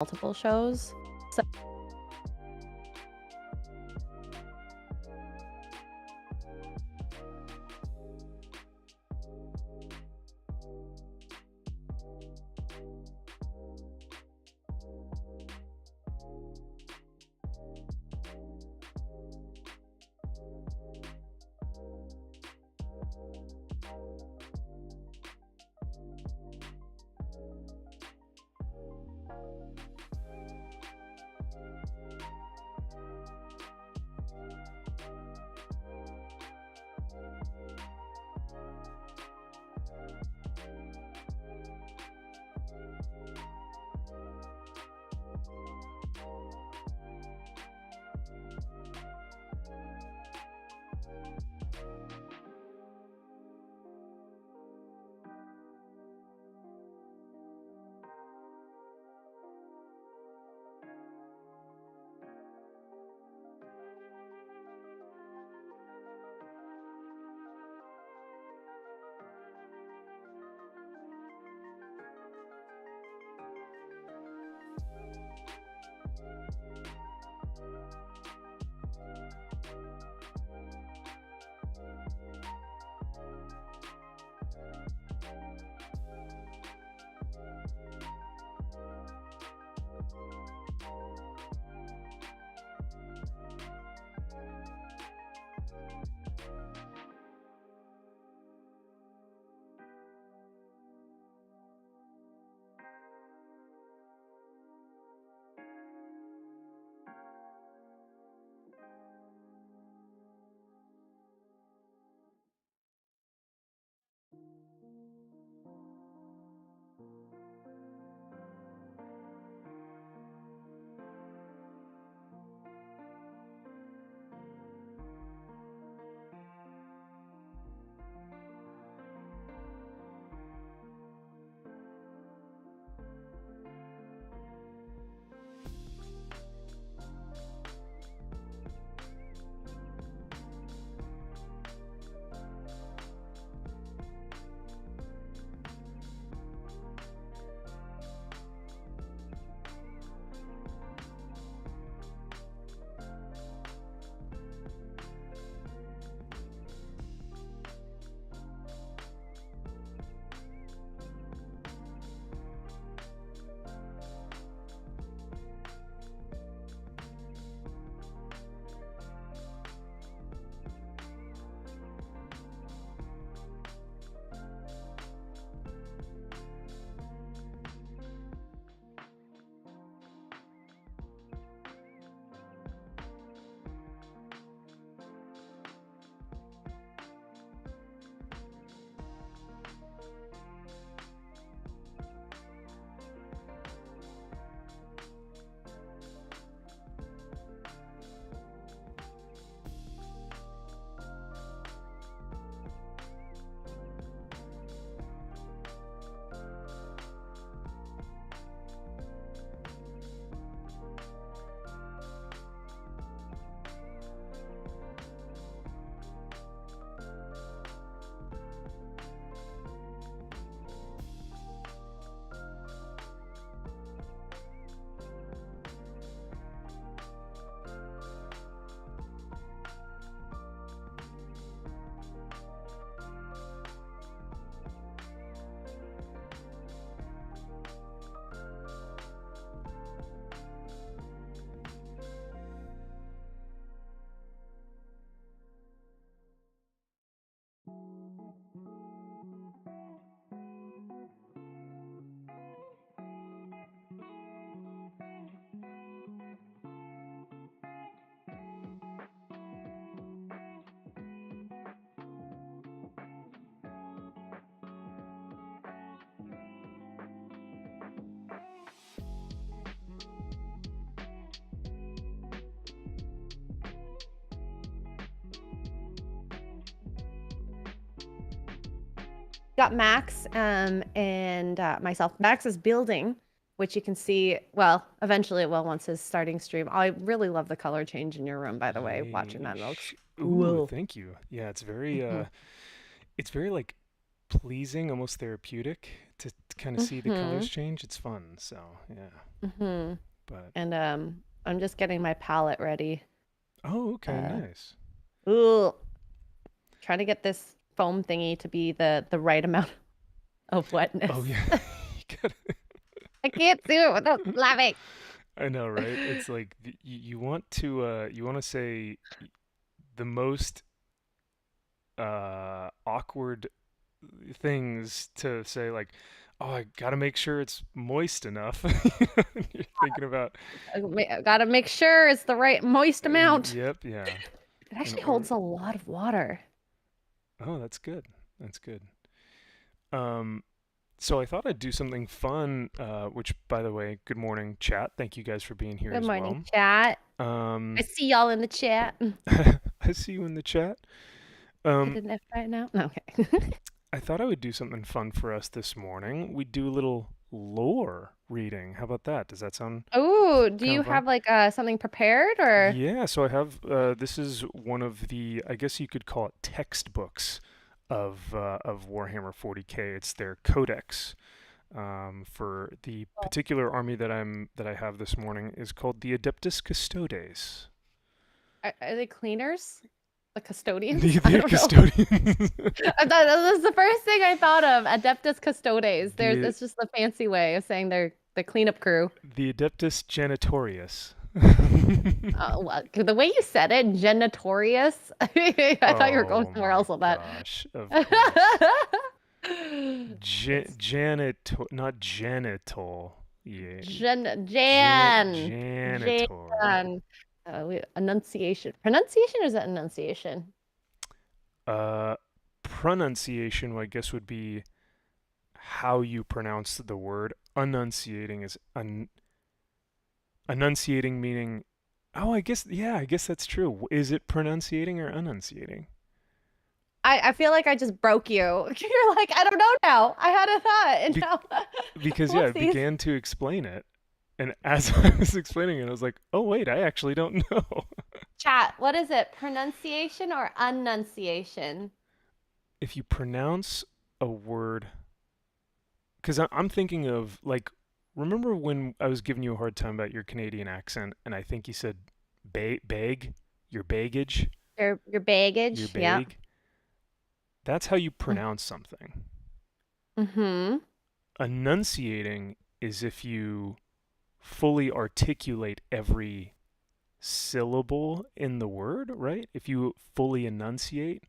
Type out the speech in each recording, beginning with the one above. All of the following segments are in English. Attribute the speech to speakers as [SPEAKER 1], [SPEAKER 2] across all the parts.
[SPEAKER 1] multiple shows. So got Max and myself. Max is building, which you can see, well, eventually it will once his starting stream. I really love the color change in your room, by the way, watching that. It looks
[SPEAKER 2] Ooh,
[SPEAKER 1] cool.
[SPEAKER 2] thank you. Yeah, it's very like pleasing, almost therapeutic to kind of see the
[SPEAKER 1] Mm-hmm.
[SPEAKER 2] colors change. It's fun. So yeah,
[SPEAKER 1] Mm-hmm.
[SPEAKER 2] but
[SPEAKER 1] And I'm just getting my palette ready.
[SPEAKER 2] oh, okay,
[SPEAKER 1] Uh,
[SPEAKER 2] nice.
[SPEAKER 1] ooh, trying to get this foam thingy to be the right amount of
[SPEAKER 2] Oh
[SPEAKER 1] wetness.
[SPEAKER 2] yeah, you got
[SPEAKER 1] I can't do it without laughing.
[SPEAKER 2] I know, right? It's like you want to say the most awkward things to say, like, oh, I gotta make sure it's moist enough. You're thinking about
[SPEAKER 1] I gotta make sure it's the right moist amount.
[SPEAKER 2] yep, yeah.
[SPEAKER 1] It
[SPEAKER 2] In
[SPEAKER 1] actually
[SPEAKER 2] order
[SPEAKER 1] holds a lot of water.
[SPEAKER 2] oh, that's good. That's good. Um so I thought I'd do something fun, which, by the way, good morning, chat. Thank you guys for being here
[SPEAKER 1] Good
[SPEAKER 2] as
[SPEAKER 1] morning,
[SPEAKER 2] well.
[SPEAKER 1] chat. I
[SPEAKER 2] Um,
[SPEAKER 1] see y'all in the chat.
[SPEAKER 2] I see you in the chat.
[SPEAKER 1] Hit
[SPEAKER 2] Um,
[SPEAKER 1] an F right now. No, okay.
[SPEAKER 2] I thought I would do something fun for us this morning. We'd do a little lore reading. How about that? Does that sound
[SPEAKER 1] Oh, do
[SPEAKER 2] kind
[SPEAKER 1] you
[SPEAKER 2] of fun?
[SPEAKER 1] have like something prepared or?
[SPEAKER 2] Yeah, so I have, this is one of the, I guess you could call it textbooks of Warhammer 40K. It's their codex. For the particular army that I have this morning is called the Adeptus Custodes.
[SPEAKER 1] Are they cleaners? The custodians?
[SPEAKER 2] The
[SPEAKER 1] I
[SPEAKER 2] the
[SPEAKER 1] don't know.
[SPEAKER 2] custodians.
[SPEAKER 1] I thought that was the first thing I thought of. Adeptus Custodes. There's
[SPEAKER 2] the
[SPEAKER 1] it's just the fancy way of saying they're the cleanup crew.
[SPEAKER 2] the Adeptus Janitorius.
[SPEAKER 1] Well, the way you said it, genitorious. I thought you were going
[SPEAKER 2] Oh
[SPEAKER 1] somewhere
[SPEAKER 2] my
[SPEAKER 1] else with that.
[SPEAKER 2] gosh! Of course, janitor, not genital. Yeah, janitor.
[SPEAKER 1] Jan. Enunciation. Pronunciation or is that enunciation?
[SPEAKER 2] Uh, Pronunciation, I guess, would be how you pronounce the word. Enunciating is enunciating, meaning. Oh, I guess, yeah, I guess that's true. Is it pronunciating or enunciating?
[SPEAKER 1] I feel like I just broke you. You're like, I don't know now. I had a thought and
[SPEAKER 2] Be-
[SPEAKER 1] now
[SPEAKER 2] because yeah, I
[SPEAKER 1] whoopsies.
[SPEAKER 2] began to explain it, and as I was explaining it, I was like, "Oh wait, I actually don't know."
[SPEAKER 1] Chat, what is it? Pronunciation or enunciation?
[SPEAKER 2] If you pronounce a word, because I'm thinking of, like, remember when I was giving you a hard time about your Canadian accent, and I think you said bag, your baggage,
[SPEAKER 1] Your
[SPEAKER 2] your
[SPEAKER 1] baggage. Yeah.
[SPEAKER 2] bag. That's how you pronounce something.
[SPEAKER 1] Mm-hmm.
[SPEAKER 2] Enunciating is if you fully articulate every syllable in the word, right? If you fully enunciate.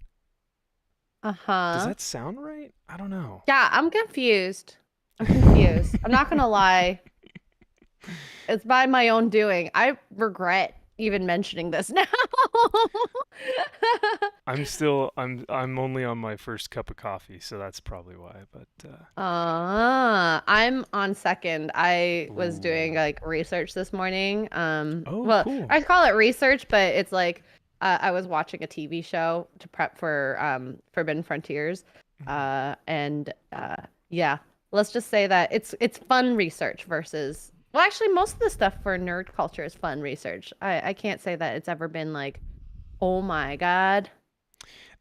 [SPEAKER 2] Does
[SPEAKER 1] Uh-huh.
[SPEAKER 2] that sound right? I don't know.
[SPEAKER 1] Yeah, I'm confused. I'm confused. I'm not gonna lie. It's by my own doing. I regret even mentioning this now.
[SPEAKER 2] I'm only on my first cup of coffee, so that's probably why. But
[SPEAKER 1] I'm on second. I was doing
[SPEAKER 2] ooh.
[SPEAKER 1] like research this morning.
[SPEAKER 2] Oh,
[SPEAKER 1] Well,
[SPEAKER 2] cool.
[SPEAKER 1] I call it research, but it's like I was watching a TV show to prep for Forbidden Frontiers.
[SPEAKER 2] Mhm.
[SPEAKER 1] And yeah, let's just say that it's fun research versus well, actually, most of the stuff for nerd culture is fun research. I can't say that it's ever been like, oh my God,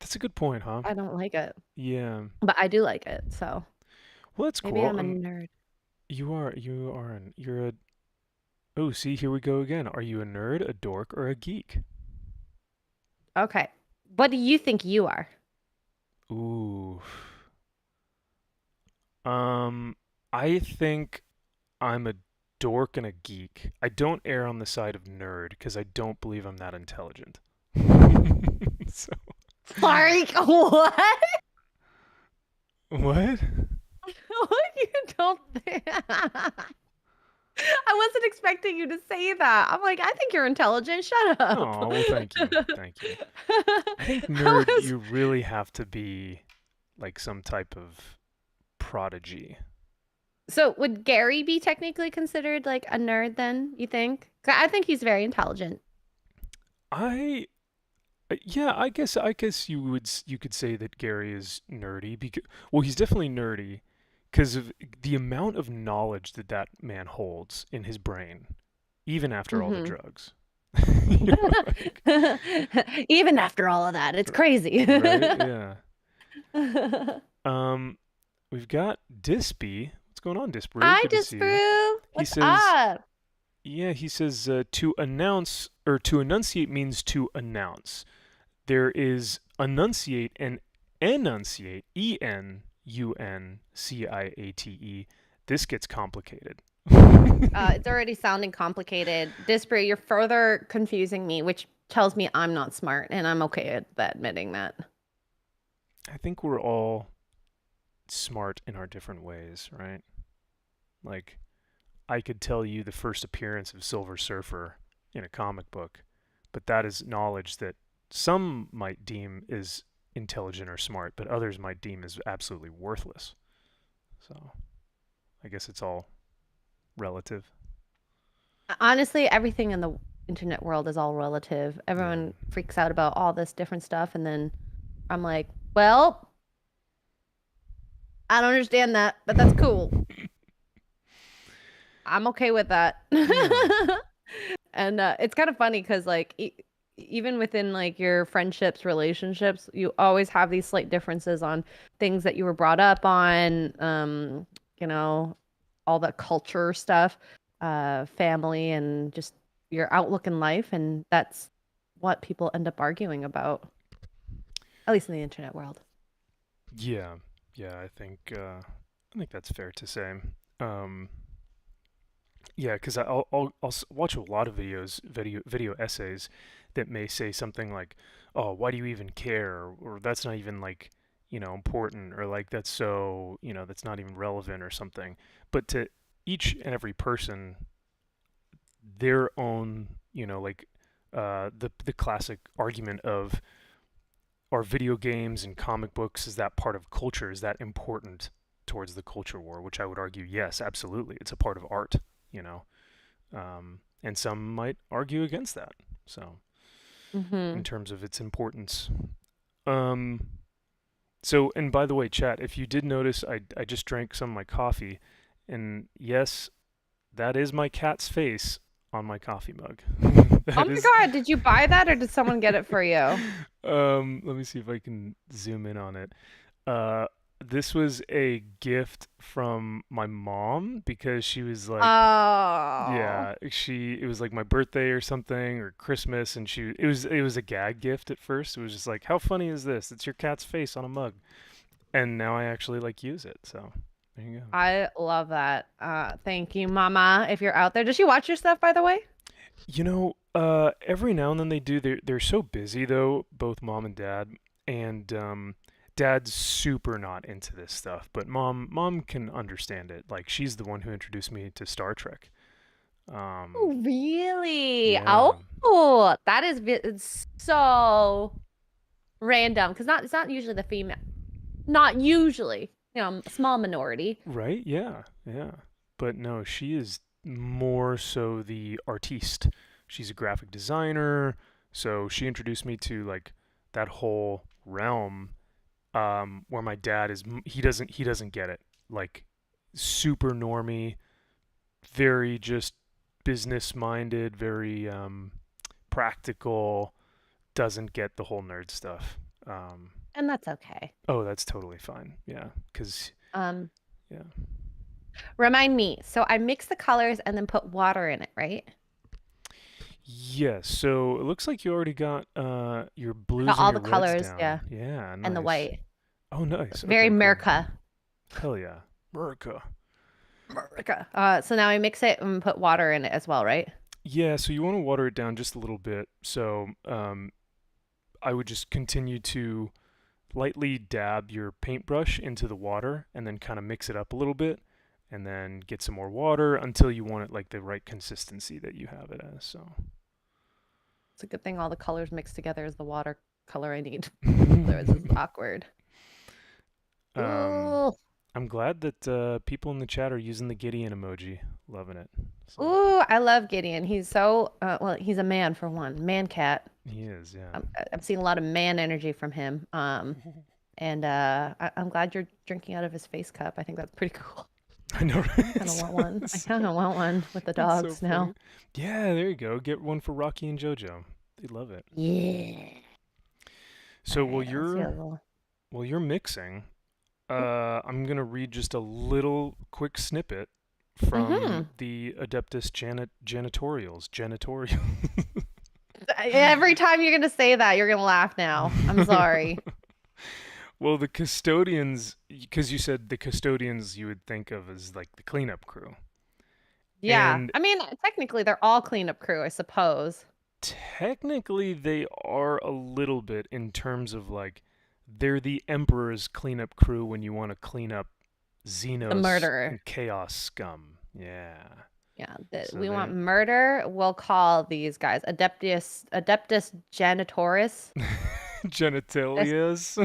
[SPEAKER 2] That's a good point, huh?
[SPEAKER 1] I don't like it,
[SPEAKER 2] Yeah.
[SPEAKER 1] but I do like it. So
[SPEAKER 2] Well, that's
[SPEAKER 1] maybe
[SPEAKER 2] cool.
[SPEAKER 1] I'm a nerd.
[SPEAKER 2] You're a oh, see, here we go again. Are you a nerd, a dork, or a geek?
[SPEAKER 1] Okay. What do you think you are?
[SPEAKER 2] Ooh. Um, I think I'm a dork and a geek. I don't err on the side of nerd because I don't believe I'm that intelligent. So,
[SPEAKER 1] Like what?
[SPEAKER 2] what?
[SPEAKER 1] What you don't think? I wasn't expecting you to say that. I'm like, I think you're intelligent. Shut up.
[SPEAKER 2] Oh, well, thank you. Thank you. I think
[SPEAKER 1] I
[SPEAKER 2] nerd,
[SPEAKER 1] was
[SPEAKER 2] you really have to be like some type of prodigy.
[SPEAKER 1] So would Gary be technically considered like a nerd then, you think? 'Cause I think he's very intelligent.
[SPEAKER 2] I yeah, I guess you could say that Gary is nerdy because well, he's definitely nerdy because of the amount of knowledge that that man holds in his brain, even after all the
[SPEAKER 1] Hmm.
[SPEAKER 2] drugs. You know, like,
[SPEAKER 1] Even after all of that, it's crazy.
[SPEAKER 2] right? Yeah. Um, we've got Dispy. What's going on, Disbrew?
[SPEAKER 1] Hi,
[SPEAKER 2] Good to see you.
[SPEAKER 1] Disbrew.
[SPEAKER 2] He
[SPEAKER 1] What's
[SPEAKER 2] says,
[SPEAKER 1] up?
[SPEAKER 2] yeah, he says to announce or to enunciate means to announce. There is enunciate and enunciate, Enunciate. This gets complicated.
[SPEAKER 1] It's already sounding complicated. Disbrew, you're further confusing me, which tells me I'm not smart, and I'm okay at admitting that.
[SPEAKER 2] I think we're all smart in our different ways, right? Like, I could tell you the first appearance of Silver Surfer in a comic book, but that is knowledge that some might deem is intelligent or smart, but others might deem is absolutely worthless. So, I guess it's all relative.
[SPEAKER 1] Honestly, everything in the internet world is all relative. Everyone
[SPEAKER 2] Yeah.
[SPEAKER 1] freaks out about all this different stuff, and then I'm like, well, I don't understand that, but that's cool. I'm okay with that. And it's kind of funny because like even within like your friendships, relationships, you always have these slight differences on things that you were brought up on, you know, all the culture stuff, family, and just your outlook in life, and that's what people end up arguing about, at least in the internet world.
[SPEAKER 2] Yeah, yeah, I think that's fair to say. Um, yeah, because I'll watch a lot of video essays that may say something like, "Oh, why do you even care?" or "That's not even like, important," or like "That's so, that's not even relevant," or something. But to each and every person, their own, like the classic argument of, are video games and comic books, is that part of culture? Is that important towards the culture war? Which I would argue, yes, absolutely. It's a part of art, you know. And some might argue against that. So, in
[SPEAKER 1] Mm-hmm.
[SPEAKER 2] terms of its importance. Um, so, and by the way, chat, if you did notice, I just drank some of my coffee, and yes, that is my cat's face on my coffee mug.
[SPEAKER 1] Oh
[SPEAKER 2] That
[SPEAKER 1] my
[SPEAKER 2] is.
[SPEAKER 1] God, did you buy that or did someone get it for you?
[SPEAKER 2] Let me see if I can zoom in on it. Uh, this was a gift from my mom because she was like,
[SPEAKER 1] Oh.
[SPEAKER 2] yeah, it was like my birthday or something or Christmas, and it was a gag gift at first. It was just like, how funny is this? It's your cat's face on a mug, and now I actually like use it. So there you go.
[SPEAKER 1] I love that. Thank you, Mama. If you're out there, does she watch your stuff, by the way?
[SPEAKER 2] Every now and then they do. They're so busy though, both mom and dad, and dad's super not into this stuff, but mom can understand it. Like she's the one who introduced me to Star Trek. Um,
[SPEAKER 1] Oh, really?
[SPEAKER 2] yeah,
[SPEAKER 1] Oh, that is it's so random because not it's not usually the female. Not usually, small minority.
[SPEAKER 2] right, yeah, yeah. But no, she is more so the artiste. She's a graphic designer, so she introduced me to like that whole realm where my dad is he doesn't get it. Like super normie, very just business minded, very practical, doesn't get the whole nerd stuff. Um,
[SPEAKER 1] And that's okay.
[SPEAKER 2] oh, that's totally fine. Yeah, cuz
[SPEAKER 1] Um,
[SPEAKER 2] yeah.
[SPEAKER 1] Remind me. So I mix the colors and then put water in it, right?
[SPEAKER 2] Yes, so it looks like you already got your
[SPEAKER 1] I got
[SPEAKER 2] blues and
[SPEAKER 1] all
[SPEAKER 2] your
[SPEAKER 1] the
[SPEAKER 2] reds
[SPEAKER 1] colors,
[SPEAKER 2] down.
[SPEAKER 1] yeah,
[SPEAKER 2] Yeah,
[SPEAKER 1] and the
[SPEAKER 2] nice.
[SPEAKER 1] white.
[SPEAKER 2] Oh, nice.
[SPEAKER 1] Very
[SPEAKER 2] Okay, cool.
[SPEAKER 1] America.
[SPEAKER 2] Hell yeah. America.
[SPEAKER 1] America. So now I mix it and put water in it as well, right?
[SPEAKER 2] Yeah, so you want to water it down just a little bit. So, I would just continue to lightly dab your paintbrush into the water and then kind of mix it up a little bit and then get some more water until you want it like the right consistency that you have it as. So,
[SPEAKER 1] It's a good thing all the colors mixed together is the water color I need. Otherwise, it's awkward.
[SPEAKER 2] um,
[SPEAKER 1] Ooh.
[SPEAKER 2] I'm glad that people in the chat are using the Gideon emoji. Loving it. So,
[SPEAKER 1] Ooh, I love Gideon. He's so well, he's a man for one, man cat.
[SPEAKER 2] he is, yeah.
[SPEAKER 1] I've seen a lot of man energy from him. And I'm glad you're drinking out of his face cup. I think that's pretty cool.
[SPEAKER 2] I know.
[SPEAKER 1] I kind of want one. I kind of want one with the
[SPEAKER 2] It's so
[SPEAKER 1] dogs now.
[SPEAKER 2] funny. Yeah, there you go. Get one for Rocky and JoJo. They love it.
[SPEAKER 1] Yeah.
[SPEAKER 2] So
[SPEAKER 1] All right, let's see a little.
[SPEAKER 2] while you're mixing, I'm gonna read just a little quick snippet
[SPEAKER 1] Mm-hmm.
[SPEAKER 2] from the Adeptus Janitorials. Janitorial.
[SPEAKER 1] Every time you're gonna say that, you're gonna laugh now. I'm sorry.
[SPEAKER 2] Well, the custodians, because you said the custodians you would think of as like the cleanup crew.
[SPEAKER 1] Yeah.
[SPEAKER 2] And
[SPEAKER 1] I mean, technically they're all cleanup crew, I suppose.
[SPEAKER 2] technically they are a little bit in terms of like they're the Emperor's cleanup crew when you want to clean up
[SPEAKER 1] The
[SPEAKER 2] Xenos
[SPEAKER 1] murderer.
[SPEAKER 2] and Chaos scum. Yeah.
[SPEAKER 1] Yeah,
[SPEAKER 2] So
[SPEAKER 1] we want
[SPEAKER 2] they
[SPEAKER 1] murder. We'll call these guys Adeptus Janitoris. Yes,
[SPEAKER 2] genitalias.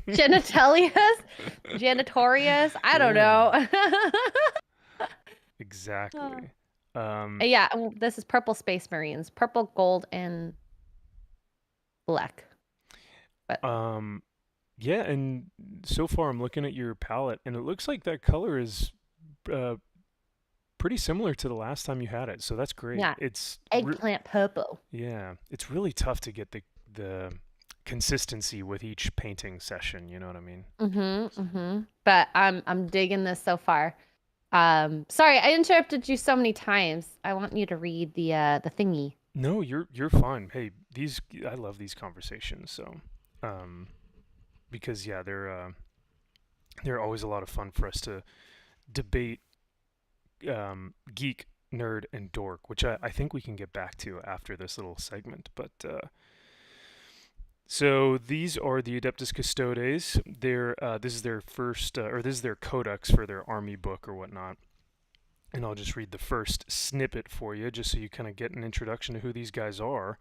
[SPEAKER 1] Genitalius? Janitorius? I don't
[SPEAKER 2] Yeah,
[SPEAKER 1] know. Oh.
[SPEAKER 2] exactly.
[SPEAKER 1] Yeah, well, this is purple space marines. Purple, gold, and black. But
[SPEAKER 2] um, yeah, and so far I'm looking at your palette, and it looks like that color is uh, pretty similar to the last time you had it. So that's great.
[SPEAKER 1] yeah, eggplant purple.
[SPEAKER 2] Yeah, it's really tough to get the consistency with each painting session. You know what I mean?
[SPEAKER 1] Mm-hmm, mm-hmm. But I'm digging this so far. Sorry, I interrupted you so many times. I want you to read the thingy.
[SPEAKER 2] No, you're fine. Hey, these I love these conversations. So, um, because yeah, they're always a lot of fun for us to debate geek, nerd, and dork, which I think we can get back to after this little segment. But so these are the Adeptus Custodes. This is their first, or this is their codex for their army book or whatnot. And I'll just read the first snippet for you, just so you kind of get an introduction to who these guys are.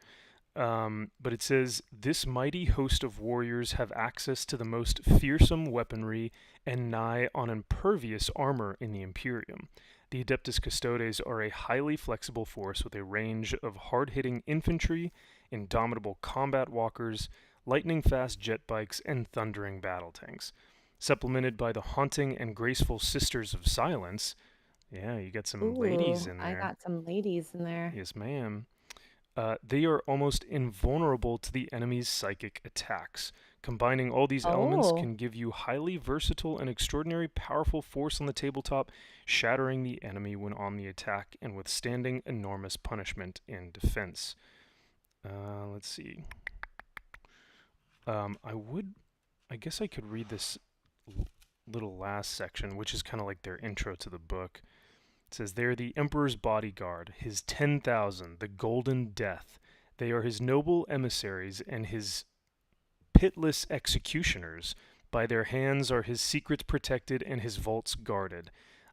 [SPEAKER 2] But it says, this mighty host of warriors have access to the most fearsome weaponry and nigh on impervious armor in the Imperium. The Adeptus Custodes are a highly flexible force with a range of hard-hitting infantry, indomitable combat walkers, lightning-fast jet bikes, and thundering battle tanks. Supplemented by the haunting and graceful Sisters of Silence. Yeah, you got some ladies
[SPEAKER 1] Ooh,
[SPEAKER 2] in
[SPEAKER 1] I
[SPEAKER 2] there.
[SPEAKER 1] got some ladies in there.
[SPEAKER 2] Yes, ma'am. They are almost invulnerable to the enemy's psychic attacks. Combining all these elements
[SPEAKER 1] Oh.
[SPEAKER 2] can give you highly versatile and extraordinary powerful force on the tabletop, shattering the enemy when on the attack and withstanding enormous punishment in defense. Let's see. I guess I could read this little last section, which is kind of like their intro to the book. It says, they are the Emperor's bodyguard, his 10,000, the Golden Death. They are his noble emissaries and his pitiless executioners. By their hands are his secrets protected and his vaults guarded.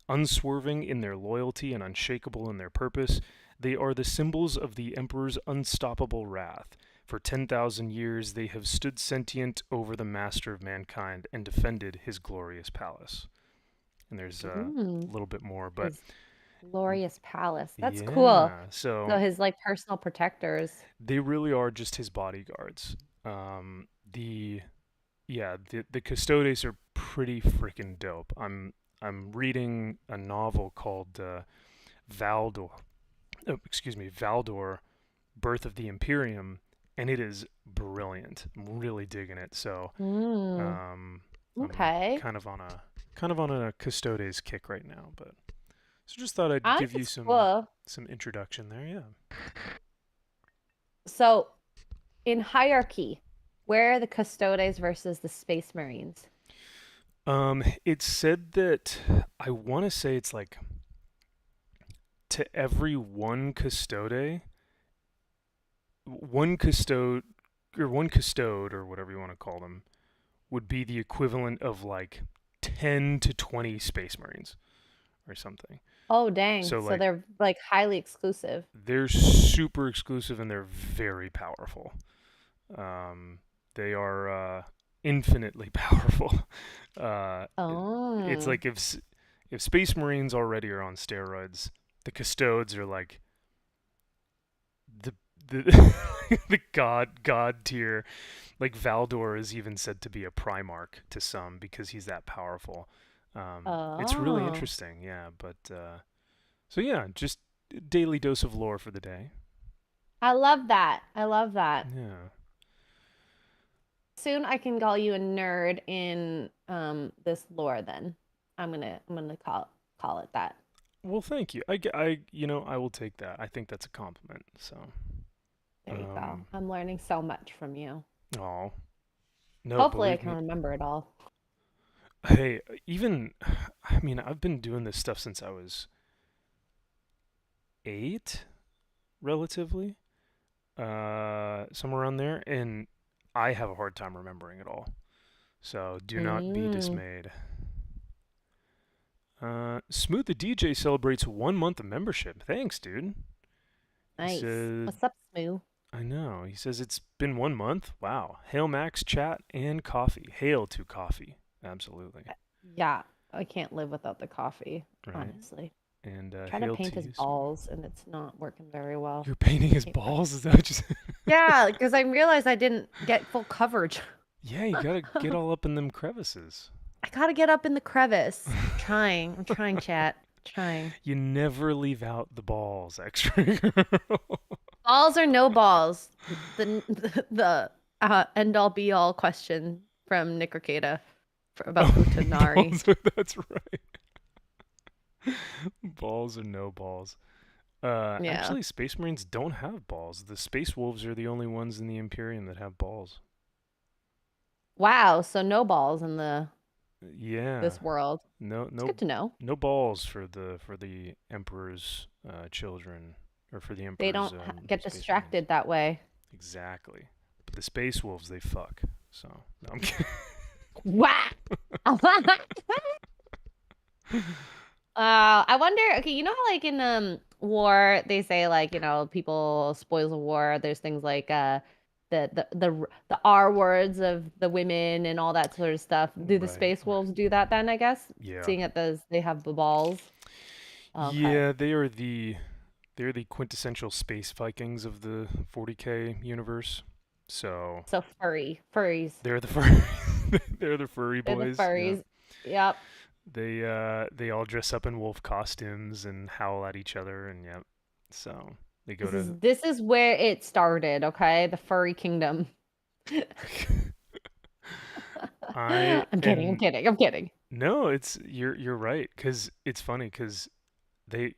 [SPEAKER 2] Unswerving in their loyalty and unshakable in their purpose, they are the symbols of the Emperor's unstoppable wrath. For 10,000 years they have stood sentient over the master of mankind and defended his glorious palace. And there's a
[SPEAKER 1] Mm,
[SPEAKER 2] little bit more, but
[SPEAKER 1] his glorious palace. That's cool.
[SPEAKER 2] yeah,
[SPEAKER 1] So
[SPEAKER 2] so
[SPEAKER 1] his like personal protectors.
[SPEAKER 2] they really are just his bodyguards. The yeah, the Custodes are pretty freaking dope. I'm reading a novel called Valdor. Oh, excuse me, Valdor, Birth of the Imperium, and it is brilliant. I'm really digging it. So,
[SPEAKER 1] Mm,
[SPEAKER 2] I'm
[SPEAKER 1] okay.
[SPEAKER 2] kind of on a Custodes kick right now, but so just thought I'd
[SPEAKER 1] I think
[SPEAKER 2] give you
[SPEAKER 1] it's cool.
[SPEAKER 2] some introduction there. Yeah.
[SPEAKER 1] So in hierarchy, where are the Custodes versus the Space Marines?
[SPEAKER 2] It said that I want to say it's like to every one custode or one custode or whatever you want to call them would be the equivalent of like 10 to 20 space marines or something.
[SPEAKER 1] Oh, dang.
[SPEAKER 2] So
[SPEAKER 1] So
[SPEAKER 2] like
[SPEAKER 1] they're like highly exclusive.
[SPEAKER 2] they're super exclusive and they're very powerful. Um, they are infinitely powerful. Uh, it's
[SPEAKER 1] Oh.
[SPEAKER 2] like if Space Marines already are on steroids, the Custodes are like the the the god tier. Like Valdor is even said to be a Primarch to some because he's that powerful. It's really
[SPEAKER 1] Oh.
[SPEAKER 2] interesting, yeah. But so yeah, just a daily dose of lore for the day.
[SPEAKER 1] I love that. I love that.
[SPEAKER 2] Yeah.
[SPEAKER 1] soon I can call you a nerd in this lore. Then I'm gonna call it that.
[SPEAKER 2] Well, thank you. I will take that. I think that's a compliment. So,
[SPEAKER 1] There you go. I'm learning so much from you.
[SPEAKER 2] oh, no,
[SPEAKER 1] Hopefully, I
[SPEAKER 2] believe
[SPEAKER 1] can
[SPEAKER 2] me.
[SPEAKER 1] remember it all.
[SPEAKER 2] Hey, I mean, I've been doing this stuff since I was 8, relatively, somewhere around there, and I have a hard time remembering it all. So do not be
[SPEAKER 1] Mm,
[SPEAKER 2] dismayed. Smooth the DJ celebrates 1 month of membership. Thanks, dude. He
[SPEAKER 1] nice.
[SPEAKER 2] said,
[SPEAKER 1] What's up, Smoo?
[SPEAKER 2] I know. He says it's been 1 month. Wow. Hail Max, chat, and coffee. Hail to coffee. Absolutely.
[SPEAKER 1] Yeah, I can't live without the coffee,
[SPEAKER 2] Right.
[SPEAKER 1] honestly.
[SPEAKER 2] And
[SPEAKER 1] Trying to
[SPEAKER 2] hail
[SPEAKER 1] paint
[SPEAKER 2] to
[SPEAKER 1] his
[SPEAKER 2] you, Smooth.
[SPEAKER 1] balls, and it's not working very well.
[SPEAKER 2] You're painting his
[SPEAKER 1] Can't find-
[SPEAKER 2] balls? Is that what you said?
[SPEAKER 1] Yeah, because I realized I didn't get full coverage.
[SPEAKER 2] Yeah, you gotta get all up in them crevices.
[SPEAKER 1] I gotta get up in the crevice. I'm trying, chat. Trying.
[SPEAKER 2] You never leave out the balls, Xray Girl.
[SPEAKER 1] Balls or no balls? The end all be all question from Nick Ricada about Futanari.
[SPEAKER 2] That's right. Balls or no balls.
[SPEAKER 1] Yeah.
[SPEAKER 2] Actually, Space Marines don't have balls. The Space Wolves are the only ones in the Imperium that have balls.
[SPEAKER 1] Wow. So no balls in
[SPEAKER 2] Yeah.
[SPEAKER 1] this world.
[SPEAKER 2] No,
[SPEAKER 1] It's
[SPEAKER 2] no,
[SPEAKER 1] good to know.
[SPEAKER 2] no balls for the Emperor's children, or for the
[SPEAKER 1] They
[SPEAKER 2] Emperor's
[SPEAKER 1] don't get
[SPEAKER 2] Space Marines.
[SPEAKER 1] distracted that way.
[SPEAKER 2] Exactly. But the Space Wolves, they fuck. So no, I'm kidding.
[SPEAKER 1] Wow. I wonder. Okay, you know how like in war they say like people spoils of war. There's things like the R words of the women and all that sort of stuff. Do the
[SPEAKER 2] Right.
[SPEAKER 1] Space Wolves do that then? I guess
[SPEAKER 2] Yeah.
[SPEAKER 1] seeing it those they have the balls. Okay.
[SPEAKER 2] Yeah, they're the quintessential space Vikings of the 40K universe. So
[SPEAKER 1] So furries.
[SPEAKER 2] they're the furry they're the furry
[SPEAKER 1] They're the
[SPEAKER 2] boys. Yeah.
[SPEAKER 1] furries. Yep.
[SPEAKER 2] They all dress up in wolf costumes and howl at each other, and yeah. So they go to
[SPEAKER 1] This is where it started. Okay, the furry kingdom.
[SPEAKER 2] I
[SPEAKER 1] I'm kidding. I'm
[SPEAKER 2] and
[SPEAKER 1] kidding. I'm kidding.
[SPEAKER 2] no, it's you're right, cuz it's funny cuz they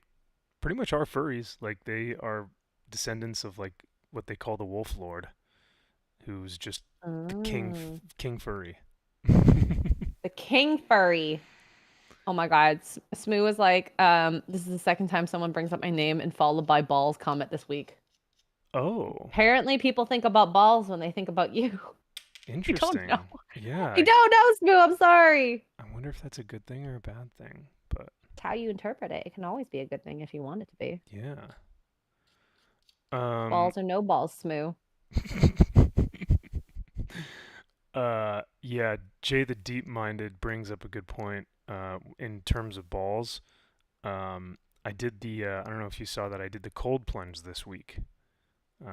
[SPEAKER 2] pretty much are furries. Like they are descendants of like what they call the Wolf Lord, who's just the
[SPEAKER 1] Mm.
[SPEAKER 2] king furry.
[SPEAKER 1] The king furry. Oh my God. Smoo was like, this is the second time someone brings up my name and followed by balls comment this week.
[SPEAKER 2] Oh,
[SPEAKER 1] Apparently people think about balls when they think about you. I don't
[SPEAKER 2] interesting.
[SPEAKER 1] know.
[SPEAKER 2] Yeah,
[SPEAKER 1] I don't know, Smoo. I'm sorry.
[SPEAKER 2] I wonder if that's a good thing or a bad thing. But
[SPEAKER 1] It's how you interpret it. It can always be a good thing if you want it to be.
[SPEAKER 2] yeah. Um
[SPEAKER 1] Balls or no balls, Smoo.
[SPEAKER 2] yeah, Jay the Deep-Minded brings up a good point in terms of balls. I did the I don't know if you saw that I did the cold plunge this week.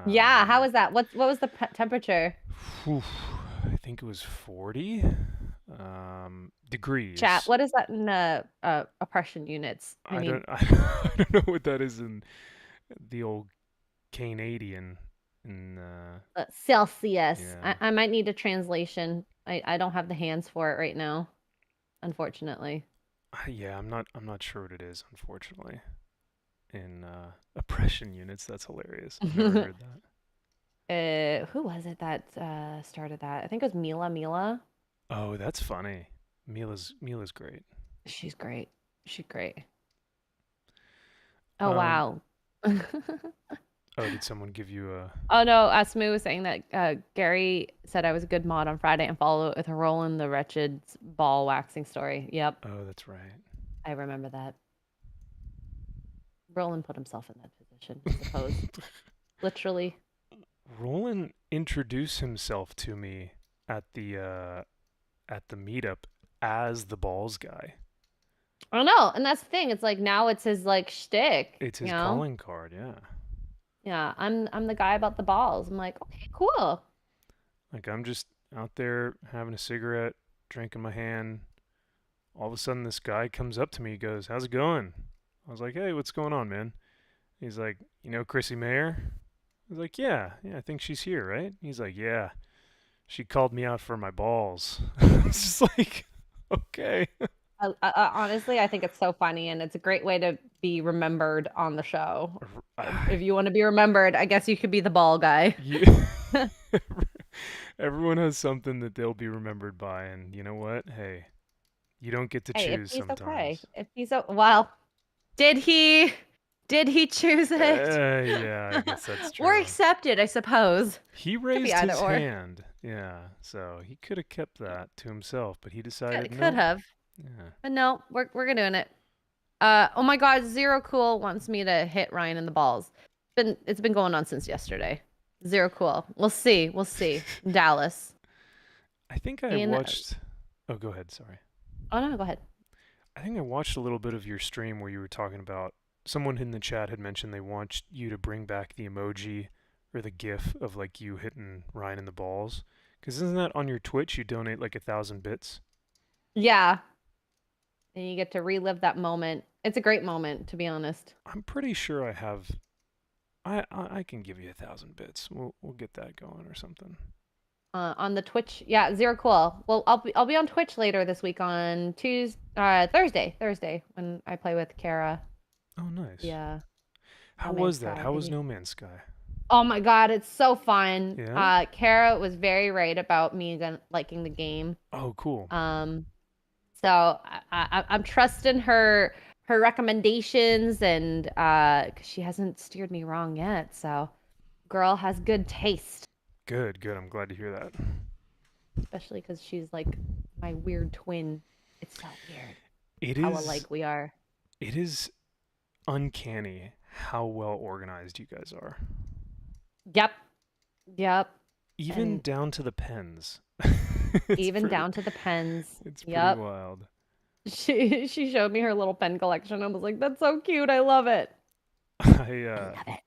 [SPEAKER 1] Yeah, how
[SPEAKER 2] Um
[SPEAKER 1] was that? What was the temperature?
[SPEAKER 2] whew, I think it was 40
[SPEAKER 1] Chat.
[SPEAKER 2] degrees.
[SPEAKER 1] What is that in oppression units? I
[SPEAKER 2] I
[SPEAKER 1] need
[SPEAKER 2] don't I don't know what that is in the old Canadian in
[SPEAKER 1] Celsius.
[SPEAKER 2] yeah.
[SPEAKER 1] I might need a translation. I don't have the hands for it right now, unfortunately.
[SPEAKER 2] Yeah, I'm not sure what it is, unfortunately. In oppression units, that's hilarious. I've never heard that.
[SPEAKER 1] Who was it that started that? I think it was Mila.
[SPEAKER 2] Oh, that's funny. Mila's great.
[SPEAKER 1] She's great. She's great. Oh
[SPEAKER 2] Um
[SPEAKER 1] wow.
[SPEAKER 2] oh, did someone give you a
[SPEAKER 1] Oh no, Asmu was saying that Gary said I was a good mod on Friday and follow it with a Roland the Wretched's ball waxing story. Yep,
[SPEAKER 2] Oh, that's right.
[SPEAKER 1] I remember that. Roland put himself in that position, I suppose. Literally.
[SPEAKER 2] Roland introduced himself to me at the meetup as the balls guy.
[SPEAKER 1] I don't know, and that's the thing. It's like now it's his like shtick,
[SPEAKER 2] It's
[SPEAKER 1] you
[SPEAKER 2] his
[SPEAKER 1] know?
[SPEAKER 2] calling card, yeah.
[SPEAKER 1] Yeah, I'm the guy about the balls. I'm like, okay, cool.
[SPEAKER 2] Like I'm just out there having a cigarette, drinking my hand. All of a sudden this guy comes up to me, he goes, "How's it going?" I was like, "Hey, what's going on, man?" He's like, "You know Chrissy Mayer?" I was like, "Yeah, I think she's here, right?" He's like, "Yeah, She called me out for my balls. It's just like, okay.
[SPEAKER 1] Honestly, I think it's so funny, and it's a great way to be remembered on the show. If you want to be remembered, I guess you could be the ball guy.
[SPEAKER 2] You, everyone has something that they'll be remembered by, and you know what? Hey, you don't get to
[SPEAKER 1] Hey, if
[SPEAKER 2] choose
[SPEAKER 1] he's okay,
[SPEAKER 2] sometimes.
[SPEAKER 1] if he's well, did he? Did he choose it?
[SPEAKER 2] Yeah, I guess that's
[SPEAKER 1] Or
[SPEAKER 2] true.
[SPEAKER 1] accept it, I suppose.
[SPEAKER 2] He
[SPEAKER 1] Could be
[SPEAKER 2] raised
[SPEAKER 1] either
[SPEAKER 2] his
[SPEAKER 1] or.
[SPEAKER 2] hand. Yeah, so he could have kept that to himself, but he decided
[SPEAKER 1] Could
[SPEAKER 2] nope.
[SPEAKER 1] have,
[SPEAKER 2] Yeah.
[SPEAKER 1] but no, we're doing it. Oh my God, Zero Cool wants me to hit Ryan in the balls. It's been going on since yesterday. Zero Cool. We'll see. We'll see. Dallas.
[SPEAKER 2] I think I
[SPEAKER 1] In.
[SPEAKER 2] watched. Oh, go ahead. Sorry.
[SPEAKER 1] Oh no, go ahead.
[SPEAKER 2] I think I watched a little bit of your stream where you were talking about someone in the chat had mentioned they want you to bring back the emoji or the GIF of like you hitting Ryan in the balls. Because isn't that on your Twitch? You donate like 1,000 bits.
[SPEAKER 1] Yeah, and you get to relive that moment. It's a great moment, to be honest.
[SPEAKER 2] I'm pretty sure I have. I can give you 1,000 bits. We'll get that going or something.
[SPEAKER 1] On the Twitch, yeah, Zero Cool. Well, I'll be on Twitch later this week on Thursday when I play with Kara.
[SPEAKER 2] Oh, nice.
[SPEAKER 1] Yeah,
[SPEAKER 2] How
[SPEAKER 1] No Man's
[SPEAKER 2] was that?
[SPEAKER 1] Sky.
[SPEAKER 2] How was No Man's Sky?
[SPEAKER 1] Oh my God, it's so fun.
[SPEAKER 2] Yeah.
[SPEAKER 1] Kara was very right about me liking the game.
[SPEAKER 2] Oh, cool.
[SPEAKER 1] So I'm trusting her recommendations, and 'cause she hasn't steered me wrong yet. So, girl has good taste,
[SPEAKER 2] Good, good. I'm glad to hear that.
[SPEAKER 1] especially because she's like my weird twin. It's so weird
[SPEAKER 2] It
[SPEAKER 1] how
[SPEAKER 2] is.
[SPEAKER 1] alike we are.
[SPEAKER 2] It is uncanny how well organized you guys are.
[SPEAKER 1] Yep, yep,
[SPEAKER 2] Even
[SPEAKER 1] and
[SPEAKER 2] down to the pens.
[SPEAKER 1] even down to the pens.
[SPEAKER 2] It's pretty
[SPEAKER 1] Yep.
[SPEAKER 2] wild.
[SPEAKER 1] She showed me her little pen collection. I was like, that's so cute. I love it.
[SPEAKER 2] I
[SPEAKER 1] I love it.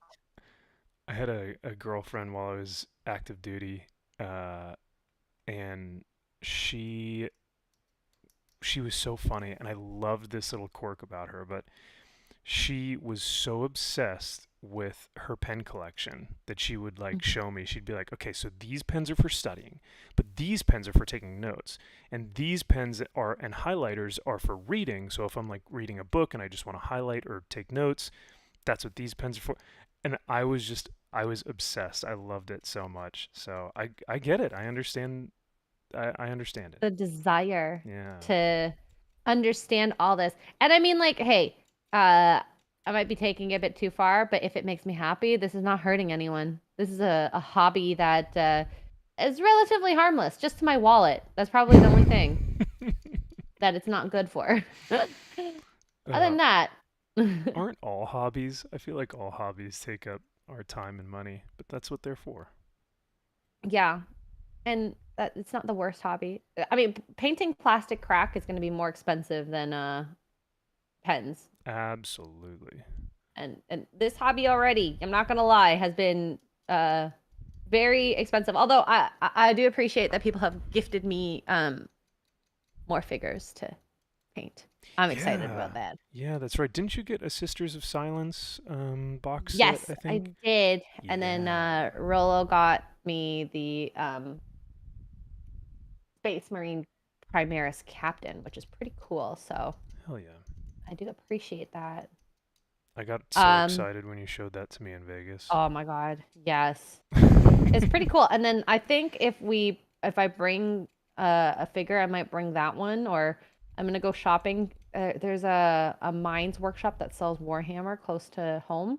[SPEAKER 2] I had a girlfriend while I was active duty, and she she was so funny, and I loved this little quirk about her. But she was so obsessed with her pen collection that she would like show me. She'd be like, okay, so these pens are for studying, but these pens are for taking notes, and these pens are and highlighters are for reading. So if I'm like reading a book and I just want to highlight or take notes, that's what these pens are for. And I was obsessed. I loved it so much. So I get it. I understand. I understand it.
[SPEAKER 1] The desire
[SPEAKER 2] Yeah.
[SPEAKER 1] to understand all this. And I mean, like, hey, I might be taking it a bit too far, but if it makes me happy, this is not hurting anyone. This is a hobby that is relatively harmless, just to my wallet. That's probably the only thing that it's not good for. Other than that,
[SPEAKER 2] Aren't all hobbies? I feel like all hobbies take up our time and money, but that's what they're for.
[SPEAKER 1] yeah. And that it's not the worst hobby. I mean, painting plastic crack is going to be more expensive than pens.
[SPEAKER 2] Absolutely.
[SPEAKER 1] And this hobby already, I'm not gonna lie, has been very expensive. Although I do appreciate that people have gifted me more figures to paint. I'm excited about that.
[SPEAKER 2] Yeah, that's right. Didn't you get a Sisters of Silence box set,
[SPEAKER 1] Yes,
[SPEAKER 2] I
[SPEAKER 1] I
[SPEAKER 2] think?
[SPEAKER 1] did. And then
[SPEAKER 2] Yeah.
[SPEAKER 1] Rolo got me the Space Marine Primaris Captain, which is pretty cool. So
[SPEAKER 2] Hell yeah.
[SPEAKER 1] I do appreciate that.
[SPEAKER 2] I got so excited when you showed that to me in Vegas.
[SPEAKER 1] Oh my God, yes. It's pretty cool. And then I think if I bring a figure, I might bring that one, or I'm gonna go shopping. There's a mines workshop that sells Warhammer close to home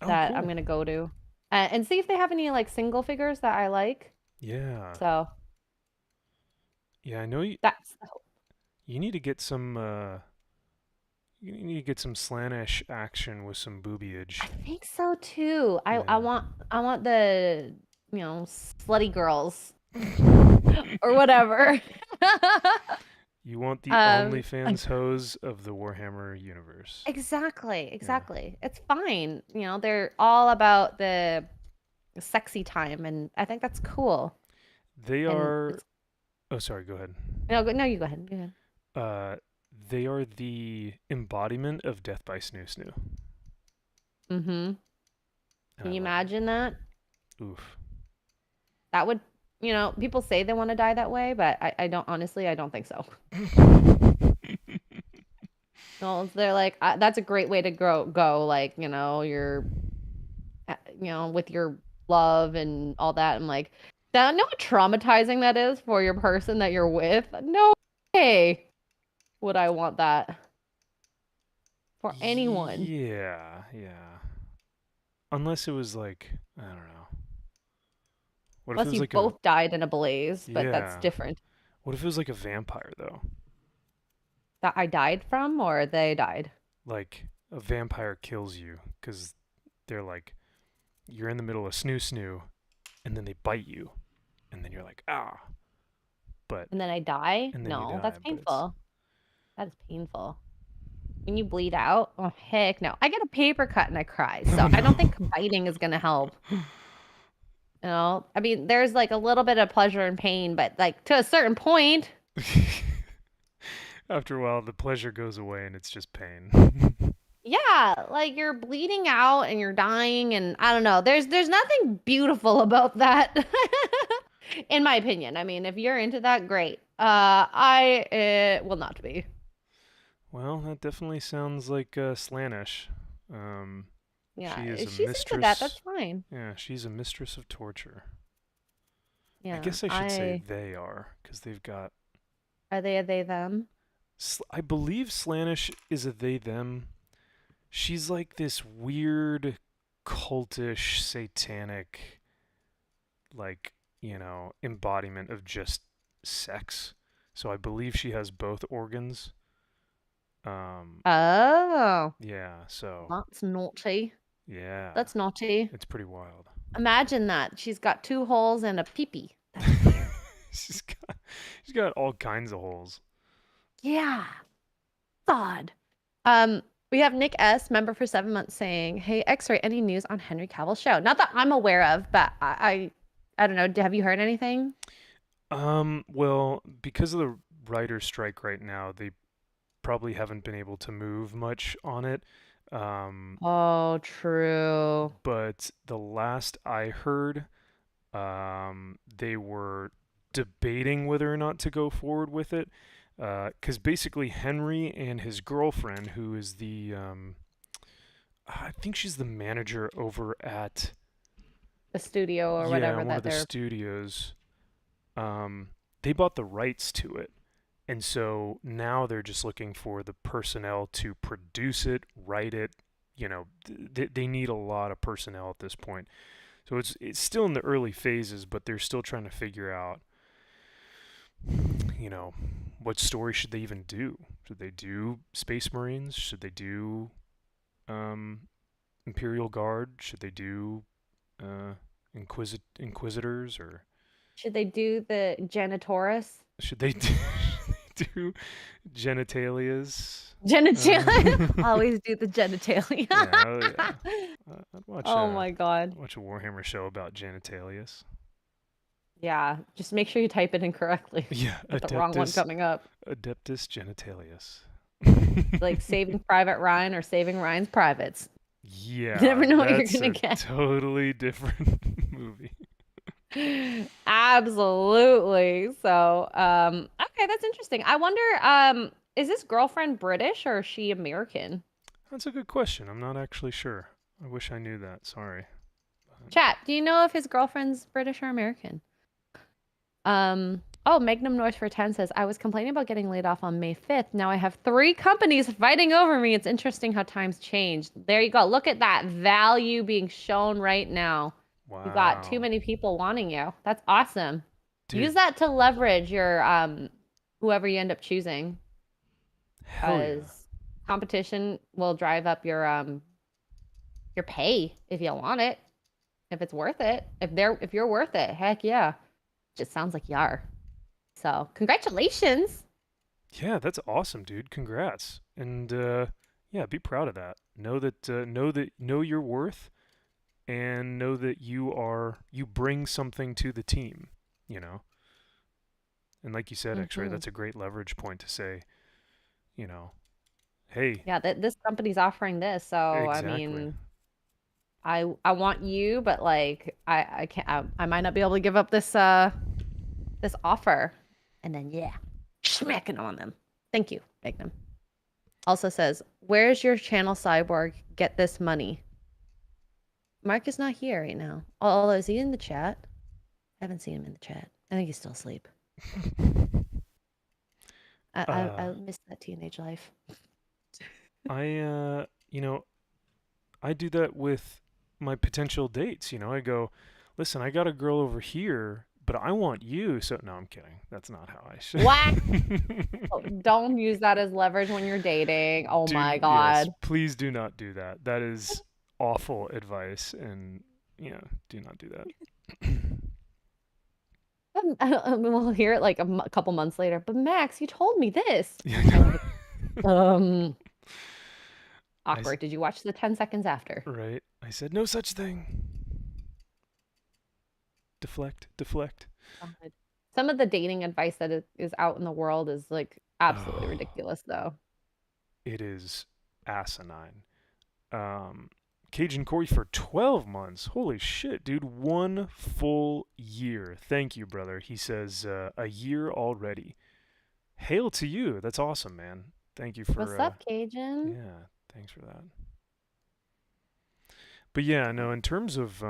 [SPEAKER 2] Oh,
[SPEAKER 1] that I'm
[SPEAKER 2] cool.
[SPEAKER 1] gonna go to, and see if they have any like single figures that I like.
[SPEAKER 2] Yeah.
[SPEAKER 1] So
[SPEAKER 2] Yeah, I know
[SPEAKER 1] that's the hope.
[SPEAKER 2] you need to get some you need to get some Slaanesh action with some boobiage.
[SPEAKER 1] I think so too. I
[SPEAKER 2] Yeah.
[SPEAKER 1] want the slutty girls or whatever.
[SPEAKER 2] You want the
[SPEAKER 1] um,
[SPEAKER 2] OnlyFans hose of the Warhammer universe.
[SPEAKER 1] Exactly,
[SPEAKER 2] Yeah.
[SPEAKER 1] exactly. It's fine. They're all about the sexy time, and I think that's cool.
[SPEAKER 2] They
[SPEAKER 1] And
[SPEAKER 2] are.
[SPEAKER 1] it's
[SPEAKER 2] Oh, sorry. Go ahead.
[SPEAKER 1] no, you go ahead. Go ahead.
[SPEAKER 2] Uh, they are the embodiment of death by snoo snoo,
[SPEAKER 1] Mm-hmm.
[SPEAKER 2] and
[SPEAKER 1] Can
[SPEAKER 2] I
[SPEAKER 1] you
[SPEAKER 2] love it.
[SPEAKER 1] imagine that?
[SPEAKER 2] Oof.
[SPEAKER 1] That would, people say they want to die that way, but I don't, honestly, I don't think so. No, they're like, that's a great way to go, like, you're, with your love and all that. I'm like, that, know how traumatizing that is for your person that you're with? No way would I want that for anyone.
[SPEAKER 2] Yeah, yeah. Unless it was like, I don't know. What if it
[SPEAKER 1] Unless
[SPEAKER 2] was
[SPEAKER 1] you
[SPEAKER 2] like a,
[SPEAKER 1] both died in a blaze, but that's
[SPEAKER 2] yeah.
[SPEAKER 1] different.
[SPEAKER 2] What if it was like a vampire though?
[SPEAKER 1] That I died from, or they died?
[SPEAKER 2] Like a vampire kills you because they're like, you're in the middle of snoo snoo, and then they bite you, and then you're like, ah, but,
[SPEAKER 1] And then I die?
[SPEAKER 2] and then you
[SPEAKER 1] No,
[SPEAKER 2] die,
[SPEAKER 1] that's
[SPEAKER 2] but it's,
[SPEAKER 1] painful. That is painful. When you bleed out? Oh, heck no. I get a paper cut and I cry.
[SPEAKER 2] oh
[SPEAKER 1] So I don't
[SPEAKER 2] no.
[SPEAKER 1] think biting is going to help. I mean, there's like a little bit of pleasure and pain, but like to a certain point.
[SPEAKER 2] After a while, the pleasure goes away and it's just pain.
[SPEAKER 1] Yeah, like you're bleeding out and you're dying, and I don't know. There's nothing beautiful about that. In my opinion. I mean, if you're into that, great. I will not be.
[SPEAKER 2] Well, that definitely sounds like Slanish. Um,
[SPEAKER 1] Yeah,
[SPEAKER 2] she is
[SPEAKER 1] if
[SPEAKER 2] a
[SPEAKER 1] she's into that, that's
[SPEAKER 2] mistress.
[SPEAKER 1] fine.
[SPEAKER 2] Yeah, she's a mistress of torture. I
[SPEAKER 1] Yeah,
[SPEAKER 2] guess I should say they are, because they've got.
[SPEAKER 1] are they a they them?
[SPEAKER 2] I believe Slanish is a they them. She's like this weird, cultish, satanic, like, embodiment of just sex. So I believe she has both organs.
[SPEAKER 1] Oh,
[SPEAKER 2] Yeah, so
[SPEAKER 1] that's naughty.
[SPEAKER 2] yeah,
[SPEAKER 1] That's naughty.
[SPEAKER 2] it's pretty wild.
[SPEAKER 1] Imagine that. She's got 2 holes and a peepee. That's weird.
[SPEAKER 2] she's got she's got all kinds of holes.
[SPEAKER 1] Yeah. God. Um, we have Nick S, member for 7 months, saying, "Hey, Xray, any news on Henry Cavill's show? Not that I'm aware of, but I don't know. Have you heard anything?"
[SPEAKER 2] Well, because of the writer's strike right now, they probably haven't been able to move much on it.
[SPEAKER 1] Oh, true.
[SPEAKER 2] But the last I heard, they were debating whether or not to go forward with it. Because basically, Henry and his girlfriend, who is I think she's the manager over at,
[SPEAKER 1] The studio or
[SPEAKER 2] yeah,
[SPEAKER 1] whatever
[SPEAKER 2] one of
[SPEAKER 1] that
[SPEAKER 2] the
[SPEAKER 1] they're.
[SPEAKER 2] studios, they bought the rights to it. And so now they're just looking for the personnel to produce it, write it. They need a lot of personnel at this point. So it's still in the early phases, but they're still trying to figure out, you know, what story should they even do? Should they do Space Marines? Should they do Imperial Guard? Should they do Inquisitors? Or
[SPEAKER 1] Should they do the Janitorus?
[SPEAKER 2] should they do Genitalias?
[SPEAKER 1] Genitalia. Always do the genitalia.
[SPEAKER 2] Yeah, oh yeah. I'd watch
[SPEAKER 1] Oh my God.
[SPEAKER 2] watch a Warhammer show about Genitalias.
[SPEAKER 1] Yeah, just make sure you type it in correctly.
[SPEAKER 2] Yeah,
[SPEAKER 1] Get the wrong one coming up.
[SPEAKER 2] Adeptus Genitalius.
[SPEAKER 1] Like Saving Private Ryan or Saving Ryan's Privates.
[SPEAKER 2] Yeah,
[SPEAKER 1] You never know what you're
[SPEAKER 2] that's
[SPEAKER 1] gonna
[SPEAKER 2] a
[SPEAKER 1] get.
[SPEAKER 2] totally different movie.
[SPEAKER 1] Absolutely. So, okay, that's interesting. I wonder, is this girlfriend British or is she American?
[SPEAKER 2] That's a good question. I'm not actually sure. I wish I knew that. Sorry.
[SPEAKER 1] Chat, do you know if his girlfriend's British or American? Oh, Magnum North for 10 says, I was complaining about getting laid off on May 5th. Now I have 3 companies fighting over me. It's interesting how times change. There you go. Look at that value being shown right now.
[SPEAKER 2] Wow.
[SPEAKER 1] You got too many people wanting you. That's awesome.
[SPEAKER 2] Dude,
[SPEAKER 1] Use that to leverage your whoever you end up choosing.
[SPEAKER 2] hell yeah.
[SPEAKER 1] Because competition will drive up your pay if you want it. If it's worth it. If you're worth it, heck yeah. Just sounds like you are. So congratulations.
[SPEAKER 2] Yeah, that's awesome, dude. Congrats. And yeah, be proud of that. Know your worth, and know that you bring something to the team, you know. And like you said, Xray, that's a great leverage point to say, hey.
[SPEAKER 1] Yeah, this company's offering this, so
[SPEAKER 2] Exactly.
[SPEAKER 1] I mean, I want you, but like I can't. I might not be able to give up this this offer, and then smacking on them. Thank you, Magnum. Also says, "Where's your channel cyborg? Get this money." Mark is not here right now. Oh, is he in the chat? I haven't seen him in the chat. I think he's still asleep. I miss that teenage life.
[SPEAKER 2] I do that with my potential dates. I go, listen, I got a girl over here, but I want you. So no, I'm kidding. That's not how I should.
[SPEAKER 1] What? Don't use that as leverage when you're dating. Oh my God.
[SPEAKER 2] Yes, please do not do that. That is awful advice, and do not do that.
[SPEAKER 1] We'll hear it like a couple months later. But Max, you told me this. Awkward. Did you watch the 10 seconds after?
[SPEAKER 2] Right. I said no such thing. Deflect.
[SPEAKER 1] Some of the dating advice that is out in the world is like absolutely ridiculous, though.
[SPEAKER 2] It is asinine. Cajun Corey for 12 months. Holy shit, dude. 1 full year. Thank you, brother. He says, a year already. Hail to you. That's awesome, man. Thank you for...
[SPEAKER 1] What's up, Cajun?
[SPEAKER 2] Yeah, thanks for that. But yeah, no, in terms of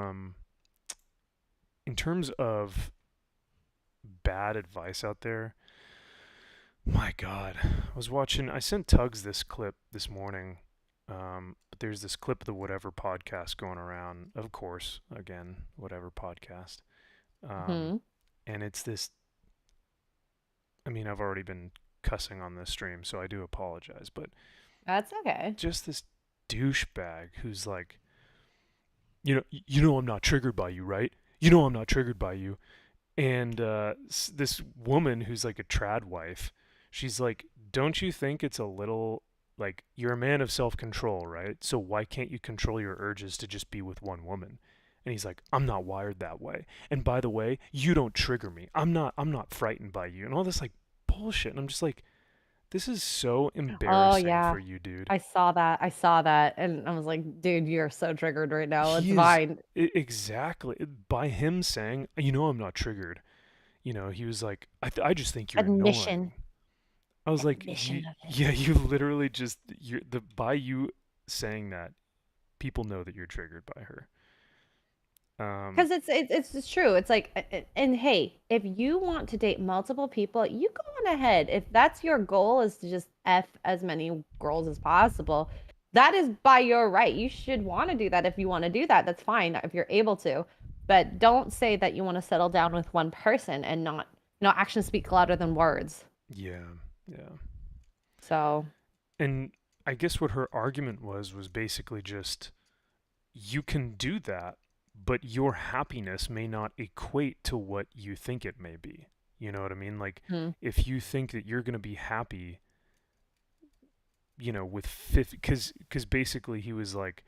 [SPEAKER 2] bad advice out there, my God. I sent Tugs this clip this morning. But there's this clip of the Whatever podcast going around, of course, again, Whatever podcast. And it's this, I've already been cussing on this stream, so I do apologize, but
[SPEAKER 1] that's okay.
[SPEAKER 2] Just this douchebag who's like, I'm not triggered by you, right? I'm not triggered by you. And this woman who's like a trad wife, she's like, don't you think it's a little... Like, you're a man of self-control, right? So why can't you control your urges to just be with one woman? And he's like, I'm not wired that way. And by the way, you don't trigger me. I'm not frightened by you. And all this like bullshit. And I'm just like, this is so embarrassing for you, dude.
[SPEAKER 1] I saw that. And I was like, dude, you're so triggered right now. It's fine.
[SPEAKER 2] Exactly. By him saying, I'm not triggered. He was like, I just think you're annoying. I was like, you literally just, by you saying that, people know that you're triggered by her.
[SPEAKER 1] Because it's true. It's like, and hey, if you want to date multiple people, you go on ahead. If that's your goal, is to just F as many girls as possible, that is by your right. You should want to do that. If you want to do that, that's fine if you're able to. But don't say that you want to settle down with one person and not, actions speak louder than words.
[SPEAKER 2] Yeah.
[SPEAKER 1] So.
[SPEAKER 2] And I guess what her argument was basically just, you can do that, but your happiness may not equate to what you think it may be. You know what I mean? Like, if you think that you're going to be happy, with 50, because basically he was like,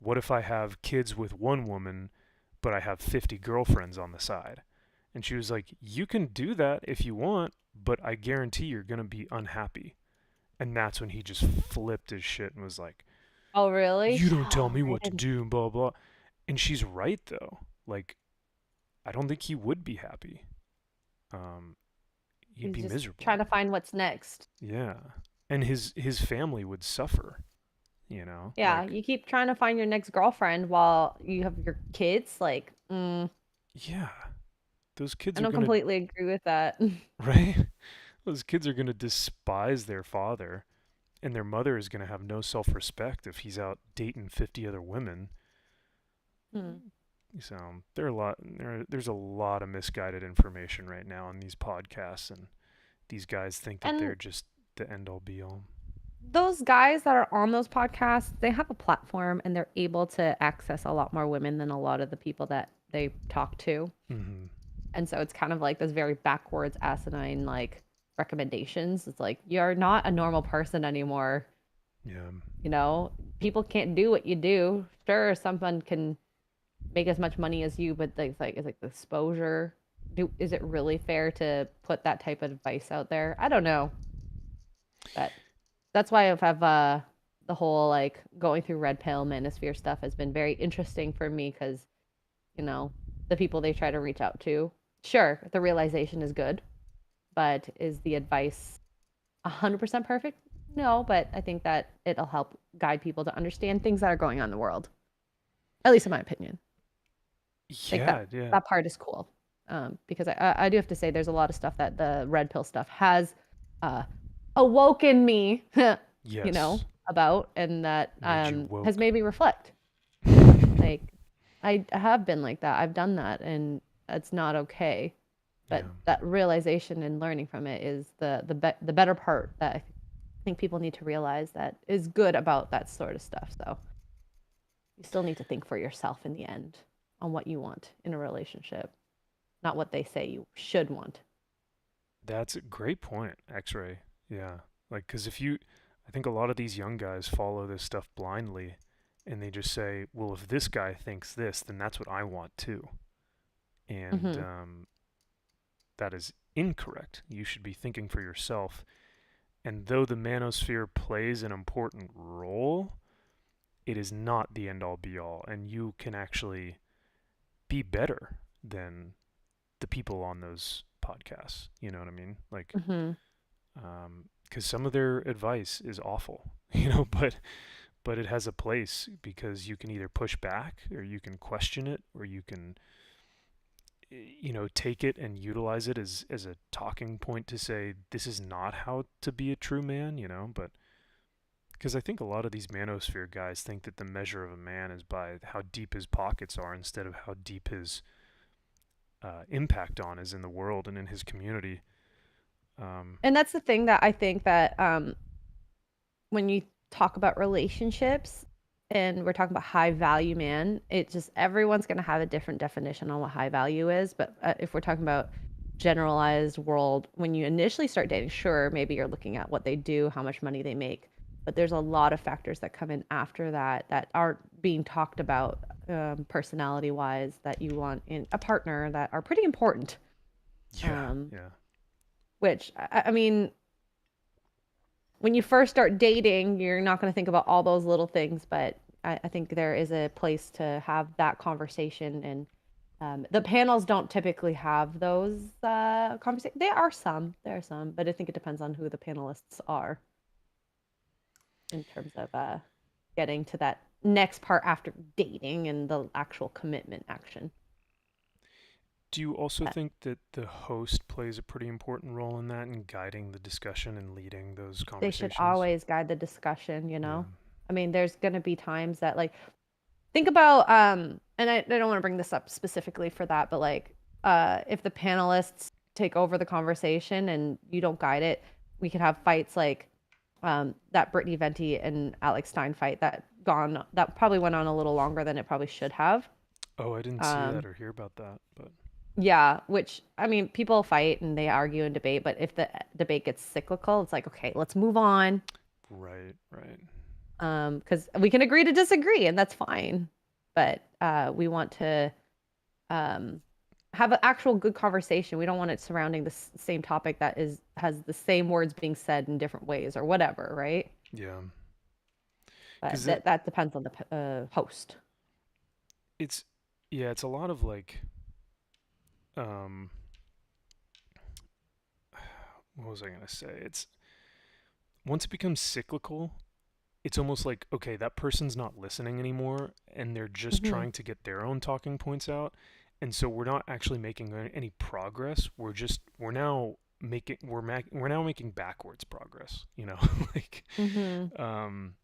[SPEAKER 2] what if I have kids with one woman, but I have 50 girlfriends on the side? And she was like, you can do that if you want, but I guarantee you're going to be unhappy. And that's when he just flipped his shit and was like,
[SPEAKER 1] oh, really?
[SPEAKER 2] You don't tell me what to do and blah, blah. And she's right, though. Like, I don't think he would be happy. He'd be miserable.
[SPEAKER 1] Trying to find what's next.
[SPEAKER 2] Yeah. And his family would suffer, Yeah,
[SPEAKER 1] like, you keep trying to find your next girlfriend while you have your kids. Like,
[SPEAKER 2] yeah. Those kids
[SPEAKER 1] I don't completely agree with that.
[SPEAKER 2] Right? Those kids are going to despise their father, and their mother is going to have no self-respect if he's out dating 50 other women. So there's a lot of misguided information right now on these podcasts, and these guys think that they're just the end-all be-all.
[SPEAKER 1] Those guys that are on those podcasts, they have a platform, and they're able to access a lot more women than a lot of the people that they talk to. And so it's kind of like this very backwards, asinine, like, recommendations. It's like, you're not a normal person anymore.
[SPEAKER 2] Yeah.
[SPEAKER 1] People can't do what you do. Sure, someone can make as much money as you, but it's like the exposure. Is it really fair to put that type of advice out there? I don't know. But that's why I've the whole like going through red pill manosphere stuff has been very interesting for me, because the people they try to reach out to sure, the realization is good, but is the advice 100% perfect? No, but I think that it'll help guide people to understand things that are going on in the world. At least in my opinion. Like
[SPEAKER 2] Yeah, yeah.
[SPEAKER 1] that part is cool. Because I do have to say there's a lot of stuff that the red pill stuff has uh, awoken me,
[SPEAKER 2] Yes.
[SPEAKER 1] about, and that
[SPEAKER 2] Made you
[SPEAKER 1] has
[SPEAKER 2] woke.
[SPEAKER 1] made me reflect. Like I have been like that. I've done that, and it's not okay. But
[SPEAKER 2] Yeah.
[SPEAKER 1] that realization and learning from it is the better part that I think people need to realize that is good about that sort of stuff. So you still need to think for yourself in the end on what you want in a relationship, not what they say you should want.
[SPEAKER 2] That's a great point, Xray. Yeah. Like, because I think a lot of these young guys follow this stuff blindly and they just say, well, if this guy thinks this, then that's what I want too. And
[SPEAKER 1] Mm-hmm.
[SPEAKER 2] that is incorrect. You should be thinking for yourself. And though the manosphere plays an important role, it is not the end all be all. And you can actually be better than the people on those podcasts. You know what I mean? Like,
[SPEAKER 1] Mm-hmm.
[SPEAKER 2] because some of their advice is awful, but it has a place because you can either push back or you can question it or you can take it and utilize it as a talking point to say this is not how to be a true man, but because I think a lot of these manosphere guys think that the measure of a man is by how deep his pockets are instead of how deep his impact on is in the world and in his community.
[SPEAKER 1] And that's the thing that I think that when you talk about relationships and we're talking about high value man, it just everyone's going to have a different definition on what high value is. But if we're talking about generalized world, when you initially start dating, sure, maybe you're looking at what they do, how much money they make. But there's a lot of factors that come in after that that aren't being talked about personality wise that you want in a partner that are pretty important.
[SPEAKER 2] Yeah,
[SPEAKER 1] Um,
[SPEAKER 2] yeah,
[SPEAKER 1] which, I mean, when you first start dating, you're not going to think about all those little things, but I think there is a place to have that conversation. And the panels don't typically have those conversations. There are some, but I think it depends on who the panelists are in terms of getting to that next part after dating and the actual commitment action.
[SPEAKER 2] Do you also
[SPEAKER 1] But
[SPEAKER 2] think that the host plays a pretty important role in that and guiding the discussion and leading those
[SPEAKER 1] they should
[SPEAKER 2] conversations?
[SPEAKER 1] always guide the discussion, you
[SPEAKER 2] Yeah.
[SPEAKER 1] know? I mean, there's going to be times that, like, think about and I don't want to bring this up specifically for that, but like if the panelists take over the conversation and you don't guide it, we could have fights like that Brittany Venti and Alex Stein fight that probably went on a little longer than it probably should have.
[SPEAKER 2] Oh, I didn't see that
[SPEAKER 1] um
[SPEAKER 2] or hear about that, but
[SPEAKER 1] yeah, which I mean, people fight and they argue and debate, but if the debate gets cyclical, it's like, okay, let's move on.
[SPEAKER 2] right, right.
[SPEAKER 1] Because we can agree to disagree and that's fine, but we want to um, have an actual good conversation. We don't want it surrounding the same topic that has the same words being said in different ways or whatever, right?
[SPEAKER 2] Yeah.
[SPEAKER 1] But
[SPEAKER 2] Cuz that
[SPEAKER 1] that depends on the host.
[SPEAKER 2] it's yeah, it's a lot of like um what was I going to say? It's once it becomes cyclical, it's almost like okay, that person's not listening anymore and they're just
[SPEAKER 1] Hmm.
[SPEAKER 2] trying to get their own talking points out. And so we're not actually making any progress. We're now making backwards progress, like
[SPEAKER 1] Hmm.
[SPEAKER 2] um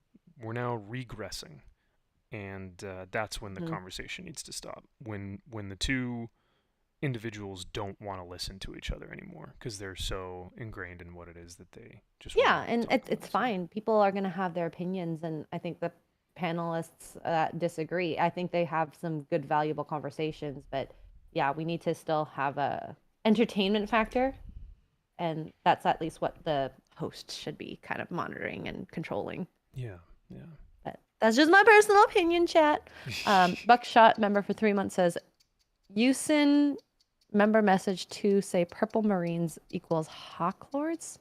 [SPEAKER 2] we're now regressing. And that's when the
[SPEAKER 1] Hmm.
[SPEAKER 2] conversation needs to stop. When the two individuals don't want to listen to each other anymore because they're so ingrained in what it is that they just want
[SPEAKER 1] Yeah,
[SPEAKER 2] to
[SPEAKER 1] and
[SPEAKER 2] talk
[SPEAKER 1] it's
[SPEAKER 2] about. So
[SPEAKER 1] fine. People are going to have their opinions, and I think the panelists disagree. I think they have some good, valuable conversations, but yeah, we need to still have a entertainment factor, and that's at least what the host should be kind of monitoring and controlling.
[SPEAKER 2] yeah, yeah.
[SPEAKER 1] But that's just my personal opinion, chat. Buckshot member for 3 months says, Usin member message to say purple marines equals hawk lords.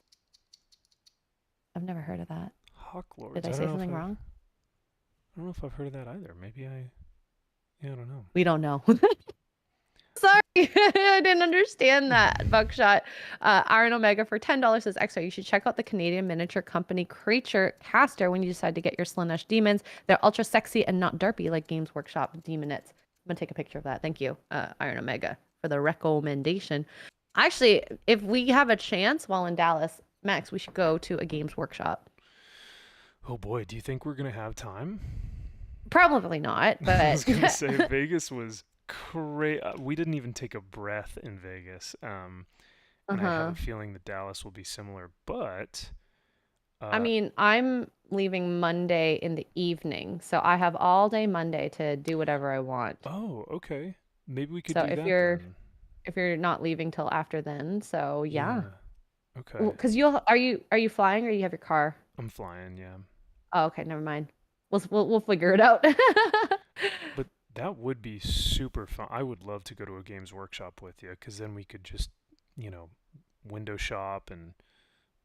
[SPEAKER 1] I've never heard of that.
[SPEAKER 2] Hawk
[SPEAKER 1] Did
[SPEAKER 2] Lords.
[SPEAKER 1] I say something wrong?
[SPEAKER 2] I don't know if I've heard of that either. Maybe I. Yeah, I don't know.
[SPEAKER 1] We don't know. sorry. I didn't understand that. Buckshot. Iron Omega for $10 says, Xray, you should check out the Canadian miniature company Creature Caster when you decide to get your Slaanesh demons. They're ultra sexy and not derpy like Games Workshop Demonettes. I'm going to take a picture of that. Thank you, Iron Omega, for the recommendation. Actually, if we have a chance while in Dallas, Max, we should go to a Games Workshop.
[SPEAKER 2] Oh boy, do you think we're going to have time?
[SPEAKER 1] Probably not, but
[SPEAKER 2] I was going to say Vegas was crazy. We didn't even take a breath in Vegas. And I have a feeling that Dallas will be similar, but
[SPEAKER 1] I mean, I'm leaving Monday in the evening, so I have all day Monday to do whatever I want.
[SPEAKER 2] Oh, okay. Maybe we could
[SPEAKER 1] So
[SPEAKER 2] do
[SPEAKER 1] if
[SPEAKER 2] that
[SPEAKER 1] you're
[SPEAKER 2] then.
[SPEAKER 1] if you're not leaving till after then, so yeah.
[SPEAKER 2] Okay.
[SPEAKER 1] Because are you flying or you have your car?
[SPEAKER 2] I'm flying, yeah.
[SPEAKER 1] Oh, okay, never mind. We'll figure it out.
[SPEAKER 2] But that would be super fun. I would love to go to a Games Workshop with you, because then we could just, window shop and,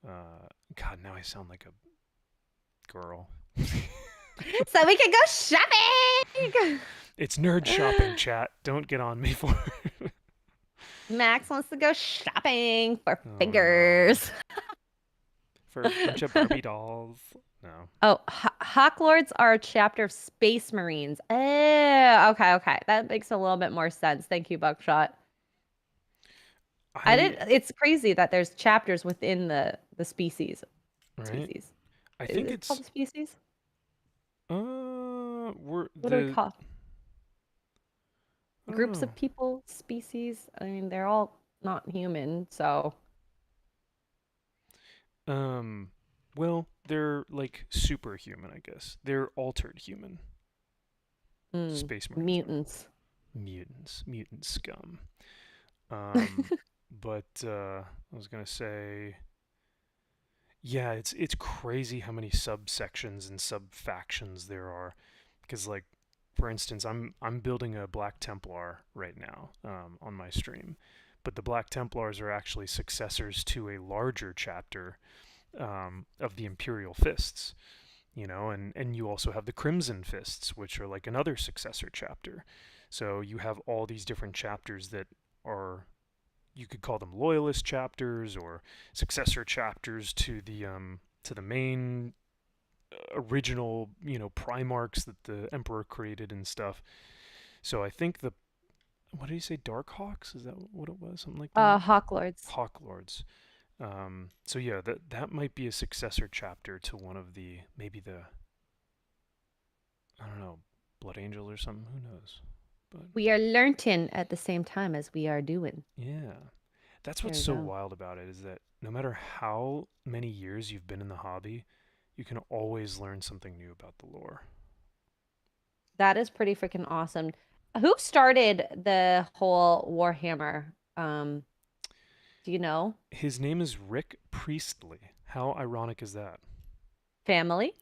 [SPEAKER 2] God, now I sound like a girl.
[SPEAKER 1] So we can go shopping.
[SPEAKER 2] It's nerd shopping, chat. Don't get on me for it.
[SPEAKER 1] Max wants to go shopping for fingers.
[SPEAKER 2] No. For a bunch of Barbie dolls. No.
[SPEAKER 1] Oh, Hawk Lords are a chapter of Space Marines. Oh, okay. That makes a little bit more sense. Thank you, Buckshot. It's crazy that there's chapters within the species.
[SPEAKER 2] Right?
[SPEAKER 1] Species.
[SPEAKER 2] I think
[SPEAKER 1] it's called species.
[SPEAKER 2] What
[SPEAKER 1] are we called? Groups of people, species. I mean, they're all not human, so.
[SPEAKER 2] Well, they're like superhuman, I guess. They're altered human. Space Marines. Mutant scum. But I was gonna say, yeah, it's crazy how many subsections and subfactions there are. Because, like, for instance, I'm building a Black Templar right now on my stream, but the Black Templars are actually successors to a larger chapter of the Imperial Fists, and you also have the Crimson Fists, which are like another successor chapter. So you have all these different chapters that are, you could call them loyalist chapters or successor chapters to the main original, Primarchs that the Emperor created and stuff. So I think what did he say? Dark Hawks? Is that what it was? Something like that?
[SPEAKER 1] Hawk Lords.
[SPEAKER 2] Hawk Lords. So yeah, that might be a successor chapter to one of maybe I don't know, Blood Angel or something. Who knows? But
[SPEAKER 1] we are learning at the same time as we are doing.
[SPEAKER 2] Yeah, that's what's so wild about it, is that no matter how many years you've been in the hobby, you can always learn something new about the lore.
[SPEAKER 1] That is pretty freaking awesome. Who started the whole Warhammer? Do you know?
[SPEAKER 2] His name is Rick Priestley. How ironic is that?
[SPEAKER 1] Family?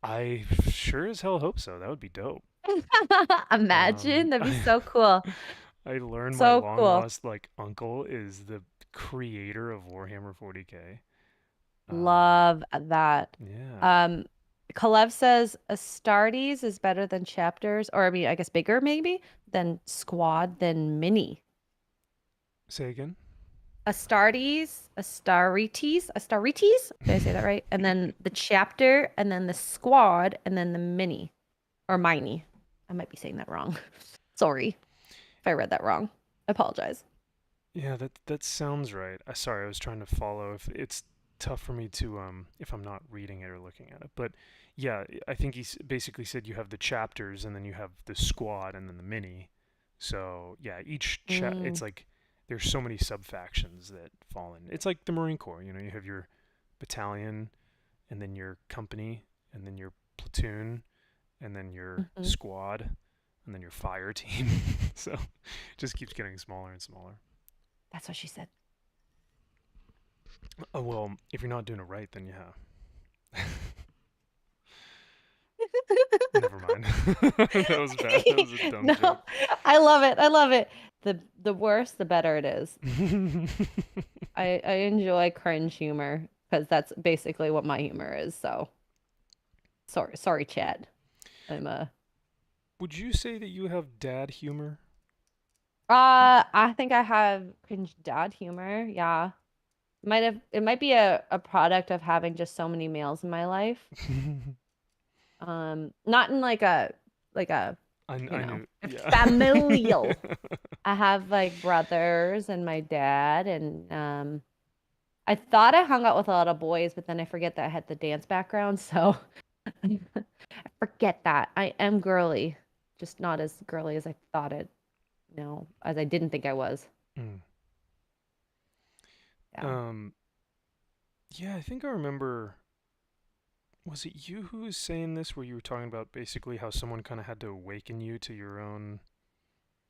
[SPEAKER 2] I sure as hell hope so. That would be dope.
[SPEAKER 1] Imagine. That'd be so cool.
[SPEAKER 2] I learned my long lost uncle is the creator of Warhammer 40K.
[SPEAKER 1] Love that.
[SPEAKER 2] Yeah.
[SPEAKER 1] Kalev says Astartes is better than chapters, or I mean, I guess bigger maybe than squad than mini.
[SPEAKER 2] Say again.
[SPEAKER 1] Astartes. Did I say that right? And then the chapter, and then the squad, and then the mini, or mini. I might be saying that wrong. Sorry if I read that wrong. I apologize.
[SPEAKER 2] Yeah, that sounds right. Sorry, I was trying to follow. If it's tough for me to if I'm not reading it or looking at it, but yeah, I think he basically said you have the chapters and then you have the squad and then the mini. So yeah, each it's like there's so many sub-factions that fall in. It's like the Marine Corps, you have your battalion and then your company and then your platoon and then your squad and then your fire team. So it just keeps getting smaller and smaller.
[SPEAKER 1] That's what she said.
[SPEAKER 2] Oh, well, if you're not doing it right, then yeah. Never mind. That was bad. That was a dumb joke.
[SPEAKER 1] I love it. The worse, the better it is. I enjoy cringe humor because that's basically what my humor is. So, sorry, Chad.
[SPEAKER 2] Would you say that you have dad humor?
[SPEAKER 1] I think I have cringe dad humor. Yeah. It might be a product of having just so many males in my life. Not in like a,
[SPEAKER 2] I knew, yeah.
[SPEAKER 1] familial. I have like brothers and my dad and I thought I hung out with a lot of boys, but then I forget that I had the dance background, so I forget that. I am girly, just not as girly as I thought it, as I didn't think I was.
[SPEAKER 2] Mm.
[SPEAKER 1] Yeah.
[SPEAKER 2] Um, yeah, I think I remember. Was it you who was saying this, where you were talking about basically how someone kind of had to awaken you to your own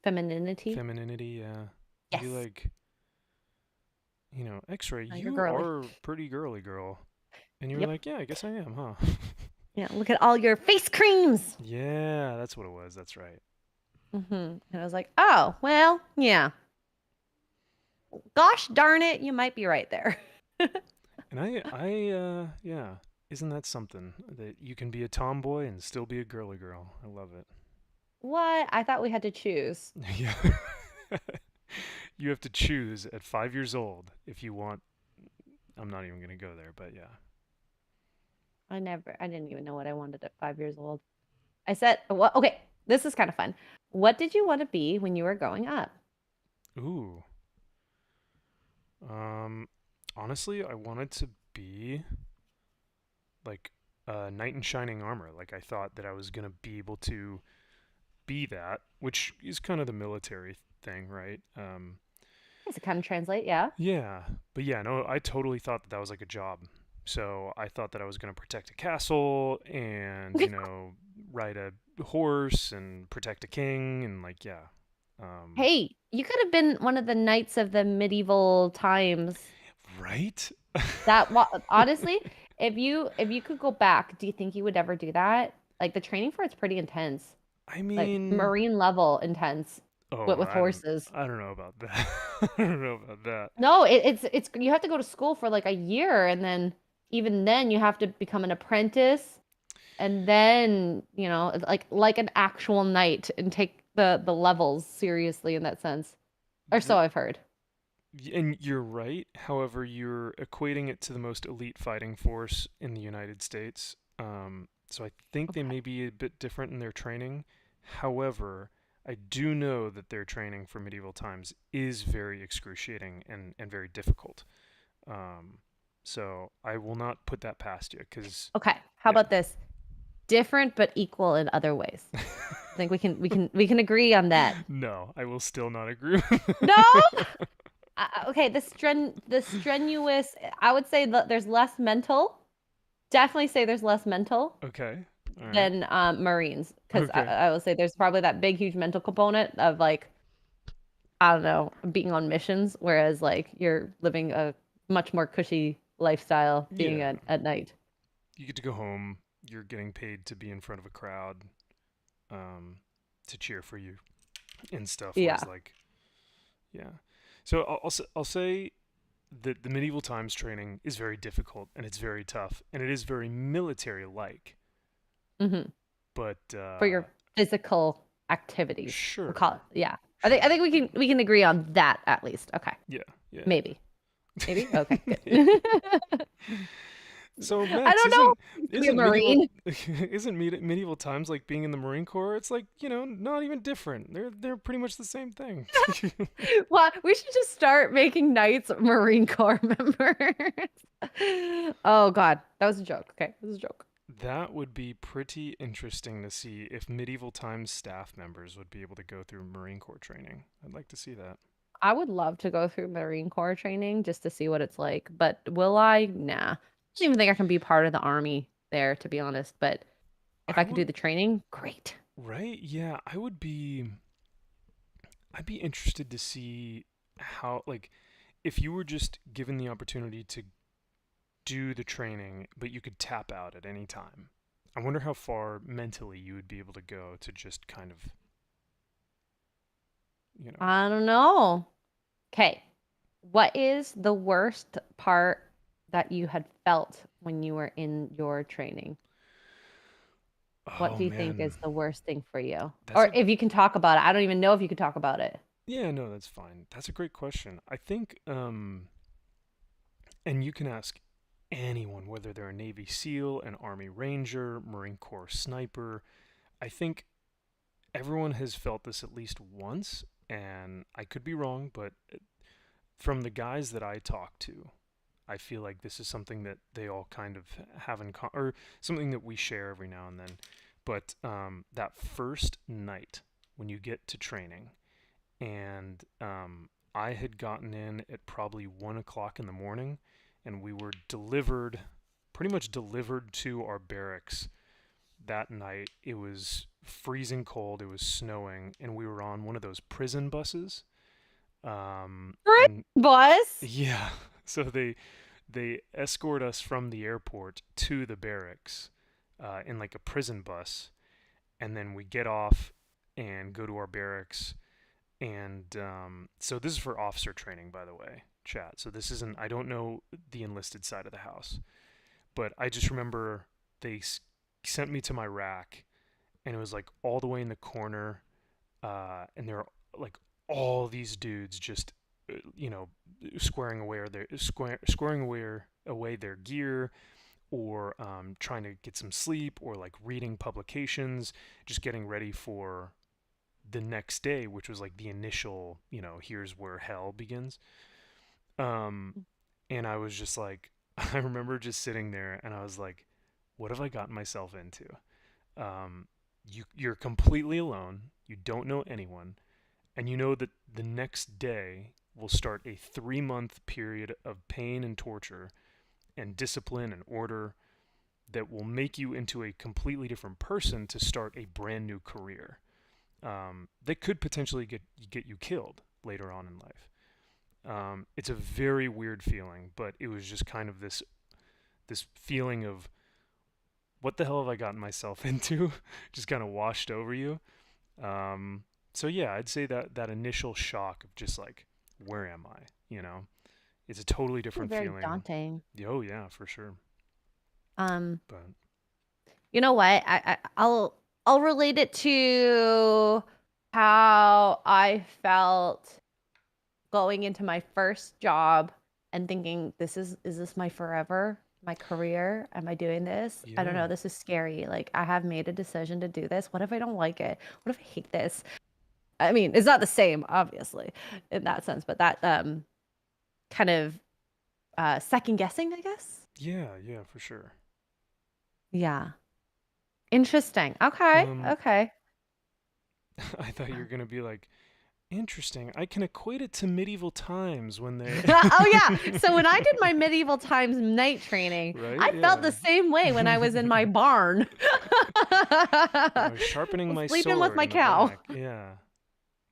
[SPEAKER 1] Femininity?
[SPEAKER 2] femininity? Yeah. Be
[SPEAKER 1] Yes.
[SPEAKER 2] like, Xray,
[SPEAKER 1] You're
[SPEAKER 2] you
[SPEAKER 1] girly.
[SPEAKER 2] are pretty girly girl. And you were
[SPEAKER 1] Yep.
[SPEAKER 2] like, yeah, I guess I am, huh?
[SPEAKER 1] Yeah, look at all your face creams.
[SPEAKER 2] Yeah, that's what it was. That's right.
[SPEAKER 1] And I was like, oh, well, yeah. Gosh darn it, you might be right there.
[SPEAKER 2] And yeah, isn't that something that you can be a tomboy and still be a girly girl? I love it.
[SPEAKER 1] What? I thought we had to choose.
[SPEAKER 2] Yeah. You have to choose at 5 years old if you want. I'm not even gonna go there, but yeah.
[SPEAKER 1] I didn't even know what I wanted at 5 years old. I said, well, okay, this is kind of fun. What did you want to be when you were growing up?
[SPEAKER 2] Ooh. Um, Honestly, I wanted to be like a knight in shining armor. Like I thought that I was gonna be able to be that, which is kind of the military thing, right?
[SPEAKER 1] Does it kind of translate? Yeah.
[SPEAKER 2] Yeah, but yeah, no, I totally thought that that was like a job. So I thought that I was gonna protect a castle and ride a horse and protect a king and like yeah, um,
[SPEAKER 1] Hey, you could have been one of the knights of the medieval times.
[SPEAKER 2] right?
[SPEAKER 1] Honestly, if you could go back, do you think you would ever do that? Like the training for it's pretty intense,
[SPEAKER 2] I
[SPEAKER 1] like
[SPEAKER 2] mean,
[SPEAKER 1] marine level intense,
[SPEAKER 2] oh,
[SPEAKER 1] with horses.
[SPEAKER 2] I don't know about that. I don't know about that.
[SPEAKER 1] No, it's you have to go to school for like a year, and then even then you have to become an apprentice, and then like an actual knight and take the levels seriously in that sense, or so
[SPEAKER 2] The,
[SPEAKER 1] I've heard.
[SPEAKER 2] and you're right. However, you're equating it to the most elite fighting force in the United States. So I think they
[SPEAKER 1] Okay.
[SPEAKER 2] may be a bit different in their training. However, I do know that their training for medieval times is very excruciating and very difficult. Um, so I will not put that past you because,
[SPEAKER 1] Okay, how
[SPEAKER 2] yeah.
[SPEAKER 1] about this? Different but equal in other ways. I think we can agree on that.
[SPEAKER 2] No, I will still not agree.
[SPEAKER 1] No? Okay, the strenuous, I would say that there's less mental. Definitely say there's less mental
[SPEAKER 2] Okay. All right.
[SPEAKER 1] than Marines, because
[SPEAKER 2] Okay.
[SPEAKER 1] I would say there's probably that big, huge mental component of like, I don't know, being on missions, whereas like you're living a much more cushy lifestyle being
[SPEAKER 2] Yeah.
[SPEAKER 1] at night.
[SPEAKER 2] You get to go home. You're getting paid to be in front of a crowd, um, to cheer for you and stuff. Whereas,
[SPEAKER 1] Yeah.
[SPEAKER 2] like, yeah. So I'll say that the medieval times training is very difficult and it's very tough and it is very military like.
[SPEAKER 1] hmm
[SPEAKER 2] But
[SPEAKER 1] For your physical activities. We'll call it.
[SPEAKER 2] sure,
[SPEAKER 1] Yeah. I
[SPEAKER 2] sure.
[SPEAKER 1] think we can agree on that at least. Okay.
[SPEAKER 2] Yeah, yeah,
[SPEAKER 1] Maybe. Maybe. Okay,
[SPEAKER 2] yeah.
[SPEAKER 1] good.
[SPEAKER 2] So
[SPEAKER 1] I
[SPEAKER 2] Max,
[SPEAKER 1] don't know.
[SPEAKER 2] isn't
[SPEAKER 1] To be a
[SPEAKER 2] isn't medieval
[SPEAKER 1] Marine.
[SPEAKER 2] isn't medieval times like being in the Marine Corps? It's like not even different. They're pretty much the same thing.
[SPEAKER 1] Well, we should just start making knights Marine Corps members. Oh God, that was a joke. Okay, that was a joke.
[SPEAKER 2] That would be pretty interesting to see if medieval times staff members would be able to go through Marine Corps training. I'd like to see that.
[SPEAKER 1] I would love to go through Marine Corps training just to see what it's like, but will I? Nah. I don't even think I can be part of the army there, to be honest. But if
[SPEAKER 2] I
[SPEAKER 1] I could do
[SPEAKER 2] would,
[SPEAKER 1] the training, great.
[SPEAKER 2] right? Yeah, I'd be interested to see how, like, if you were just given the opportunity to do the training, but you could tap out at any time. I wonder how far mentally you would be able to go to just kind of, you know.
[SPEAKER 1] I don't know. Okay. What is the worst part that you had felt when you were in your training? What
[SPEAKER 2] Oh
[SPEAKER 1] do you think
[SPEAKER 2] man,
[SPEAKER 1] is the worst thing for you?
[SPEAKER 2] that's
[SPEAKER 1] Or
[SPEAKER 2] a
[SPEAKER 1] if you can talk about it. I don't even know if you can talk about it.
[SPEAKER 2] Yeah, no, that's fine. That's a great question. I think, and you can ask anyone, whether they're a Navy SEAL, an Army Ranger, Marine Corps sniper. I think everyone has felt this at least once, and I could be wrong, but from the guys that I talk to, I feel like this is something that they all kind of have in common, or something that we share every now and then. But that first night when you get to training, and I had gotten in at probably 1 o'clock in the morning, and we were delivered, pretty much delivered to our barracks that night. It was freezing cold, it was snowing, and we were on one of those prison buses. And
[SPEAKER 1] Boss.
[SPEAKER 2] yeah, so they escort us from the airport to the barracks in like a prison bus, and then we get off and go to our barracks. And so this is for officer training, by the way, chat. So this isn't, I don't know the enlisted side of the house, but I just remember they sent me to my rack, and it was like all the way in the corner, and there are like all these dudes just, squaring away squaring away their gear, or trying to get some sleep, or like reading publications, just getting ready for the next day, which was like the initial, here's where hell begins. Um, and I was just like, I remember just sitting there, and I was like, what have I gotten myself into? You're completely alone. You don't know anyone, and you know that the next day will start a 3-month period of pain and torture and discipline and order that will make you into a completely different person to start a brand new career. That could potentially get you killed later on in life. It's a very weird feeling, but it was just kind of this feeling of, what the hell have I gotten myself into? Just kind of washed over you. So yeah, I'd say that initial shock of just like, where am I? It's a totally different
[SPEAKER 1] Very
[SPEAKER 2] feeling.
[SPEAKER 1] daunting.
[SPEAKER 2] Oh yeah, for sure.
[SPEAKER 1] Um,
[SPEAKER 2] But
[SPEAKER 1] you know what? I'll relate it to how I felt going into my first job and thinking, is this my forever? My career? Am I doing this? I don't
[SPEAKER 2] yeah,
[SPEAKER 1] know. This is scary. Like, I have made a decision to do this. What if I don't like it? What if I hate this? I mean, it's not the same, obviously, in that sense, but that kind of second guessing, I guess.
[SPEAKER 2] yeah, for sure.
[SPEAKER 1] Yeah. Interesting. Okay.
[SPEAKER 2] Um,
[SPEAKER 1] Okay.
[SPEAKER 2] I thought you were gonna be like, interesting. I can equate it to medieval times when they.
[SPEAKER 1] Oh yeah. So when I did my medieval times night training,
[SPEAKER 2] Right?
[SPEAKER 1] I felt the
[SPEAKER 2] Yeah.
[SPEAKER 1] same way when I was in my barn.
[SPEAKER 2] I was sharpening my
[SPEAKER 1] Sleeping with
[SPEAKER 2] sword
[SPEAKER 1] my
[SPEAKER 2] in the
[SPEAKER 1] cow.
[SPEAKER 2] back. Yeah.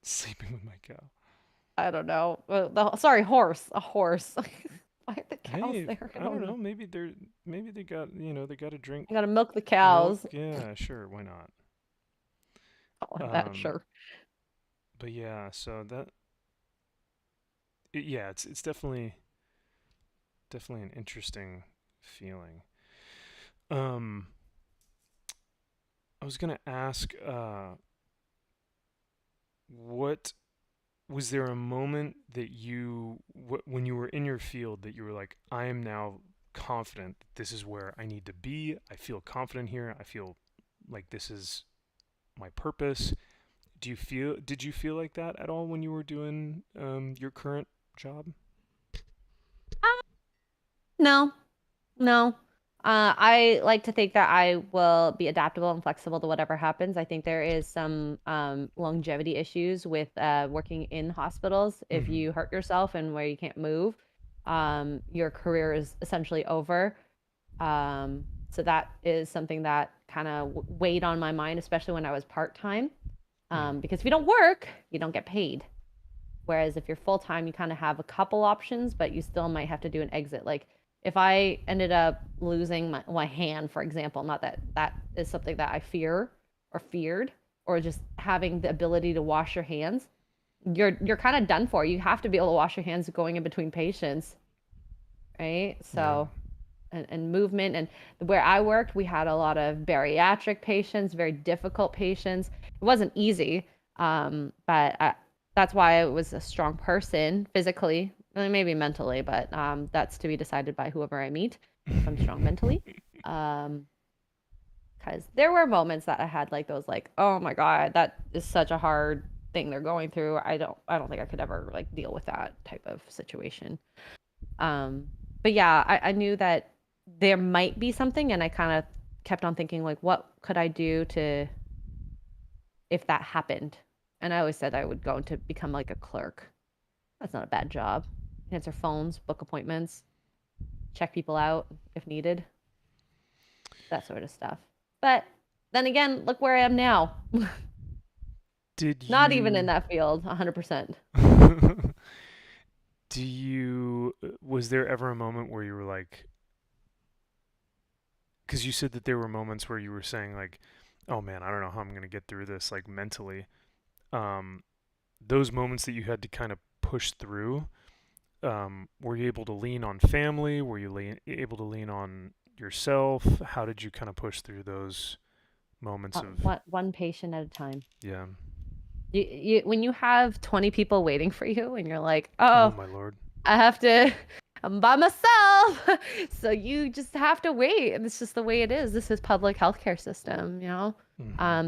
[SPEAKER 2] Sleeping with my cow.
[SPEAKER 1] I don't know. Sorry, horse. A horse. Why are the cows
[SPEAKER 2] Hey,
[SPEAKER 1] there? I
[SPEAKER 2] I don't
[SPEAKER 1] don't know.
[SPEAKER 2] know. Maybe they got, they got to drink
[SPEAKER 1] I gotta milk the
[SPEAKER 2] milk.
[SPEAKER 1] cows.
[SPEAKER 2] Yeah, sure. Why not?
[SPEAKER 1] Call it that,
[SPEAKER 2] Um,
[SPEAKER 1] sure.
[SPEAKER 2] but yeah, so yeah, it's definitely an interesting feeling. Um, I was gonna ask, what was there a moment that when you were in your field, that you were like, I am now confident that this is where I need to be. I feel confident here. I feel like this is my purpose. Did you feel like that at all when you were doing your current job?
[SPEAKER 1] No, no. I like to think that I will be adaptable and flexible to whatever happens. I think there is some longevity issues with working in hospitals. If
[SPEAKER 2] Mm-hmm.
[SPEAKER 1] you hurt yourself and where you can't move, your career is essentially over. So that is something that kind of weighed on my mind, especially when I was part-time.
[SPEAKER 2] Yeah.
[SPEAKER 1] Because if you don't work, you don't get paid. Whereas if you're full-time, you kind of have a couple options, but you still might have to do an exit. Like if I ended up losing my hand, for example, not that that is something that I fear or feared, or just having the ability to wash your hands, you're kind of done for. You have to be able to wash your hands going in between patients, right?
[SPEAKER 2] Yeah.
[SPEAKER 1] So and movement. And where I worked, we had a lot of bariatric patients, very difficult patients. It wasn't easy, but that's why I was a strong person physically, maybe mentally, but that's to be decided by whoever I meet if I'm strong mentally. Because there were moments that I had like those like, oh my God, that is such a hard thing they're going through. I don't think I could ever like deal with that type of situation. But yeah, I knew that there might be something, and I kind of kept on thinking like, what could I do to if that happened? And I always said I would go to become like a clerk. That's not a bad job. Answer phones, book appointments, check people out if needed, that sort of stuff. But then again, look where I am now.
[SPEAKER 2] Did
[SPEAKER 1] Not even in
[SPEAKER 2] you
[SPEAKER 1] that field, 100%.
[SPEAKER 2] was there ever a moment where you were like, because you said that there were moments where you were saying like, oh man, I don't know how I'm gonna get through this like mentally. Um, those moments that you had to kind of push through, were you able to lean on family? Were you able to lean on yourself? How did you kind of push through those moments of,
[SPEAKER 1] One patient at a time.
[SPEAKER 2] yeah,
[SPEAKER 1] When you have 20 people waiting for you and you're like,
[SPEAKER 2] oh
[SPEAKER 1] oh,
[SPEAKER 2] my lord,
[SPEAKER 1] I have to, I'm by myself. So you just have to wait. And it's just the way it is. This is public healthcare system, you know?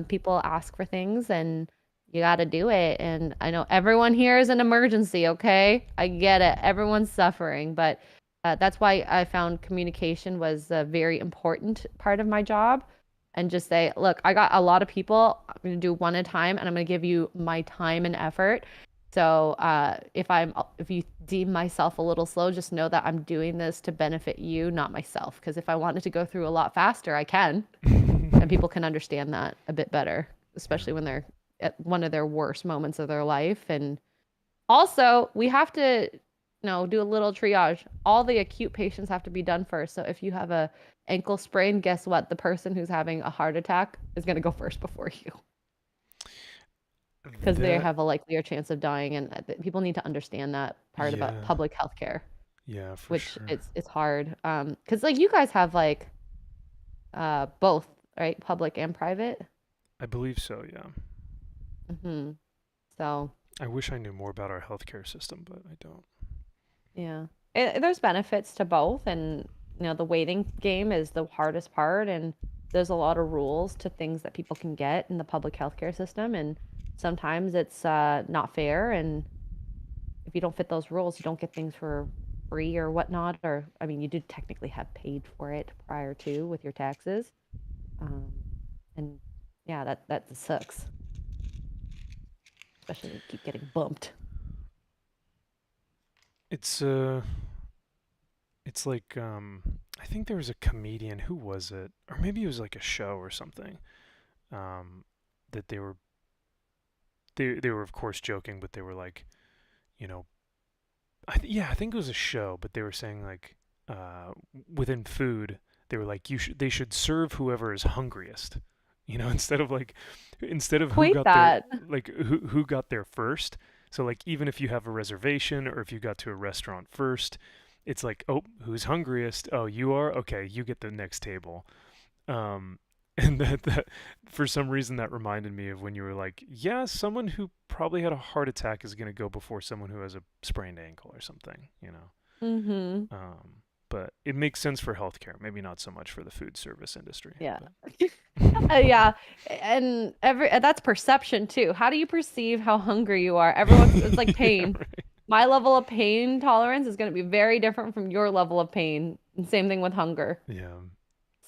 [SPEAKER 1] People ask for things and you got to do it. And I know everyone here is an emergency, okay? I get it. Everyone's suffering. But that's why I found communication was a very important part of my job. And just say, look, I got a lot of people. I'm going to do one at a time, and I'm going to give you my time and effort. So if you deem myself a little slow, just know that I'm doing this to benefit you, not myself. Because if I wanted to go through a lot faster, I can, and people can understand that a bit better, especially when they're at one of their worst moments of their life. And also, we have to, do a little triage. All the acute patients have to be done first. So if you have a ankle sprain, guess what? The person who's having a heart attack is going to go first before you. Because they have a likelier chance of dying, and people need to understand that part about public healthcare.
[SPEAKER 2] Yeah, for
[SPEAKER 1] which
[SPEAKER 2] sure.
[SPEAKER 1] it's hard. Because like you guys have like both, right? Public and private.
[SPEAKER 2] I believe so, yeah.
[SPEAKER 1] So
[SPEAKER 2] I wish I knew more about our healthcare system, but I don't.
[SPEAKER 1] yeah, there's benefits to both, and the waiting game is the hardest part, and there's a lot of rules to things that people can get in the public healthcare system, and sometimes it's not fair, and if you don't fit those rules, you don't get things for free or whatnot, or I mean, you do technically have paid for it prior to with your taxes, and yeah, that sucks, especially when you keep getting bumped.
[SPEAKER 2] It's like I think there was a comedian, who was it? Or maybe it was like a show or something. That they were of course joking, but they were like, you know, I think it was a show, but they were saying like within food, they were like they should serve whoever is hungriest. Instead of who got there, like who got there first. So like even if you have a reservation or if you got to a restaurant first, it's like, oh, who's hungriest? Oh, you are? Okay, you get the next table. And that for some reason that reminded me of when you were like, yeah, someone who probably had a heart attack is going to go before someone who has a sprained ankle or something, But it makes sense for healthcare, maybe not so much for the food service industry.
[SPEAKER 1] Yeah. Yeah, and that's perception too. How do you perceive how hungry you are? It's like pain. Right. My level of pain tolerance is going to be very different from your level of pain. And same thing with hunger.
[SPEAKER 2] Yeah.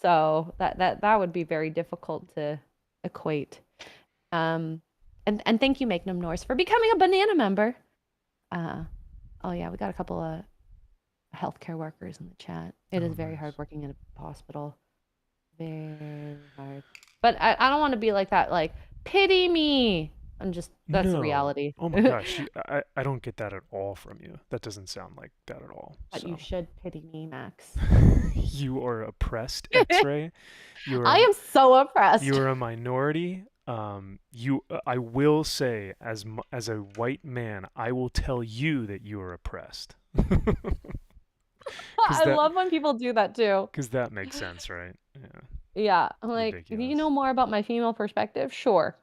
[SPEAKER 1] So that would be very difficult to equate. And thank you, Make Norse, for becoming a banana member. Oh yeah, we got a couple of healthcare workers in the chat. It is very hard working in a hospital. Very hard. But I don't want to be like that, like, pity me. That's the reality.
[SPEAKER 2] Oh my gosh, I don't get that at all from you. That doesn't sound like that at all.
[SPEAKER 1] But you should pity me, Max.
[SPEAKER 2] You are oppressed, Xray.
[SPEAKER 1] I am so oppressed.
[SPEAKER 2] You are a minority. I will say, as a white man, I will tell you that you are oppressed.
[SPEAKER 1] I love when people do that too.
[SPEAKER 2] Because that makes sense, right? Yeah.
[SPEAKER 1] Yeah. I'm like, ridiculous. Do you know more about my female perspective? Sure.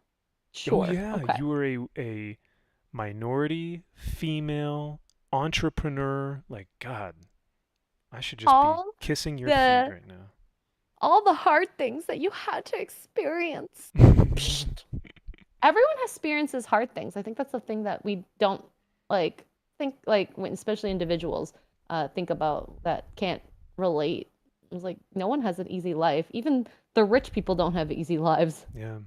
[SPEAKER 2] Oh yeah, okay. You were a minority, female, entrepreneur. Like, God, I should just be
[SPEAKER 1] All
[SPEAKER 2] kissing your feet
[SPEAKER 1] the
[SPEAKER 2] right now.
[SPEAKER 1] all the hard things that you had to experience. Psht. Everyone experiences hard things. I think that's the thing that we don't like think like when especially individuals think about that can't relate. It's like no one has an easy life. Even the rich people don't have easy lives.
[SPEAKER 2] Yeah.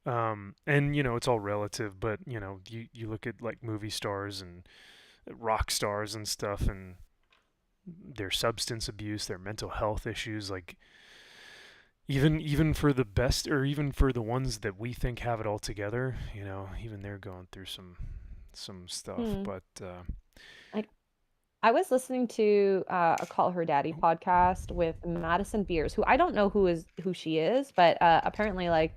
[SPEAKER 2] And it's all relative, but you look at like movie stars and rock stars and stuff, and their substance abuse, their mental health issues, like even for the best, or even for the ones that we think have it all together, even they're going through some stuff.
[SPEAKER 1] Hmm.
[SPEAKER 2] But
[SPEAKER 1] Like I was listening to a Call Her Daddy podcast with Madison Beers, who I don't know who she is, but apparently like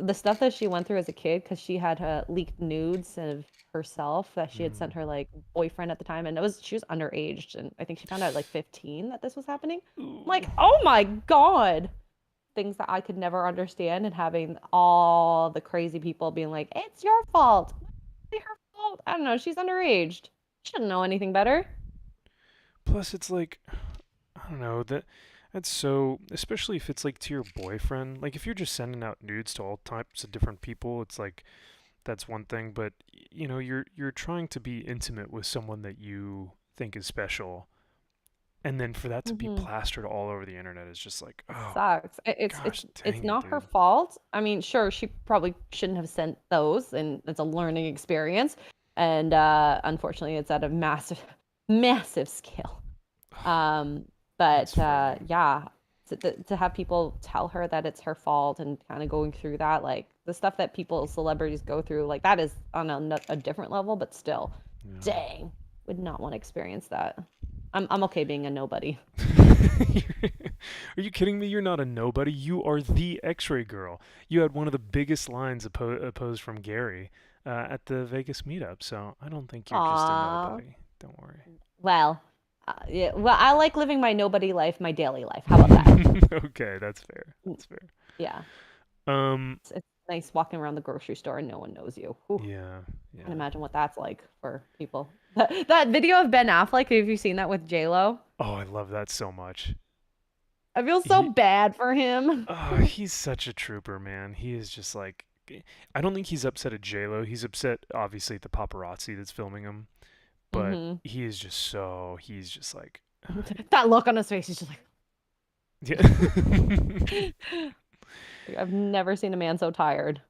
[SPEAKER 1] the stuff that she went through as a kid because she had leaked nudes of herself that she had
[SPEAKER 2] mm,
[SPEAKER 1] sent her like boyfriend at the time, and she was underage, and I think she found out at like 15 that this was happening. I'm
[SPEAKER 2] ooh,
[SPEAKER 1] like, oh my God, things that I could never understand, and having all the crazy people being like, it's your fault. It's her fault. I don't know. She's underage. She shouldn't know anything better.
[SPEAKER 2] plus it's like, I don't know, that's so, especially if it's like to your boyfriend. Like if you're just sending out nudes to all types of different people, it's like that's one thing, but you're trying to be intimate with someone that you think is special, and then for that to be
[SPEAKER 1] Hmm.
[SPEAKER 2] plastered all over the internet is just like,
[SPEAKER 1] It
[SPEAKER 2] oh,
[SPEAKER 1] sucks.
[SPEAKER 2] gosh
[SPEAKER 1] It's
[SPEAKER 2] dang it,
[SPEAKER 1] not her
[SPEAKER 2] dude.
[SPEAKER 1] fault. I mean, sure, she probably shouldn't have sent those, and it's a learning experience. And unfortunately, it's at a massive, massive scale. Um,
[SPEAKER 2] That's
[SPEAKER 1] but
[SPEAKER 2] frightening.
[SPEAKER 1] yeah, to have people tell her that it's her fault and kind of going through that, like the stuff that celebrities go through, like that is on a different level, but still,
[SPEAKER 2] Yeah.
[SPEAKER 1] dang, would not want to experience that. I'm okay being a nobody.
[SPEAKER 2] Are you kidding me? You're not a nobody. You are the Xray Girl. You had one of the biggest lines opposed from Gary at the Vegas meetup, so I don't think you're just a
[SPEAKER 1] Aw.
[SPEAKER 2] nobody. Don't worry.
[SPEAKER 1] Well, yeah, well, I like living my nobody life, my daily life. How about that?
[SPEAKER 2] Okay, that's fair.
[SPEAKER 1] Mm.
[SPEAKER 2] That's fair.
[SPEAKER 1] Yeah,
[SPEAKER 2] Um,
[SPEAKER 1] it's nice walking around the grocery store and no one knows you. Whew.
[SPEAKER 2] yeah,
[SPEAKER 1] Can't
[SPEAKER 2] yeah.
[SPEAKER 1] imagine what that's like for people. That video of Ben Affleck, have you seen that with J Lo?
[SPEAKER 2] Oh, I love that so much.
[SPEAKER 1] I feel so
[SPEAKER 2] He,
[SPEAKER 1] bad for him.
[SPEAKER 2] he's such a trooper, man. He is just like, I don't think he's upset at JLo. He's upset, obviously, at the paparazzi that's filming him. But
[SPEAKER 1] Hmm.
[SPEAKER 2] he is just so, he's just like,
[SPEAKER 1] That look on his face, he's just
[SPEAKER 2] yeah.
[SPEAKER 1] like, I've never seen a man so tired.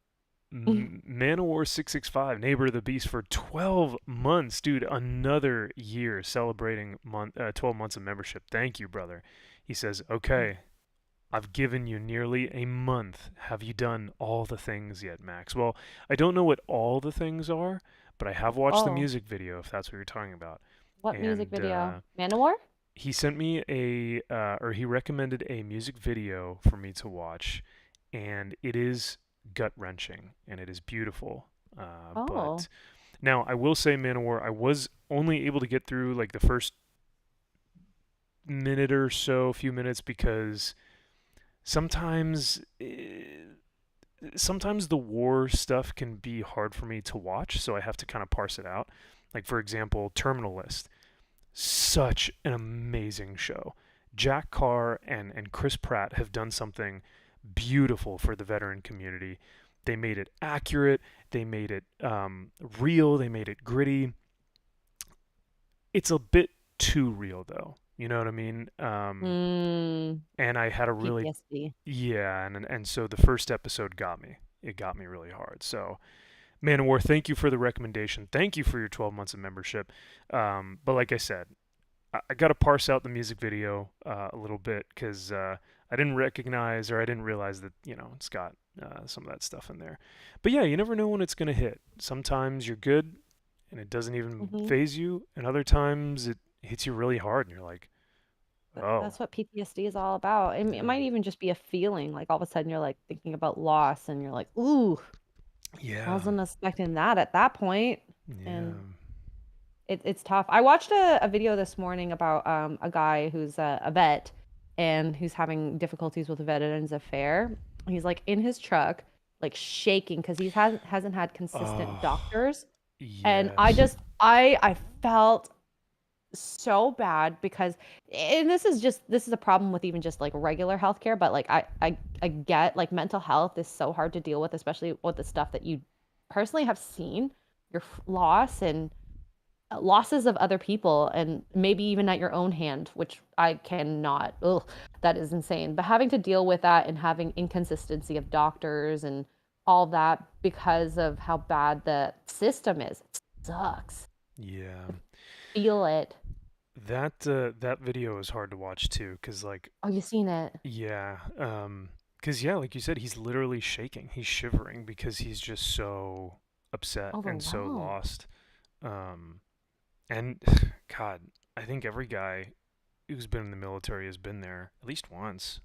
[SPEAKER 2] Man of War 665, Neighbor of the Beast for 12 months. Dude, another year celebrating 12 months of membership. Thank you, brother. He says, okay, I've given you nearly a month. Have you done all the things yet, Max? Well, I don't know what all the things are, but I have watched the
[SPEAKER 1] Oh,
[SPEAKER 2] music video, if that's what you're talking about.
[SPEAKER 1] what music
[SPEAKER 2] And
[SPEAKER 1] video? Manowar?
[SPEAKER 2] he sent me or he recommended a music video for me to watch, and it is gut wrenching and it is beautiful. But
[SPEAKER 1] Oh.
[SPEAKER 2] now I will say, Man of War, I was only able to get through like the first minute or so, few minutes, because sometimes. Sometimes the war stuff can be hard for me to watch, so I have to kind of parse it out. Like, for example, Terminal List, such an amazing show. Jack Carr and Chris Pratt have done something beautiful for the veteran community. They made it accurate, they made it real, they made it gritty. It's a bit too real, though. You know what I mean?
[SPEAKER 1] Mm,
[SPEAKER 2] And I had a really,
[SPEAKER 1] PTSD.
[SPEAKER 2] yeah, and so the first episode got me. It got me really hard. So Man of War, thank you for the recommendation. Thank you for your 12 months of membership. But like I said, I got to parse out the music video a little bit because I didn't recognize, or I didn't realize that it's got some of that stuff in there. But yeah, you never know when it's gonna hit. Sometimes you're good and it doesn't even
[SPEAKER 1] Hmm.
[SPEAKER 2] phase you, and other times it hits you really hard and you're like, oh,
[SPEAKER 1] That's what PTSD is all about. It
[SPEAKER 2] yeah,
[SPEAKER 1] might even just be a feeling, like all of a sudden you're like thinking about loss and you're like, ooh,
[SPEAKER 2] yeah,
[SPEAKER 1] wasn't expecting that at that point.
[SPEAKER 2] yeah.
[SPEAKER 1] And it's tough. I watched a video this morning about a guy who's a vet and who's having difficulties with a Veterans Affair. He's like in his truck like shaking because he hasn't had consistent
[SPEAKER 2] Oh,
[SPEAKER 1] doctors. And
[SPEAKER 2] yes.
[SPEAKER 1] I felt so bad because, and this is a problem with even just like regular healthcare, but like I get like mental health is so hard to deal with, especially with the stuff that you personally have seen, your loss and losses of other people, and maybe even at your own hand, which I cannot. Ugh, that is insane. But having to deal with that and having inconsistency of doctors and all that because of how bad the system is, it sucks.
[SPEAKER 2] Yeah.
[SPEAKER 1] Feel it.
[SPEAKER 2] That video is hard to watch too, cause like,
[SPEAKER 1] Oh, you seen it?
[SPEAKER 2] yeah, cause yeah, like you said, he's literally shaking. He's shivering because he's just so upset and so
[SPEAKER 1] Overwhelmed.
[SPEAKER 2] lost. Um, and God, I think every guy who's been in the military has been there at least once.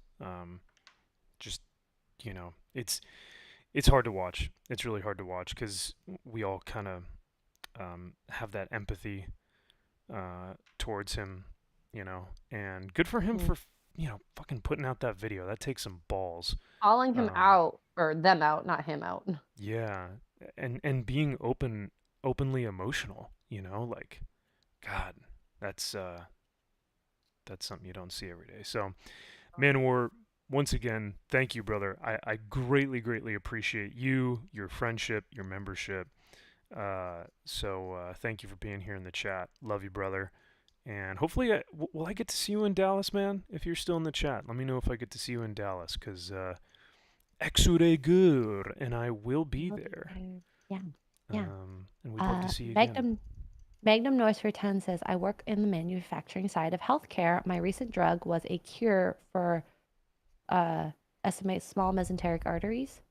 [SPEAKER 2] Just it's hard to watch. It's really hard to watch because we all kind of have that empathy towards him, and good for him
[SPEAKER 1] Mhm.
[SPEAKER 2] for fucking putting out that video. That takes some balls.
[SPEAKER 1] Calling him
[SPEAKER 2] Um,
[SPEAKER 1] out, or them out, not him out.
[SPEAKER 2] yeah, and being openly emotional. Like God, that's uh, that's something you don't see every day. So, Manowar, once again, thank you, brother. I greatly, greatly appreciate you, your friendship, your membership. Thank you for being here in the chat. Love you, brother. And hopefully, will I get to see you in Dallas, man? If you're still in the chat, let me know if I get to see you in Dallas, because Xray Girl and I will be there.
[SPEAKER 1] Yeah, yeah.
[SPEAKER 2] And we'd love to see you again.
[SPEAKER 1] Magnum Noise for 10 says, I work in the manufacturing side of healthcare. My recent drug was a cure for uh, SMA, small mesenteric arteries.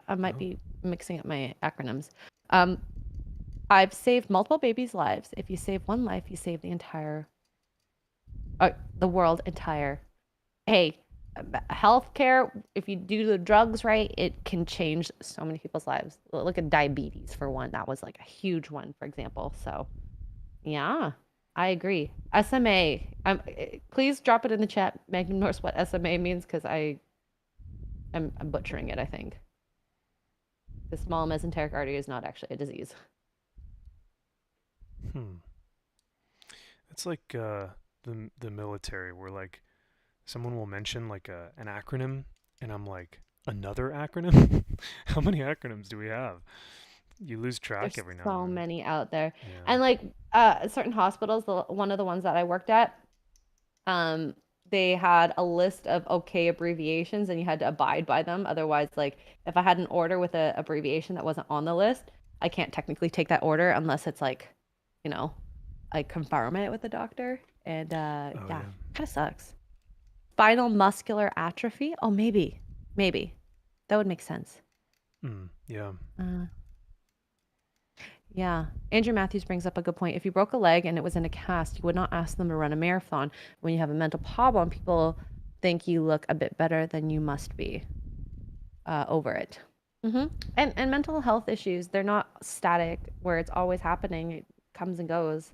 [SPEAKER 1] I might
[SPEAKER 2] Oh,
[SPEAKER 1] be mixing up my acronyms. Um, I've saved multiple babies' lives. If you save one life, you save the world entire. Hey, healthcare, if you do the drugs right, it can change so many people's lives. Look at diabetes for one. That was like a huge one, for example. So, yeah, I agree. SMA. Please drop it in the chat, Magnum Norse, what SMA means, because I'm butchering it, I think. The small mesenteric artery is not actually a disease.
[SPEAKER 2] hmm. It's like the military, where like someone will mention like an acronym, and I'm like, another acronym? How many acronyms do we have? You lose track
[SPEAKER 1] There's
[SPEAKER 2] every now and
[SPEAKER 1] so
[SPEAKER 2] then.
[SPEAKER 1] many out there.
[SPEAKER 2] Yeah.
[SPEAKER 1] And like certain hospitals, one of the ones that I worked at, um, they had a list of okay abbreviations and you had to abide by them. Otherwise, like if I had an order with a abbreviation that wasn't on the list, I can't technically take that order unless it's like, you know, I confirm it with the doctor. And
[SPEAKER 2] Oh
[SPEAKER 1] yeah,
[SPEAKER 2] yeah.
[SPEAKER 1] kind of sucks. Spinal muscular atrophy? Oh, maybe. That would make sense.
[SPEAKER 2] Yeah.
[SPEAKER 1] Uh, Yeah. Andrew Matthews brings up a good point. If you broke a leg and it was in a cast, you would not ask them to run a marathon. When you have a mental problem, people think you look a bit better than you must be over it. And mental health issues, they're not static where it's always happening. It comes and goes,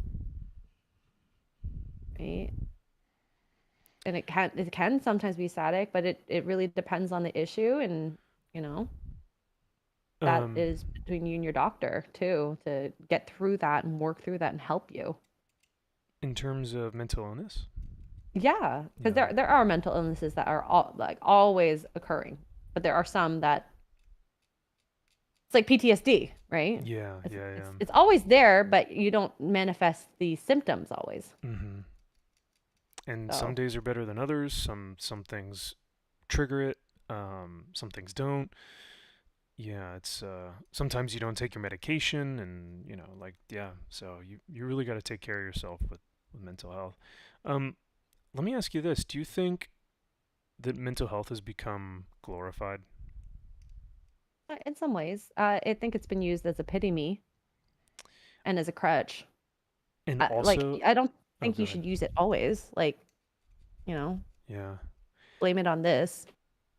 [SPEAKER 1] right? And it can sometimes be static, but it really depends on the issue, and you know that
[SPEAKER 2] Um,
[SPEAKER 1] is between you and your doctor too, to get through that and work through that and help you.
[SPEAKER 2] in terms of mental illness.
[SPEAKER 1] Yeah, because
[SPEAKER 2] Yeah.
[SPEAKER 1] there are mental illnesses that are like always occurring, but there are some that it's like PTSD, right?
[SPEAKER 2] Yeah.
[SPEAKER 1] It's
[SPEAKER 2] Yeah.
[SPEAKER 1] it's
[SPEAKER 2] Yeah.
[SPEAKER 1] it's always there, but you don't manifest the symptoms always.
[SPEAKER 2] Mm-hmm. And some
[SPEAKER 1] So
[SPEAKER 2] days are better than others. Some things trigger it. Some things don't. Yeah, it's sometimes you don't take your medication, and like, yeah. So you really got to take care of yourself with mental health. Um, Let me ask you this: do you think that mental health has become glorified?
[SPEAKER 1] in some ways, I think it's been used as a pity me and as a crutch.
[SPEAKER 2] And
[SPEAKER 1] Like
[SPEAKER 2] also,
[SPEAKER 1] I don't
[SPEAKER 2] oh,
[SPEAKER 1] think
[SPEAKER 2] go
[SPEAKER 1] you
[SPEAKER 2] ahead.
[SPEAKER 1] should use it always. Like you know,
[SPEAKER 2] Yeah,
[SPEAKER 1] blame it on this.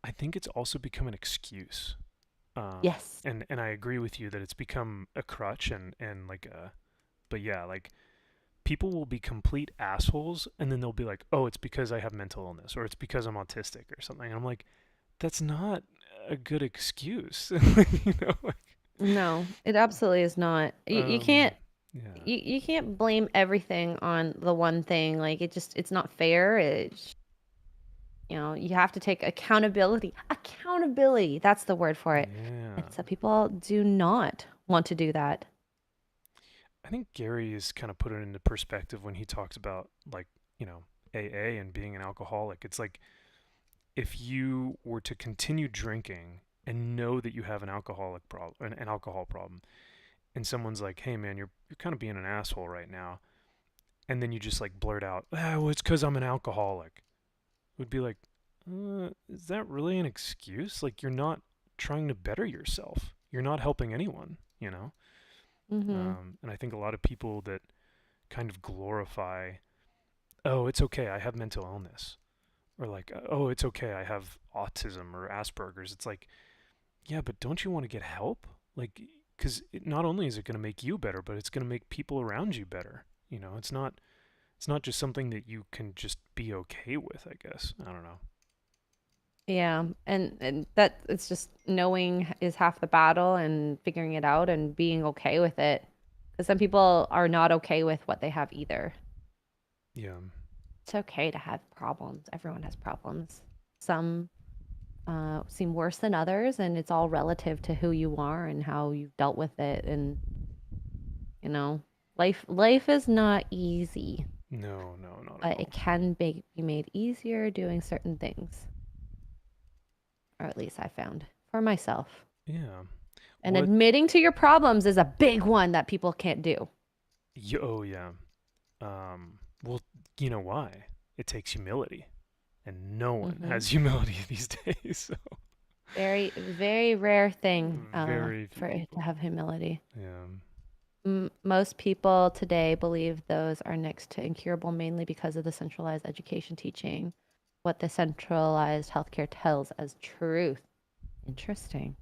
[SPEAKER 2] I think it's also become an excuse.
[SPEAKER 1] Yes.
[SPEAKER 2] And I agree with you that it's become a crutch, and like but yeah, like people will be complete assholes, and then they'll be like, oh, it's because I have mental illness, or it's because I'm autistic or something. And I'm like, that's not a good excuse. Like,
[SPEAKER 1] No, it absolutely is not. You
[SPEAKER 2] um,
[SPEAKER 1] can't
[SPEAKER 2] yeah,
[SPEAKER 1] you can't blame everything on the one thing. Like it's not fair. You have to take accountability. Accountability, that's the word for it. And
[SPEAKER 2] yeah.
[SPEAKER 1] some people do not want to do that.
[SPEAKER 2] I think Gary is kind of put it into perspective when he talks about like, you know, AA and being an alcoholic. It's like if you were to continue drinking and know that you have an alcoholic problem, an alcohol problem, and someone's like, "Hey man, you're kind of being an asshole right now." And then you just like blurt out, "Ah, well, it's cuz I'm an alcoholic." It would be like, is that really an excuse? Like you're not trying to better yourself. You're not helping anyone, you know?
[SPEAKER 1] Mm-hmm.
[SPEAKER 2] And I think a lot of people that kind of glorify, oh, it's okay, I have mental illness, or like, oh, it's okay, I have autism or Asperger's. It's like, yeah, but don't you want to get help? Like, because not only is it going to make you better, but it's going to make people around you better. You know, it's not just something that you can just be okay with. I guess I don't know.
[SPEAKER 1] Yeah, and that it's just knowing is half the battle and figuring it out and being okay with it. Because some people are not okay with what they have either.
[SPEAKER 2] Yeah,
[SPEAKER 1] It's okay to have problems. Everyone has problems. Some seem worse than others, and it's all relative to who you are and how you've dealt with it. And you know, life is not easy,
[SPEAKER 2] no, no, not at
[SPEAKER 1] but it
[SPEAKER 2] all.
[SPEAKER 1] can be made easier doing certain things, or at least I found for myself.
[SPEAKER 2] Yeah.
[SPEAKER 1] And
[SPEAKER 2] What?
[SPEAKER 1] admitting to your problems is a big one that people can't do.
[SPEAKER 2] Oh yeah. Well, you know why? It takes humility, and no one
[SPEAKER 1] Hmm.
[SPEAKER 2] has humility these days. So
[SPEAKER 1] Very, very rare thing
[SPEAKER 2] very few
[SPEAKER 1] for it to
[SPEAKER 2] people.
[SPEAKER 1] have humility.
[SPEAKER 2] Yeah.
[SPEAKER 1] Most people today believe those are next to incurable mainly because of the centralized education teaching what the centralized healthcare tells as truth. Interesting.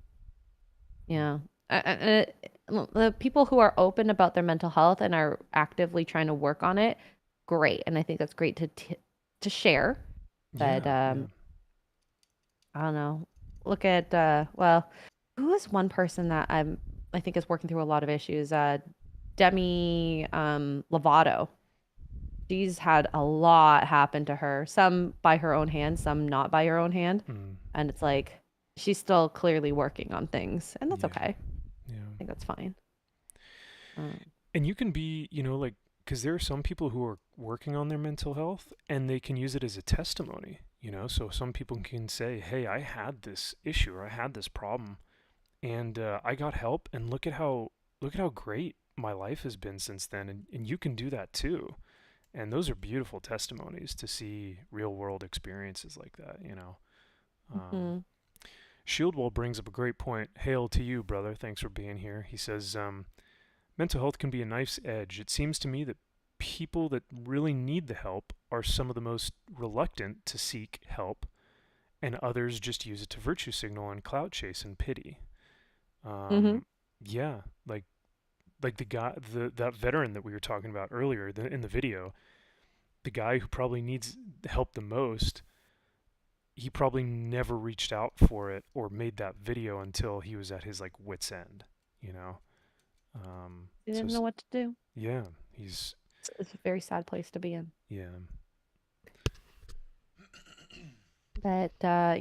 [SPEAKER 1] Yeah. The people who are open about their mental health and are actively trying to work on it, great. And I think that's great to share. But
[SPEAKER 2] Yeah. Yeah.
[SPEAKER 1] I don't know. Look at who is one person that I think is working through a lot of issues? Demi Lovato. She's had a lot happen to her. Some by her own hand, some not by her own hand.
[SPEAKER 2] Mm,
[SPEAKER 1] And it's like she's still clearly working on things, and that's
[SPEAKER 2] yeah.
[SPEAKER 1] okay. I
[SPEAKER 2] Yeah.
[SPEAKER 1] think that's fine. Um,
[SPEAKER 2] And you can be, like, because there are some people who are working on their mental health and they can use it as a testimony, So some people can say, hey, I had this issue or I had this problem and I got help and look at how great my life has been since then. And you can do that too. And those are beautiful testimonies to see real world experiences like that. Um,
[SPEAKER 1] mhm.
[SPEAKER 2] Shieldwall brings up a great point. Hail to you, brother. Thanks for being here. He says, mental health can be a knife's edge. It seems to me that people that really need the help are some of the most reluctant to seek help, and others just use it to virtue signal and clout chase and pity.
[SPEAKER 1] Mhm.
[SPEAKER 2] Um, yeah, like the guy, that veteran that we were talking about earlier in the video, the guy who probably needs help the most, he probably never reached out for it or made that video until he was at his like wits end, you know.
[SPEAKER 1] She
[SPEAKER 2] So
[SPEAKER 1] didn't know what to do.
[SPEAKER 2] yeah, he's
[SPEAKER 1] It's a very sad place to be in.
[SPEAKER 2] yeah.
[SPEAKER 1] But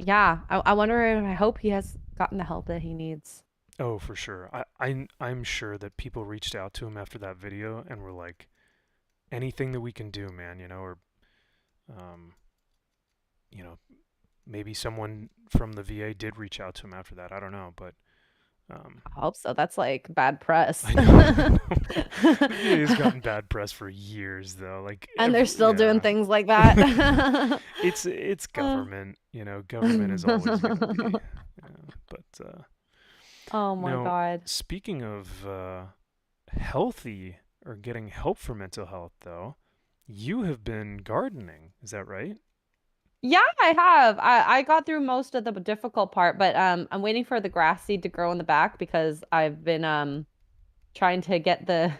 [SPEAKER 1] yeah, I wonder. I hope he has gotten the help that he needs.
[SPEAKER 2] Oh, for sure. I'm sure that people reached out to him after that video and were like, anything that we can do, man, or um, you know, maybe someone from the VA did reach out to him after that. I don't know, but um,
[SPEAKER 1] I hope so. That's like bad press.
[SPEAKER 2] I know, I know. The VA has gotten bad press for years, though. Like
[SPEAKER 1] And they're still doing
[SPEAKER 2] yeah,
[SPEAKER 1] things like that.
[SPEAKER 2] it's
[SPEAKER 1] Uh.
[SPEAKER 2] government. Government is always gonna be. But
[SPEAKER 1] Oh my
[SPEAKER 2] now,
[SPEAKER 1] God.
[SPEAKER 2] speaking of healthy or getting help for mental health, though, you have been gardening. Is that right?
[SPEAKER 1] Yeah, I have. I got through most of the difficult part, but I'm waiting for the grass seed to grow in the back because I've been trying to get the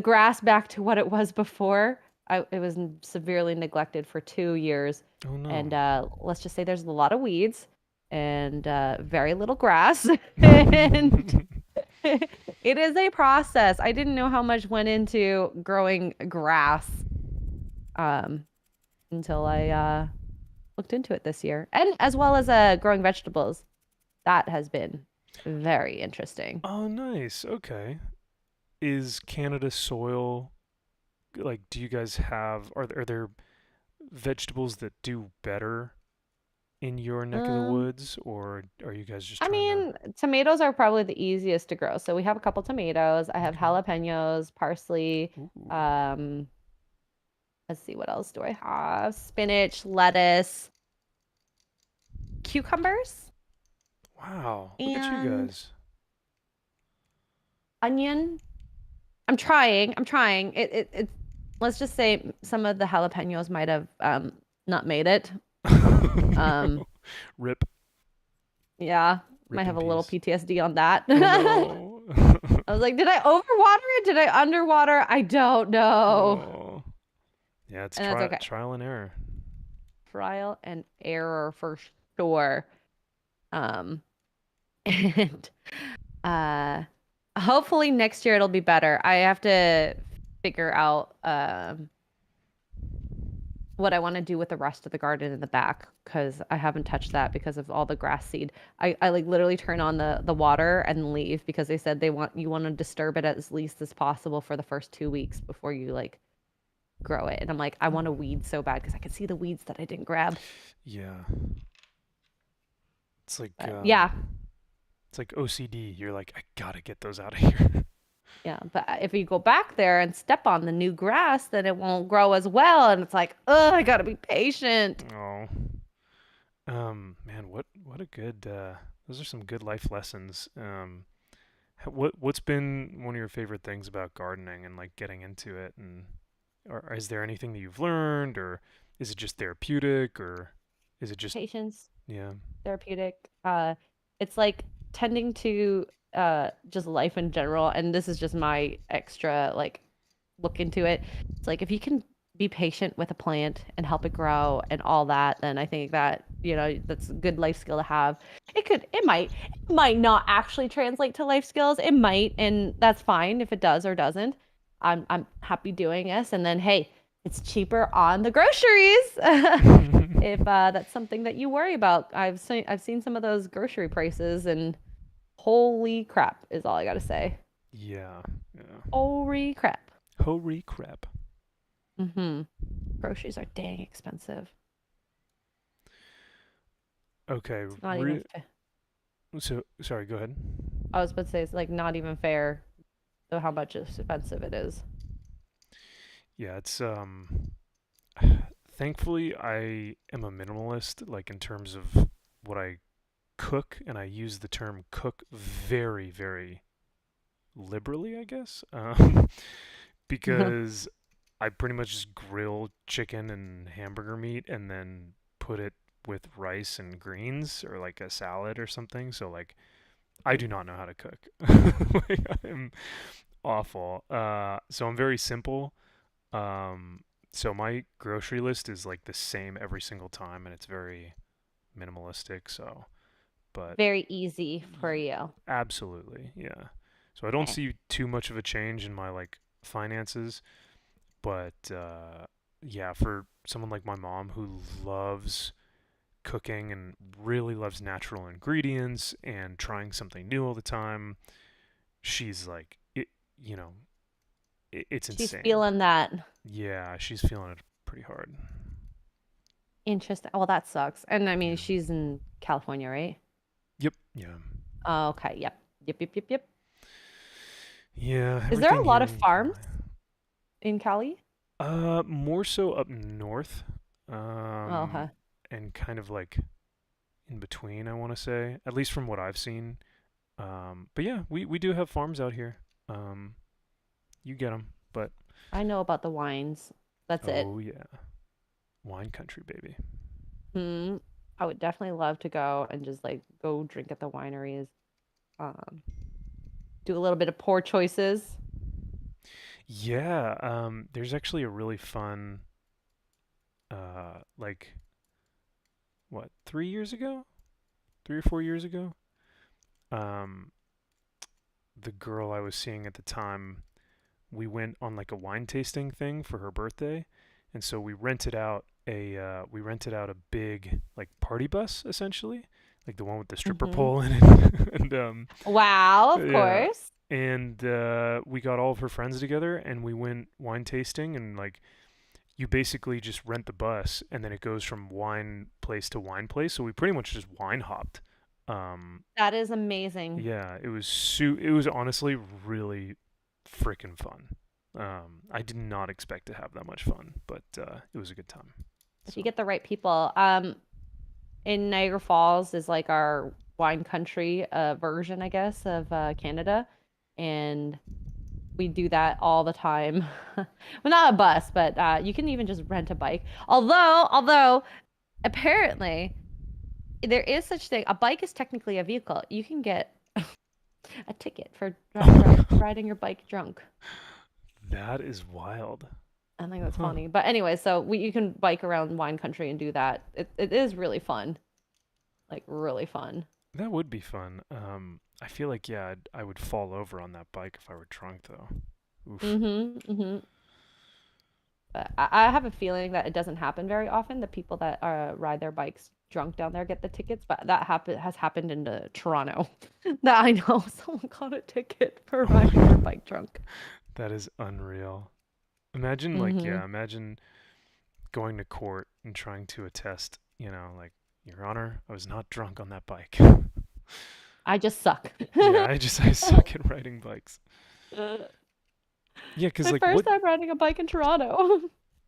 [SPEAKER 1] grass back to what it was before. It was severely neglected for 2 years,
[SPEAKER 2] Oh
[SPEAKER 1] and
[SPEAKER 2] no.
[SPEAKER 1] let's just say there's a lot of weeds. and very little grass. And it is a process. I didn't know how much went into growing grass um, until I looked into it this year, and as well as growing vegetables. That has been very interesting.
[SPEAKER 2] Oh, nice. Okay. Is Canada soil like? Do you guys have? Are there vegetables that do better in your neck of the
[SPEAKER 1] Um,
[SPEAKER 2] woods, or are you guys just
[SPEAKER 1] I
[SPEAKER 2] trying to?
[SPEAKER 1] mean, tomatoes are probably the easiest to grow. So we have a couple tomatoes. I have
[SPEAKER 2] Okay.
[SPEAKER 1] jalapenos, parsley.
[SPEAKER 2] Ooh.
[SPEAKER 1] Um, let's see, what else do I have? Spinach, lettuce, cucumbers,
[SPEAKER 2] Wow. Look at you
[SPEAKER 1] and
[SPEAKER 2] guys.
[SPEAKER 1] onion. I'm trying. I'm trying. It let's just say some of the jalapenos might have not made it. Um,
[SPEAKER 2] Rip.
[SPEAKER 1] yeah, might
[SPEAKER 2] Rip
[SPEAKER 1] have
[SPEAKER 2] in
[SPEAKER 1] a little
[SPEAKER 2] peace.
[SPEAKER 1] PTSD on that.
[SPEAKER 2] Oh
[SPEAKER 1] I
[SPEAKER 2] no.
[SPEAKER 1] was like, did I overwater it? Did I underwater? I don't know.
[SPEAKER 2] Oh. Yeah, it's
[SPEAKER 1] And that's okay.
[SPEAKER 2] trial and error.
[SPEAKER 1] Trial and error for sure. Um, and uh, hopefully next year it'll be better. I have to figure out what I want to do with the rest of the garden in the back because I haven't touched that because of all the grass seed. I like literally turn on the water and leave because they said you want to disturb it as least as possible for the first 2 weeks before you like grow it. And I'm like, I want to weed so bad because I can see the weeds that I didn't grab.
[SPEAKER 2] Yeah. It's like
[SPEAKER 1] But yeah,
[SPEAKER 2] it's like OCD. You're like, I gotta get those out of here.
[SPEAKER 1] yeah. But if you go back there and step on the new grass, then it won't grow as well. And it's like, oh, I gotta be patient.
[SPEAKER 2] Oh. Man, what a good those are some good life lessons. What's been one of your favorite things about gardening and like getting into it, and or is there anything that you've learned, or is it just therapeutic, or is it just
[SPEAKER 1] Patience,
[SPEAKER 2] yeah.
[SPEAKER 1] therapeutic. It's like tending to just life in general. And this is just my extra like look into it. It's like if you can be patient with a plant and help it grow and all that, then I think that, that's a good life skill to have. It might not actually translate to life skills. It might, and that's fine if it does or doesn't. I'm happy doing this. And then hey, it's cheaper on the groceries. If that's something that you worry about. I've seen some of those grocery prices and holy crap is all I gotta say.
[SPEAKER 2] Yeah, yeah.
[SPEAKER 1] Holy crap.
[SPEAKER 2] Holy crap.
[SPEAKER 1] Mm-hmm. Groceries are dang expensive.
[SPEAKER 2] Okay,
[SPEAKER 1] It's not even
[SPEAKER 2] so sorry, go ahead.
[SPEAKER 1] I was about to say it's like not even fair to how much expensive it is.
[SPEAKER 2] Yeah, it's thankfully I am a minimalist like in terms of what I cook, and I use the term cook very, very liberally, I guess. Because I pretty much just grill chicken and hamburger meat and then put it with rice and greens or like a salad or something. So like I do not know how to cook. Like I'm awful. So I'm very simple. So my grocery list is like the same every single time, and it's very minimalistic. So, but
[SPEAKER 1] Very easy for you.
[SPEAKER 2] absolutely, yeah. So I don't
[SPEAKER 1] Okay.
[SPEAKER 2] see too much of a change in my like finances, but yeah, for someone like my mom who loves cooking and really loves natural ingredients and trying something new all the time, she's like it, you know, it's
[SPEAKER 1] She's
[SPEAKER 2] insane.
[SPEAKER 1] feeling that.
[SPEAKER 2] Yeah, she's feeling it pretty hard.
[SPEAKER 1] Interesting. Well, that sucks. And I mean,
[SPEAKER 2] Yeah.
[SPEAKER 1] she's in California, right?
[SPEAKER 2] Yep. Yeah.
[SPEAKER 1] Oh, okay. Yep. Yep. Yep. Yep. Yep.
[SPEAKER 2] Yeah.
[SPEAKER 1] Is there a
[SPEAKER 2] Everything
[SPEAKER 1] lot
[SPEAKER 2] here
[SPEAKER 1] of
[SPEAKER 2] in
[SPEAKER 1] farms
[SPEAKER 2] Cali.
[SPEAKER 1] in Cali?
[SPEAKER 2] More so up north,
[SPEAKER 1] Oh,
[SPEAKER 2] um,
[SPEAKER 1] okay.
[SPEAKER 2] and kind of like in between, I want to say, at least from what I've seen. But yeah, we do have farms out here. Um, you get them, but
[SPEAKER 1] I know about the wines. That's it.
[SPEAKER 2] oh yeah, wine country, baby.
[SPEAKER 1] Hmm. I would definitely love to go and just like go drink at the wineries. Um, do a little bit of pour choices.
[SPEAKER 2] Yeah, there's actually a really fun, like what, 3 years ago? 3 or 4 years ago. Um, the girl I was seeing at the time, we went on like a wine tasting thing for her birthday, and so we rented out a big like party bus essentially, like the one with the stripper
[SPEAKER 1] Mm-hmm.
[SPEAKER 2] pole in it, and
[SPEAKER 1] Wow, of
[SPEAKER 2] yeah,
[SPEAKER 1] course.
[SPEAKER 2] and we got all of her friends together and we went wine tasting, and like you basically just rent the bus and then it goes from wine place to wine place. So we pretty much just wine hopped. Um,
[SPEAKER 1] That is amazing.
[SPEAKER 2] yeah, it was honestly really freaking fun. I did not expect to have that much fun, but it was a good time.
[SPEAKER 1] If you
[SPEAKER 2] So
[SPEAKER 1] get the right people. In Niagara Falls is like our wine country version, I guess, of Canada. And we do that all the time. Well, not a bus, but you can even just rent a bike. Although apparently there is such thing. A bike is technically a vehicle. You can get a ticket for riding your bike drunk.
[SPEAKER 2] that is wild.
[SPEAKER 1] I think that's
[SPEAKER 2] Huh.
[SPEAKER 1] funny. But anyway, so you can bike around wine country and do that. It is really fun. Like really fun.
[SPEAKER 2] That would be fun. I feel like yeah, I would fall over on that bike if I were drunk though. Oof.
[SPEAKER 1] Mm-hmm. Mm-hmm. But I have a feeling that it doesn't happen very often. The people that ride their bikes drunk down there get the tickets, but that has happened in Toronto. That I know someone got a ticket for riding their bike drunk.
[SPEAKER 2] That is unreal. Imagine like
[SPEAKER 1] Mm-hmm.
[SPEAKER 2] yeah, imagine going to court and trying to attest, like, Your Honor, I was not drunk on that bike.
[SPEAKER 1] I just suck.
[SPEAKER 2] Yeah, I suck at riding bikes. Yeah, 'cause
[SPEAKER 1] My
[SPEAKER 2] like
[SPEAKER 1] first time riding a bike in Toronto.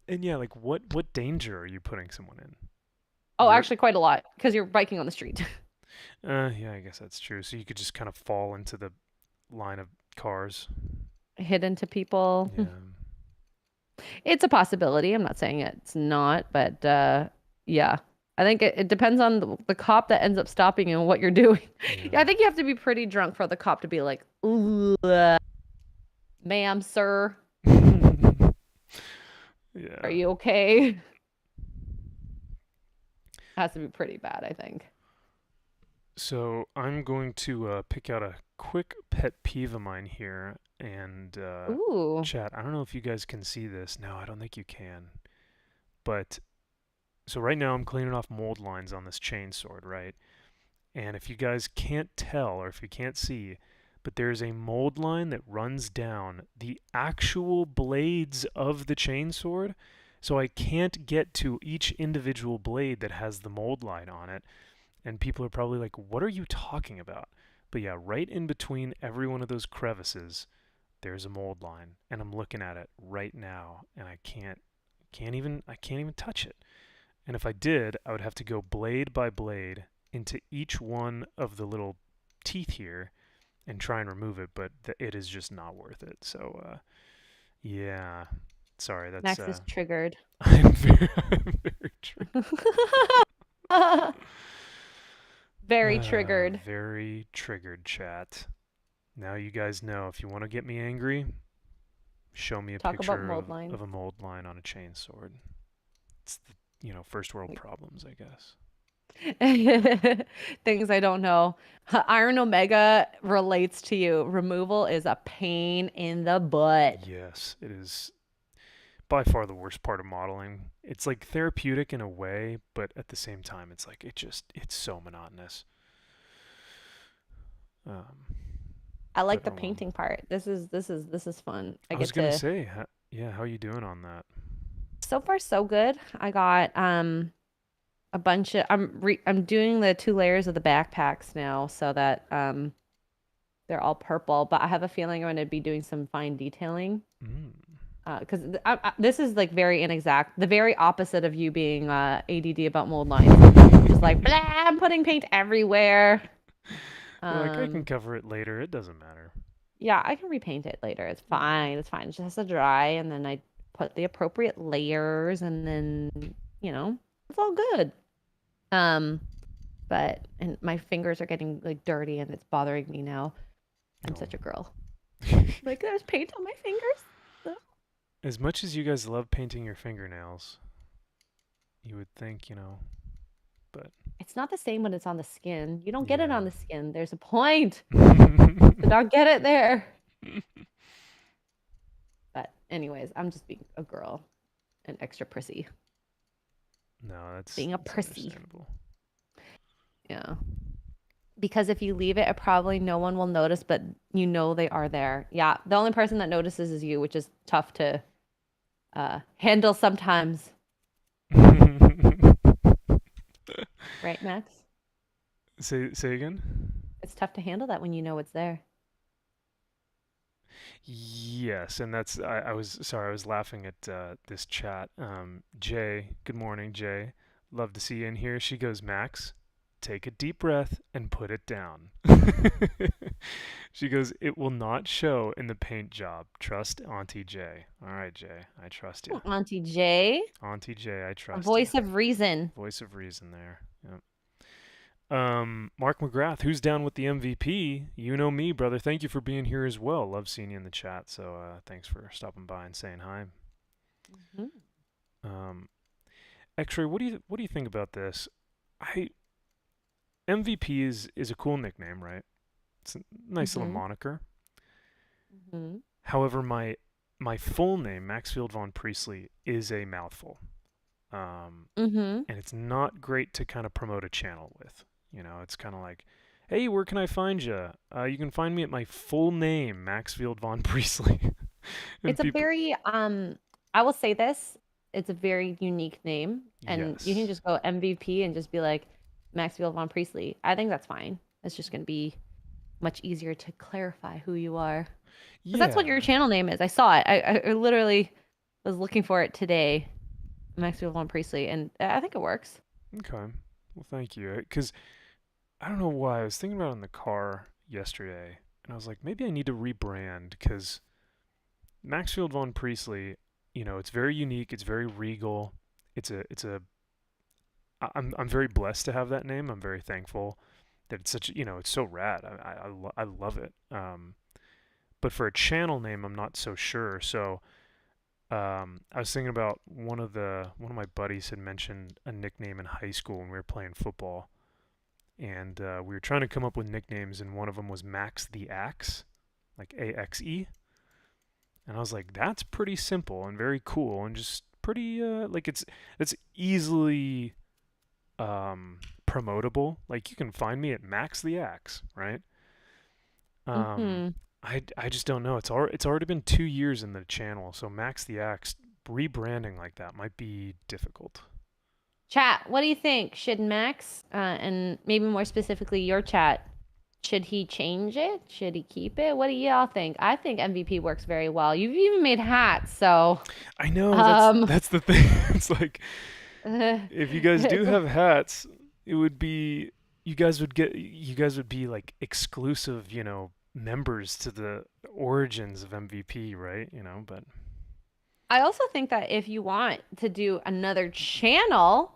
[SPEAKER 2] like what danger are you putting someone in?
[SPEAKER 1] Oh,
[SPEAKER 2] You're
[SPEAKER 1] actually, quite a lot because you're biking on the street.
[SPEAKER 2] yeah, I guess that's true. So you could just kind of fall into the line of cars.
[SPEAKER 1] Hit into people.
[SPEAKER 2] Yeah.
[SPEAKER 1] It's a possibility. I'm not saying it's not, but yeah. I think it depends on the cop that ends up stopping you and what you're doing. I
[SPEAKER 2] Yeah.
[SPEAKER 1] think you have to be pretty drunk for the cop to be like, "Ooh, ma'am, sir, are
[SPEAKER 2] Yeah.
[SPEAKER 1] you okay?" Has to be pretty bad, I think.
[SPEAKER 2] So I'm going to pick out a quick pet peeve of mine here, and
[SPEAKER 1] Ooh.
[SPEAKER 2] chat. I don't know if you guys can see this. No, I don't think you can. But so right now I'm cleaning off mold lines on this chainsword, right? And if you guys can't tell or if you can't see, but there's a mold line that runs down the actual blades of the chainsword. So I can't get to each individual blade that has the mold line on it. And people are probably like, what are you talking about? But yeah, right in between every one of those crevices, there's a mold line. And I'm looking at it right now and I can't even touch it. And if I did, I would have to go blade by blade into each one of the little teeth here and try and remove it, but it is just not worth it. So, yeah, sorry, that's
[SPEAKER 1] Max is triggered.
[SPEAKER 2] I'm very triggered.
[SPEAKER 1] Very triggered.
[SPEAKER 2] Very triggered, chat. Now you guys know if you want to get me angry, show me a
[SPEAKER 1] Talk about
[SPEAKER 2] picture
[SPEAKER 1] mold lines.
[SPEAKER 2] of a mold line on a chainsword. It's the, first world problems, I guess.
[SPEAKER 1] Things I don't know. Iron Omega relates to you. Removal is a pain in the butt.
[SPEAKER 2] Yes, it is by far the worst part of modeling. It's like therapeutic in a way, but at the same time, it's like it's so monotonous. Um,
[SPEAKER 1] I like
[SPEAKER 2] but
[SPEAKER 1] the
[SPEAKER 2] oh well.
[SPEAKER 1] painting part. This is fun. I
[SPEAKER 2] I was
[SPEAKER 1] get
[SPEAKER 2] gonna
[SPEAKER 1] to
[SPEAKER 2] say, yeah, how you doing on that?
[SPEAKER 1] so far so good. I got a bunch of I'm doing the 2 layers of the backpacks now so that they're all purple, but I have a feeling I'm going to be doing some fine detailing.
[SPEAKER 2] Mm.
[SPEAKER 1] Because this is like very inexact, the very opposite of you being ADD about mold lines. Just like blah, I'm putting paint everywhere.
[SPEAKER 2] You're like, I can
[SPEAKER 1] Um,
[SPEAKER 2] cover it later. It doesn't matter.
[SPEAKER 1] yeah, I can repaint it later. It's
[SPEAKER 2] Yeah.
[SPEAKER 1] fine. It's fine. It just has to dry, and then I put the appropriate layers, and then it's all good. Um, but and my fingers are getting like dirty, and it's bothering me now. I'm
[SPEAKER 2] No.
[SPEAKER 1] such a girl. Like there's paint on my fingers.
[SPEAKER 2] As much as you guys love painting your fingernails, you would think, But
[SPEAKER 1] It's not the same when it's on the skin. You don't get it
[SPEAKER 2] yeah.
[SPEAKER 1] on the skin. There's a point. So don't get it there. But anyways, I'm just being a girl and extra prissy.
[SPEAKER 2] No,
[SPEAKER 1] Being a
[SPEAKER 2] that's
[SPEAKER 1] prissy.
[SPEAKER 2] understandable.
[SPEAKER 1] Yeah. Because if you leave it, probably no one will notice, but you know they are there. Yeah. The only person that notices is you, which is tough to handle sometimes. Right, Max?
[SPEAKER 2] Say again?
[SPEAKER 1] It's tough to handle that when you know it's there.
[SPEAKER 2] Yes, and that's I was sorry, I was laughing at this chat. Jay, good morning, Jay. Love to see you in here. She goes, Max, take a deep breath and put it down. She goes, it will not show in the paint job. Trust Auntie Jay. All right, Jay, I trust you.
[SPEAKER 1] Auntie J,
[SPEAKER 2] Auntie Jay, I
[SPEAKER 1] a
[SPEAKER 2] trust you.
[SPEAKER 1] voice of reason.
[SPEAKER 2] Voice of reason there. Yep. Mark McGrath, who's down with the MVP? You know me, brother. Thank you for being here as well. Love seeing you in the chat. So thanks for stopping by and saying hi.
[SPEAKER 1] Mm-hmm.
[SPEAKER 2] Xray, what do you think about this? I MVP is a cool nickname, right? It's a nice little moniker.
[SPEAKER 1] Mm-hmm.
[SPEAKER 2] However, my full name, Maxfield Von Priestley, is a mouthful. And it's not great to kind of promote a channel with. You know, it's kind of like, hey, where can I find you? You can find me at my full name, Maxfield Von Priestley.
[SPEAKER 1] It's a very I will say this, it's a very unique name, and you can
[SPEAKER 2] Yes.
[SPEAKER 1] just go MVP and just be like Maxfield Von Priestley. I think that's fine. It's just going to be much easier to clarify who you are. Because that's what
[SPEAKER 2] Yeah.
[SPEAKER 1] your channel name is. I saw it. I literally was looking for it today, Maxfield Von Priestley, and I think it works.
[SPEAKER 2] Okay. Well, thank you. Because I don't know why. I was thinking about it in the car yesterday, and I was like, maybe I need to rebrand because Maxfield Von Priestley, you know, it's very unique. It's very regal. I'm very blessed to have that name. I'm very thankful that it's such, you know, it's so rad. I love it. But for a channel name, I'm not so sure. So I was thinking about one of my buddies had mentioned a nickname in high school when we were playing football, and we were trying to come up with nicknames, and one of them was Max the Axe, like AXE, and I was like, that's pretty simple and very cool, and just pretty like it's easily promotable. Like you can find me at Max the Axe, right? Um,
[SPEAKER 1] Mm-hmm.
[SPEAKER 2] I just don't know. It's already been 2 years in the channel, so Max the Axe rebranding like that might be difficult.
[SPEAKER 1] Chat, what do you think? Should Max, and maybe more specifically your chat, should he change it? Should he keep it? What do y'all think? I think MVP works very well. You've even made hats, so
[SPEAKER 2] I know
[SPEAKER 1] um,
[SPEAKER 2] that's the thing. It's like if you guys do
[SPEAKER 1] it's
[SPEAKER 2] have hats, it would be you guys would be like exclusive, you know, members to the origins of MVP, right? You know, but
[SPEAKER 1] I also think that if you want to do another channel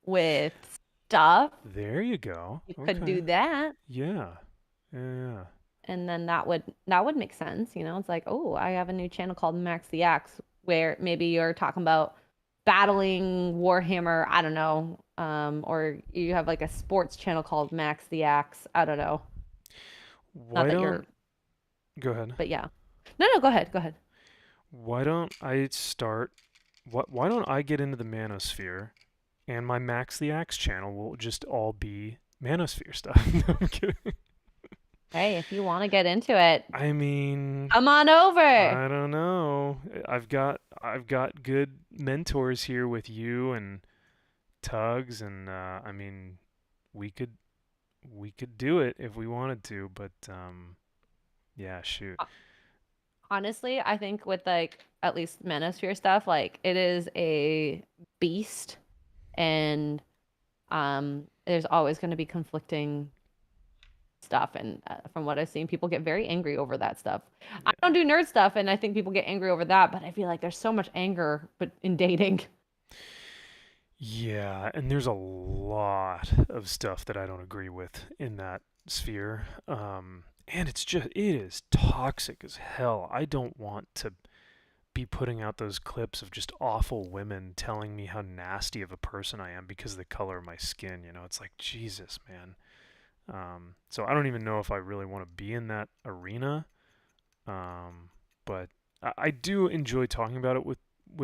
[SPEAKER 1] with stuff,
[SPEAKER 2] there you go.
[SPEAKER 1] you could do
[SPEAKER 2] Okay.
[SPEAKER 1] that.
[SPEAKER 2] Yeah. Yeah.
[SPEAKER 1] And then that would make sense, you know? It's like, oh, I have a new channel called Max the Axe where maybe you're talking about battling Warhammer, I don't know. Or you have like a sports channel called Max the Axe. I don't know. Not
[SPEAKER 2] Why
[SPEAKER 1] that you're,
[SPEAKER 2] don't go ahead.
[SPEAKER 1] but yeah. No, go ahead. Go ahead.
[SPEAKER 2] Why don't I start why don't I get into the manosphere and my Max the Axe channel will just all be manosphere stuff. No, I'm kidding.
[SPEAKER 1] Hey, if you want to get into it,
[SPEAKER 2] I mean,
[SPEAKER 1] come on over.
[SPEAKER 2] I don't know. I've got good mentors here with you and Tugs, and I mean, we could we could do it if we wanted to, but yeah, shoot.
[SPEAKER 1] Honestly, I think with like at least Manosphere stuff, like it is a beast, and there's always going to be conflicting stuff. And from what I've seen, people get very angry over that stuff. I
[SPEAKER 2] Yeah.
[SPEAKER 1] don't do nerd stuff, and I think people get angry over that. But I feel like there's so much anger, but in dating.
[SPEAKER 2] Yeah, and there's a lot of stuff that I don't agree with in that sphere. And it is toxic as hell. I don't want to be putting out those clips of just awful women telling me how nasty of a person I am because of the color of my skin. You know, it's like, Jesus, man. So I don't even know if I really want to be in that arena. But I do enjoy talking about it with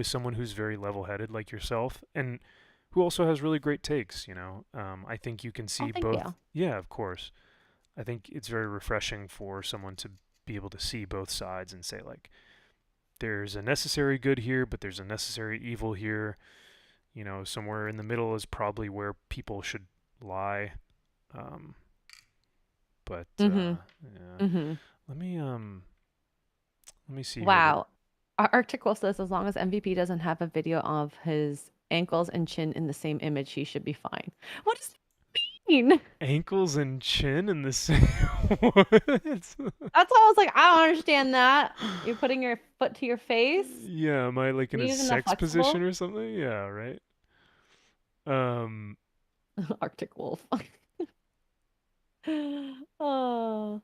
[SPEAKER 2] someone who's very level-headed like yourself, and who also has really great takes, you know. I think you can
[SPEAKER 1] Oh,
[SPEAKER 2] see
[SPEAKER 1] thank
[SPEAKER 2] both.
[SPEAKER 1] you.
[SPEAKER 2] Yeah, of course. I think it's very refreshing for someone to be able to see both sides and say, like, there's a necessary good here, but there's a necessary evil here. You know, somewhere in the middle is probably where people should lie. Um, but
[SPEAKER 1] Mm-hmm.
[SPEAKER 2] yeah.
[SPEAKER 1] Mm-hmm.
[SPEAKER 2] Let me see here.
[SPEAKER 1] Wow. Article says as long as MVP doesn't have a video of his ankles and chin in the same image, he should be fine. What does that mean?
[SPEAKER 2] Ankles and chin in the same. What?
[SPEAKER 1] That's why I was like, I don't understand that. You're putting your foot to your face?
[SPEAKER 2] Yeah, am I like in
[SPEAKER 1] You
[SPEAKER 2] a
[SPEAKER 1] using the
[SPEAKER 2] sex position
[SPEAKER 1] flexible?
[SPEAKER 2] or something? Yeah, right. Um,
[SPEAKER 1] Arctic wolf. Oh.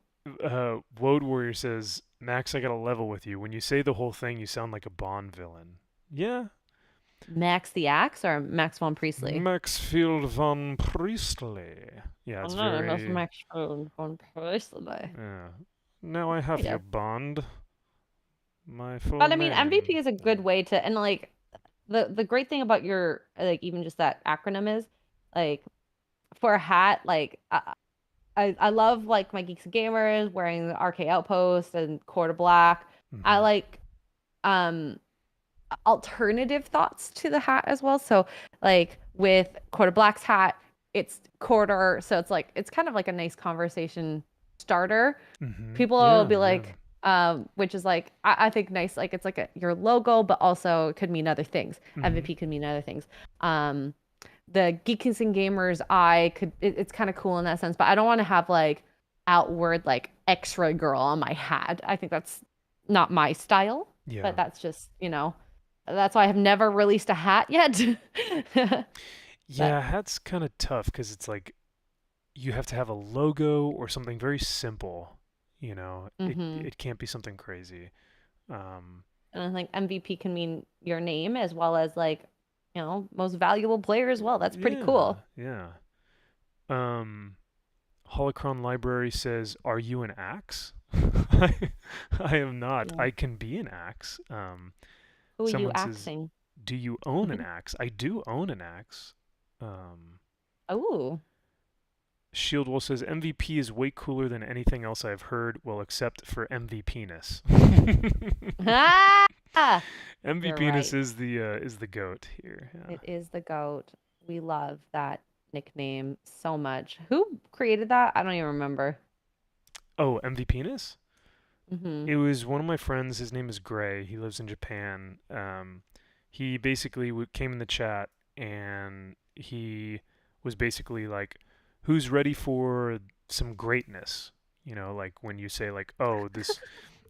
[SPEAKER 2] Woad Warrior says, Max, I got to level with you. When you say the whole thing, you sound like a Bond villain. Yeah,
[SPEAKER 1] Max the Axe or Max von Priestley?
[SPEAKER 2] Maxfield von Priestley. Yeah,
[SPEAKER 1] Oh
[SPEAKER 2] it's
[SPEAKER 1] no, that's
[SPEAKER 2] very.
[SPEAKER 1] Max von Priestley.
[SPEAKER 2] Yeah. Now I have
[SPEAKER 1] Yeah.
[SPEAKER 2] you, Bond. My full
[SPEAKER 1] But I mean, MVP
[SPEAKER 2] name.
[SPEAKER 1] is a good way to, and like the great thing about your like even just that acronym is like for a hat, like I love like my Geeks and Gamers wearing the RK Outpost and Quarter Black. I
[SPEAKER 2] Mm-hmm.
[SPEAKER 1] like um alternative thoughts to the hat as well. So like with Quarter Black's hat, it's quarter, so it's like it's kind of like a nice conversation starter.
[SPEAKER 2] Mm-hmm.
[SPEAKER 1] People will
[SPEAKER 2] Yeah,
[SPEAKER 1] be
[SPEAKER 2] yeah.
[SPEAKER 1] like, which is like I think nice, like it's like your logo, but also it could mean other things.
[SPEAKER 2] Mm-hmm.
[SPEAKER 1] MVP could mean other things. Um, the Geeks and Gamers eye could it's kind of cool in that sense, but I don't want to have like outward like Xray Girl on my hat. I think that's not my style,
[SPEAKER 2] Yeah.
[SPEAKER 1] but that's just, that's why I have never released a hat yet.
[SPEAKER 2] Yeah,
[SPEAKER 1] But
[SPEAKER 2] hat's kind of tough because it's like you have to have a logo or something very simple. You know, it
[SPEAKER 1] hmm
[SPEAKER 2] it can't be something crazy. Um,
[SPEAKER 1] and I think MVP can mean your name as well as like, most valuable player as well. That's pretty
[SPEAKER 2] yeah,
[SPEAKER 1] cool.
[SPEAKER 2] yeah. Um, Holocron Library says, "Are you an axe?" I am not.
[SPEAKER 1] Yeah.
[SPEAKER 2] I can be an axe.
[SPEAKER 1] Who are you
[SPEAKER 2] Someone says,
[SPEAKER 1] axing?
[SPEAKER 2] "Do you own an axe?" I do own an axe. Um,
[SPEAKER 1] Oh.
[SPEAKER 2] Shieldwall says MVP is way cooler than anything else I've heard, well, except for MV penis.
[SPEAKER 1] Ah!
[SPEAKER 2] MV
[SPEAKER 1] You're
[SPEAKER 2] penis
[SPEAKER 1] right.
[SPEAKER 2] is the goat here. Yeah.
[SPEAKER 1] It is the goat. We love that nickname so much. Who created that? I don't even remember.
[SPEAKER 2] Oh, MV penis.
[SPEAKER 1] hmm
[SPEAKER 2] It was one of my friends. His name is Gray. He lives in Japan. He basically came in the chat and he was basically like, "Who's ready for some greatness?" You know, like when you say like, "Oh,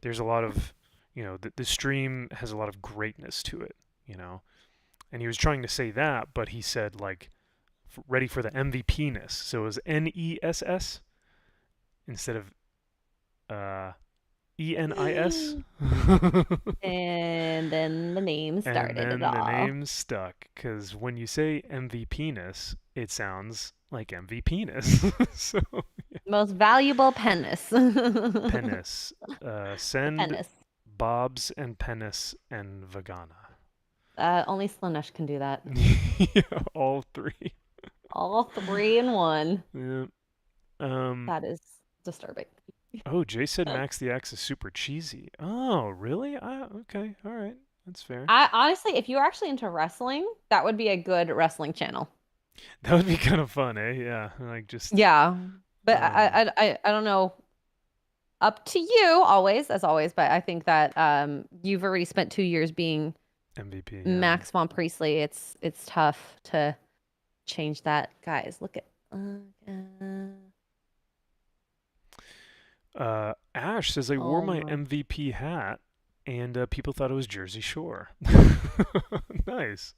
[SPEAKER 2] there's a lot of, the stream has a lot of greatness to it." You know, and he was trying to say that, but he said like, "Ready for the MVPness." So it was NESS instead of uh, ENIS.
[SPEAKER 1] And then the name
[SPEAKER 2] And
[SPEAKER 1] started it
[SPEAKER 2] then the
[SPEAKER 1] all.
[SPEAKER 2] name stuck because when you say MV penis, it sounds like MV penis. So
[SPEAKER 1] Most valuable penis. The
[SPEAKER 2] penis, send
[SPEAKER 1] penis.
[SPEAKER 2] Bob's and penis and vagana.
[SPEAKER 1] Only Slanesh can do that.
[SPEAKER 2] Yeah, all three.
[SPEAKER 1] All three in one.
[SPEAKER 2] Yeah. Um.
[SPEAKER 1] That is disturbing.
[SPEAKER 2] Oh, Jay said Max the Axe is super cheesy. Oh, really? Okay. All right. That's fair.
[SPEAKER 1] I honestly, if you're actually into wrestling, that would be a good wrestling channel.
[SPEAKER 2] That would be kind of fun, eh? Yeah. Like just
[SPEAKER 1] Yeah, but
[SPEAKER 2] um
[SPEAKER 1] I don't know. Up to you, always, as always. But I think that you've already spent 2 years being
[SPEAKER 2] MVP. Yeah.
[SPEAKER 1] Max von Priestley. It's tough to change that, guys. Look at.
[SPEAKER 2] Ash says I wore
[SPEAKER 1] Oh
[SPEAKER 2] my
[SPEAKER 1] my.
[SPEAKER 2] MVP hat and people thought it was Jersey Shore. Nice.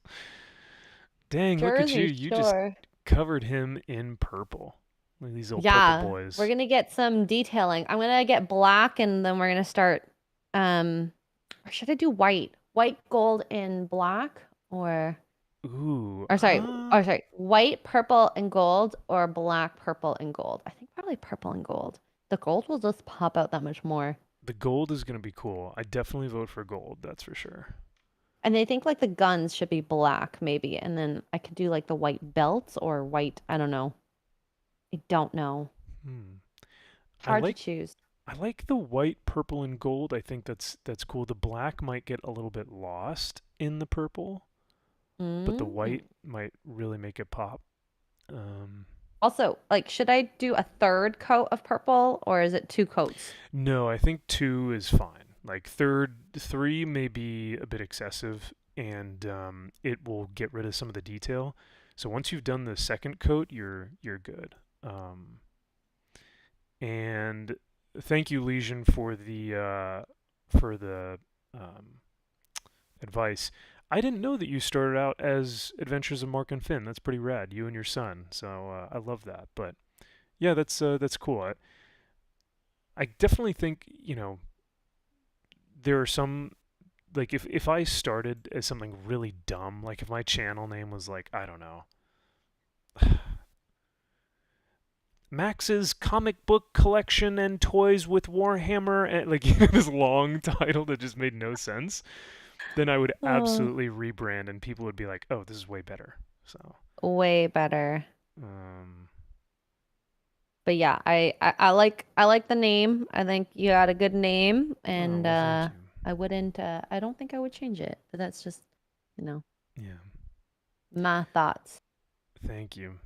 [SPEAKER 2] Dang, look at you.
[SPEAKER 1] Jersey
[SPEAKER 2] You just
[SPEAKER 1] Shore.
[SPEAKER 2] covered him in purple. Look at these little purple
[SPEAKER 1] Yeah, we're
[SPEAKER 2] boys.
[SPEAKER 1] gonna get some detailing. I'm gonna get black, and then we're gonna start. Or should I do white? white, gold, and black, or
[SPEAKER 2] Ooh.
[SPEAKER 1] sorry, white, purple, and gold, or black, purple, and gold. I think probably purple and gold. The gold will just pop out that much more.
[SPEAKER 2] The gold is going to be cool. I definitely vote for gold, that's for sure.
[SPEAKER 1] And they think like the guns should be black, maybe. And then I could do like the white belts or white, I don't know. I don't know.
[SPEAKER 2] Hmm. I
[SPEAKER 1] Hard to
[SPEAKER 2] like
[SPEAKER 1] choose.
[SPEAKER 2] I like the white, purple, and gold. I think that's cool. The black might get a little bit lost in the purple, but the
[SPEAKER 1] Mm.
[SPEAKER 2] white might really make it pop. Um,
[SPEAKER 1] Also, like, should I do a third coat of purple or is it 2 coats?
[SPEAKER 2] no, I think 2 is fine. Like 3 may be a bit excessive, and it will get rid of some of the detail. So once you've done the second coat, you're good. And thank you, Legion, for the um, advice. I didn't know that you started out as Adventures of Mark and Finn. That's pretty rad. You and your son. So I love that. But yeah, that's cool. I definitely think there are some, like, if I started as something really dumb, like if my channel name was like, I don't know, Max's comic book collection and toys with Warhammer, and like this long title that just made no sense, then I would
[SPEAKER 1] Oh,
[SPEAKER 2] absolutely rebrand and people would be like, "Oh, this is way better." So,
[SPEAKER 1] way better.
[SPEAKER 2] um,
[SPEAKER 1] But yeah, I like the name. I think you had a good name,
[SPEAKER 2] oh
[SPEAKER 1] and
[SPEAKER 2] well, thank you.
[SPEAKER 1] I don't think I would change it. But that's just, you know,
[SPEAKER 2] Yeah,
[SPEAKER 1] my thoughts.
[SPEAKER 2] thank you.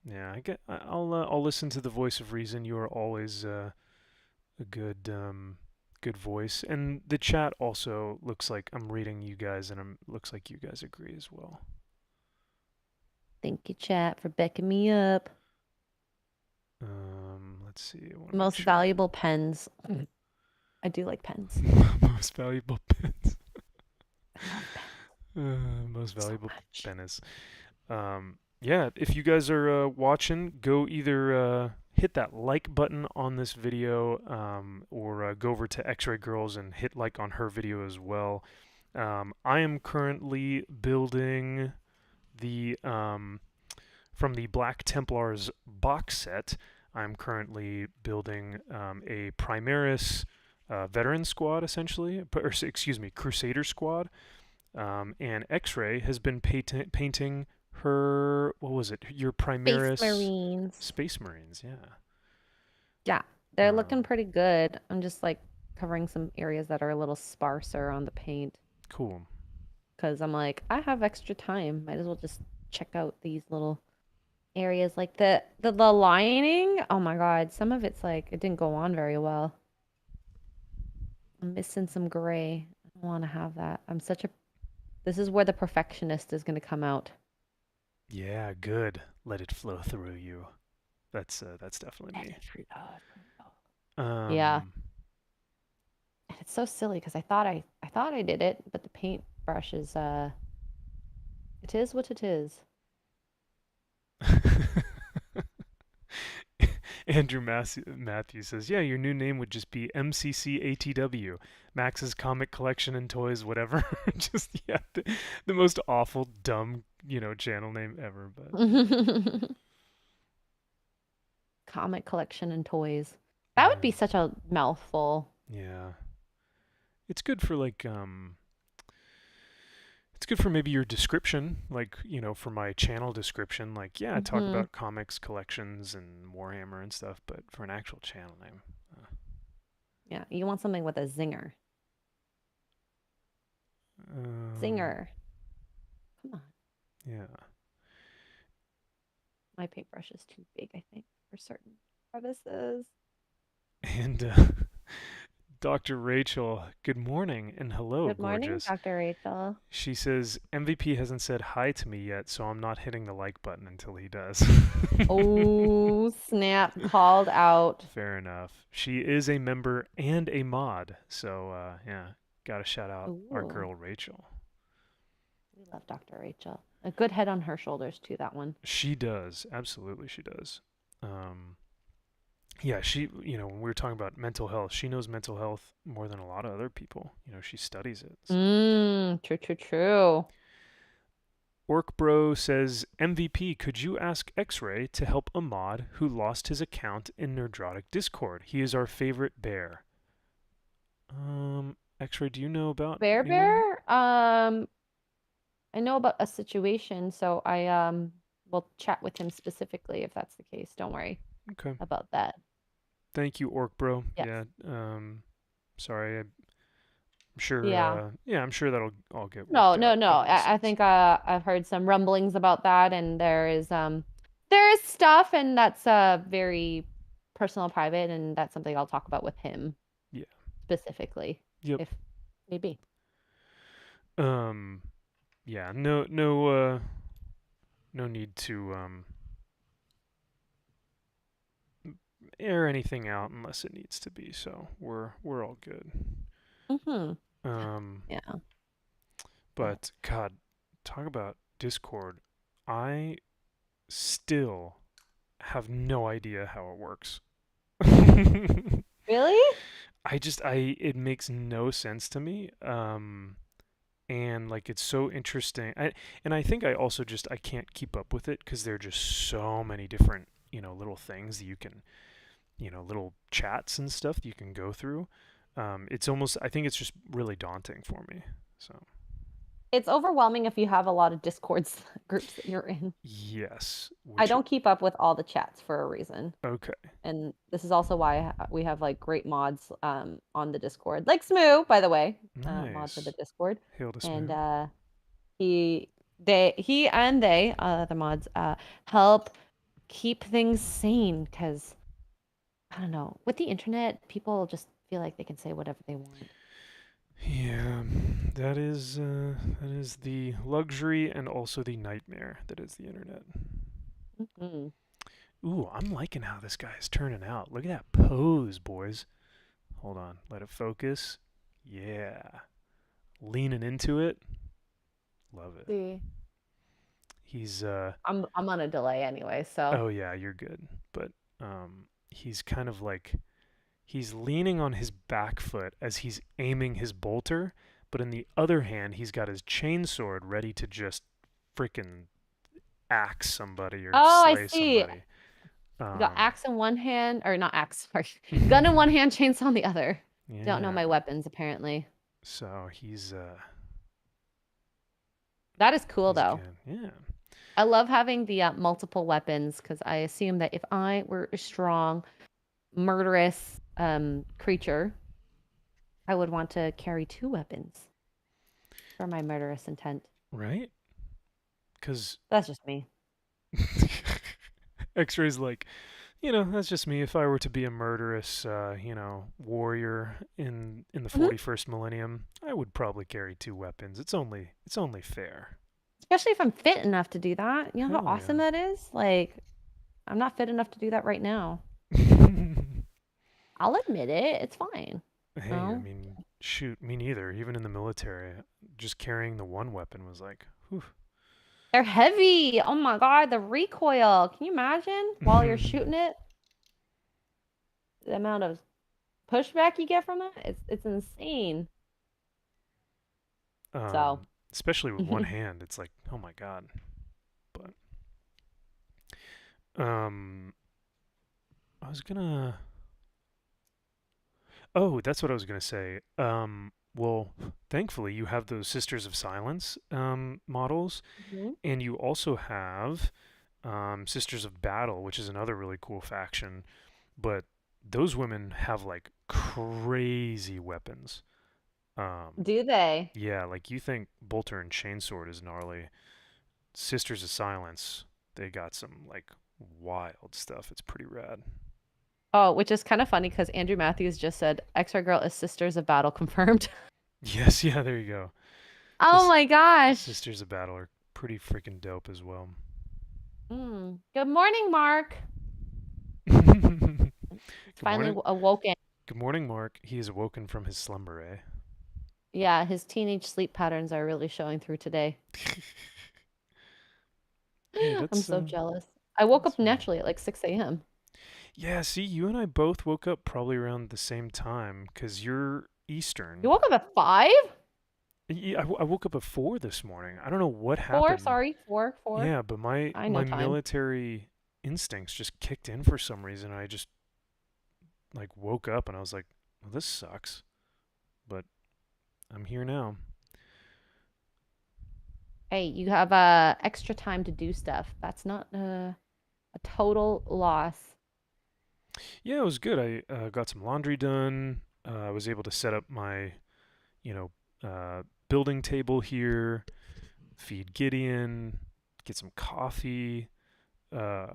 [SPEAKER 2] Yeah, I'll listen to the voice of reason. You are always a good voice, and the chat also looks like I'm reading you guys, and looks like you guys agree as well.
[SPEAKER 1] Thank you, chat, for backing me up.
[SPEAKER 2] Let's see. I want to make
[SPEAKER 1] Most
[SPEAKER 2] sure.
[SPEAKER 1] valuable pens. I do like pens.
[SPEAKER 2] Most valuable pens.
[SPEAKER 1] I love pens
[SPEAKER 2] Most
[SPEAKER 1] so
[SPEAKER 2] valuable
[SPEAKER 1] much.
[SPEAKER 2] pen is. Yeah, if you guys are watching, go either hit that like button on this video, or go over to Xray Girls and hit like on her video as well. I am currently building the from the Black Templars box set. I'm currently building a Primaris veteran squad, essentially, or excuse me, Crusader squad. And Xray has been painting her, what was it? Your
[SPEAKER 1] Space
[SPEAKER 2] Primaris
[SPEAKER 1] Marines.
[SPEAKER 2] Space Marines, yeah.
[SPEAKER 1] Yeah, they're looking
[SPEAKER 2] Um,
[SPEAKER 1] pretty good. I'm just like covering some areas that are a little sparser on the paint
[SPEAKER 2] cool.
[SPEAKER 1] because I'm like, I have extra time. Might as well just check out these little areas like the lining. Oh my God, some of it's like it didn't go on very well. I'm missing some gray. I don't want to have that. This is where the perfectionist is going to come out.
[SPEAKER 2] Yeah, good. Let it flow through you. That's definitely me.
[SPEAKER 1] Yeah,
[SPEAKER 2] Um,
[SPEAKER 1] and it's so silly because I thought I did it, but the paintbrush is it is what it is.
[SPEAKER 2] Andrew Matthews says, "Yeah, your new name would just be MCCATW, Max's Comic Collection and Toys, whatever." Just yeah, the most awful, dumb, channel name ever. But
[SPEAKER 1] Comic collection and toys. That would
[SPEAKER 2] yeah,
[SPEAKER 1] be such a mouthful.
[SPEAKER 2] yeah, it's good for like it's good for maybe your description, like for my channel description, like yeah, I talk
[SPEAKER 1] Hmm.
[SPEAKER 2] about comics collections and Warhammer and stuff. But for an actual channel name,
[SPEAKER 1] Yeah, you want something with a zinger.
[SPEAKER 2] um,
[SPEAKER 1] Zinger. Come on.
[SPEAKER 2] yeah.
[SPEAKER 1] My paintbrush is too big, I think, for certain crevices.
[SPEAKER 2] And Dr. Rachel, good morning and hello,
[SPEAKER 1] Good morning,
[SPEAKER 2] gorgeous.
[SPEAKER 1] Dr. Rachel.
[SPEAKER 2] She says MVP hasn't said hi to me yet, so I'm not hitting the like button until he does.
[SPEAKER 1] Oh, snap. Called out.
[SPEAKER 2] Fair enough. She is a member and a mod, so yeah, gotta shout out our
[SPEAKER 1] Ooh,
[SPEAKER 2] girl Rachel.
[SPEAKER 1] we love Dr. Rachel. A good head on her shoulders, too, that one.
[SPEAKER 2] She does, absolutely, she does. Um, Yeah, she, when we were talking about mental health, she knows mental health more than a lot of other people. She studies it. So.
[SPEAKER 1] True, true, true.
[SPEAKER 2] Orkbro says, MVP, could you ask Xray to help a mod who lost his account in Nerdrotic Discord? He is our favorite bear. Xray, do you know about
[SPEAKER 1] Bear
[SPEAKER 2] anyone?
[SPEAKER 1] Bear? I know about a situation, so I will chat with him specifically if that's the case. Don't worry
[SPEAKER 2] Okay.
[SPEAKER 1] about that.
[SPEAKER 2] Thank you, Orkbro.
[SPEAKER 1] Yes.
[SPEAKER 2] Yeah. Sorry. I'm sure.
[SPEAKER 1] Yeah.
[SPEAKER 2] Yeah, I'm sure that'll all get
[SPEAKER 1] No,
[SPEAKER 2] worked
[SPEAKER 1] no,
[SPEAKER 2] out
[SPEAKER 1] no.
[SPEAKER 2] behind the
[SPEAKER 1] I
[SPEAKER 2] scenes.
[SPEAKER 1] think I've heard some rumblings about that, and there is stuff, and that's very personal, private, and that's something I'll talk about with him
[SPEAKER 2] Yeah.
[SPEAKER 1] specifically,
[SPEAKER 2] Yep.
[SPEAKER 1] if maybe.
[SPEAKER 2] Um. Yeah. No. No. No need to air anything out unless it needs to be. So we're all good.
[SPEAKER 1] Mm-hmm.
[SPEAKER 2] Um.
[SPEAKER 1] Yeah.
[SPEAKER 2] But God, talk about Discord. I still have no idea how it works.
[SPEAKER 1] Really?
[SPEAKER 2] It makes no sense to me. And like it's so interesting. I think I also just I can't keep up with it because there are just so many different little things that you can little chats and stuff that you can go through. It's almost I think it's just really daunting for me. So
[SPEAKER 1] It's overwhelming if you have a lot of Discords groups that you're in.
[SPEAKER 2] yes,
[SPEAKER 1] I
[SPEAKER 2] which
[SPEAKER 1] don't keep up with all the chats for a reason.
[SPEAKER 2] okay,
[SPEAKER 1] And this is also why we have like great mods on the Discord. Like Smoo, by the way, mod for the
[SPEAKER 2] nice.
[SPEAKER 1] Discord.
[SPEAKER 2] Hail to
[SPEAKER 1] And
[SPEAKER 2] Smoo.
[SPEAKER 1] he and they the mods help keep things sane because I don't know, with the internet, people just feel like they can say whatever they want.
[SPEAKER 2] Yeah, that is the luxury and also the nightmare that is the internet.
[SPEAKER 1] Mm-hmm.
[SPEAKER 2] Ooh, I'm liking how this guy is turning out. Look at that pose, boys. Hold on, let it focus. Yeah, leaning into it. Love it.
[SPEAKER 1] See,
[SPEAKER 2] He's
[SPEAKER 1] I'm on a delay anyway, so
[SPEAKER 2] oh yeah, you're good. But he's kind of like he's leaning on his back foot as he's aiming his bolter, but in the other hand, he's got his chainsword ready to just freaking axe somebody or
[SPEAKER 1] oh, I
[SPEAKER 2] slay
[SPEAKER 1] see.
[SPEAKER 2] somebody.
[SPEAKER 1] You got
[SPEAKER 2] Um,
[SPEAKER 1] axe in one hand, or not axe, sorry, gun in one hand, chainsaw in the other. Don't know
[SPEAKER 2] yeah.
[SPEAKER 1] my weapons apparently.
[SPEAKER 2] So
[SPEAKER 1] That is cool
[SPEAKER 2] he's
[SPEAKER 1] though.
[SPEAKER 2] good. Yeah.
[SPEAKER 1] I love having the multiple weapons because I assume that if I were a strong, murderous creature, I would want to carry two weapons for my murderous intent.
[SPEAKER 2] Right? Because
[SPEAKER 1] That's just me.
[SPEAKER 2] X-Ray's like, that's just me. If I were to be a murderous, warrior in the
[SPEAKER 1] Mhm.
[SPEAKER 2] 41st millennium, I would probably carry two weapons. It's only fair.
[SPEAKER 1] Especially if I'm fit enough to do that. You know how
[SPEAKER 2] Hell
[SPEAKER 1] awesome that is? Like, I'm not fit enough to do that right now.
[SPEAKER 2] yeah.
[SPEAKER 1] I'll admit it. It's fine.
[SPEAKER 2] Hey, I
[SPEAKER 1] No.
[SPEAKER 2] mean, shoot, me neither. Even in the military, just carrying the one weapon was like, whew.
[SPEAKER 1] They're heavy. Oh my God, the recoil. Can you imagine while you're shooting it? The amount of pushback you get from that? It's insane. So,
[SPEAKER 2] Especially with one hand, it's like, oh my god. But um, I was gonna. Oh, that's what I was gonna say. Well, thankfully you have those Sisters of Silence models,
[SPEAKER 1] Mhm.
[SPEAKER 2] and you also have Sisters of Battle, which is another really cool faction. But those women have like crazy weapons. Um,
[SPEAKER 1] Do they?
[SPEAKER 2] yeah, like you think Bolter and Chainsword is gnarly. Sisters of Silence, they got some like wild stuff. It's pretty rad.
[SPEAKER 1] Oh, which is kind of funny because Andrew Matthews just said Xray Girl is Sisters of Battle confirmed.
[SPEAKER 2] Yes, yeah, there you go.
[SPEAKER 1] Oh my gosh.
[SPEAKER 2] Sisters of Battle are pretty freaking dope as well.
[SPEAKER 1] Good morning, Mark.
[SPEAKER 2] Good
[SPEAKER 1] It's finally
[SPEAKER 2] morning.
[SPEAKER 1] awoken.
[SPEAKER 2] Good morning, Mark. He is awoken from his slumber, eh?
[SPEAKER 1] Yeah, his teenage sleep patterns are really showing through today.
[SPEAKER 2] Hey,
[SPEAKER 1] I'm so jealous. I woke
[SPEAKER 2] that's
[SPEAKER 1] up naturally at like 6 a.m.
[SPEAKER 2] Yeah, see, you and I both woke up probably around the same time because you're
[SPEAKER 1] You
[SPEAKER 2] Eastern.
[SPEAKER 1] woke up at 5?
[SPEAKER 2] Yeah, I woke up at 4 this morning. I don't know what
[SPEAKER 1] 4,
[SPEAKER 2] happened.
[SPEAKER 1] sorry, 4, 4.
[SPEAKER 2] Yeah, but my
[SPEAKER 1] I know
[SPEAKER 2] my
[SPEAKER 1] time.
[SPEAKER 2] military instincts just kicked in for some reason. I just like woke up and I was like, well, this sucks, but I'm here now.
[SPEAKER 1] Hey, you have extra time to do stuff. That's not a total loss.
[SPEAKER 2] Yeah, it was good. I got some laundry done. I was able to set up my, you know, building table here, feed Gideon, get some coffee. Uh,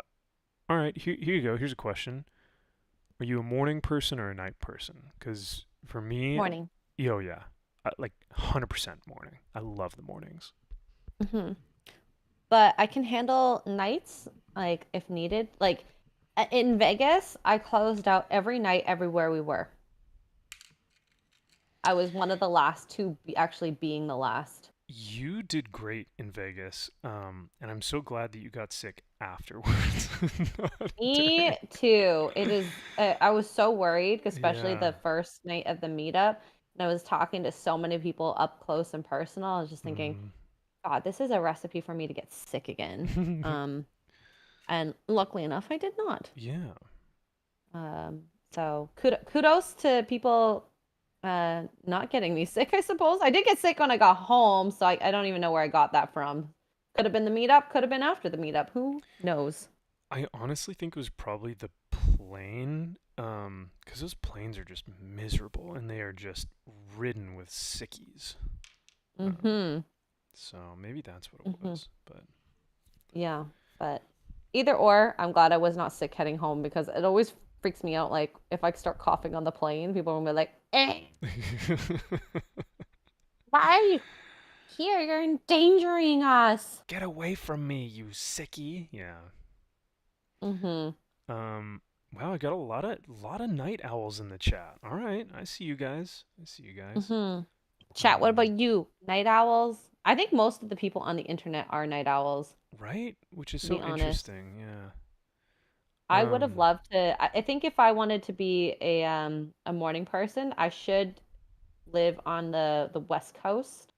[SPEAKER 2] all right, here you go. Here's a question. Are you a morning person or a night person? Because for me,
[SPEAKER 1] Morning.
[SPEAKER 2] oh yeah, like 100% morning. I love the mornings.
[SPEAKER 1] Hmm. But I can handle nights, like if needed. Like in Vegas, I closed out every night everywhere we were. I was one of the last to be actually being the last.
[SPEAKER 2] You did great in Vegas, and I'm so glad that you got sick afterwards, not
[SPEAKER 1] Me
[SPEAKER 2] during.
[SPEAKER 1] too. It is, I was so worried, especially
[SPEAKER 2] Yeah.
[SPEAKER 1] the first night of the meetup. And I was talking to so many people up close and personal. I was just thinking, God, this is a recipe for me to get sick again. Um, and luckily enough, I did not.
[SPEAKER 2] Yeah.
[SPEAKER 1] So kudos to people not getting me sick, I suppose. I did get sick when I got home, so I don't even know where I got that from. Could have been the meetup, could have been after the meetup. Who knows?
[SPEAKER 2] I honestly think it was probably the plane, 'cause those planes are just miserable and they are just ridden with sickies. Um,
[SPEAKER 1] Mm-hmm.
[SPEAKER 2] so maybe that's what it
[SPEAKER 1] Mm-hmm.
[SPEAKER 2] was. But
[SPEAKER 1] Yeah, but either or, I'm glad I was not sick heading home because it always freaks me out. Like if I start coughing on the plane, people will be like, why are you here? You're endangering us.
[SPEAKER 2] get away from me, you sickie. Yeah.
[SPEAKER 1] Mm-hmm.
[SPEAKER 2] Um, wow, I got a lot of night owls in the chat. All right, I see you guys. I see you guys.
[SPEAKER 1] Mm-hmm. Chat, what
[SPEAKER 2] Um,
[SPEAKER 1] about you? Night owls? I think most of the people on the internet are night owls,
[SPEAKER 2] right, which is
[SPEAKER 1] to be
[SPEAKER 2] so
[SPEAKER 1] honest.
[SPEAKER 2] interesting. Yeah.
[SPEAKER 1] I would have
[SPEAKER 2] Um,
[SPEAKER 1] loved to. I think if I wanted to be a morning person, I should live on the West Coast.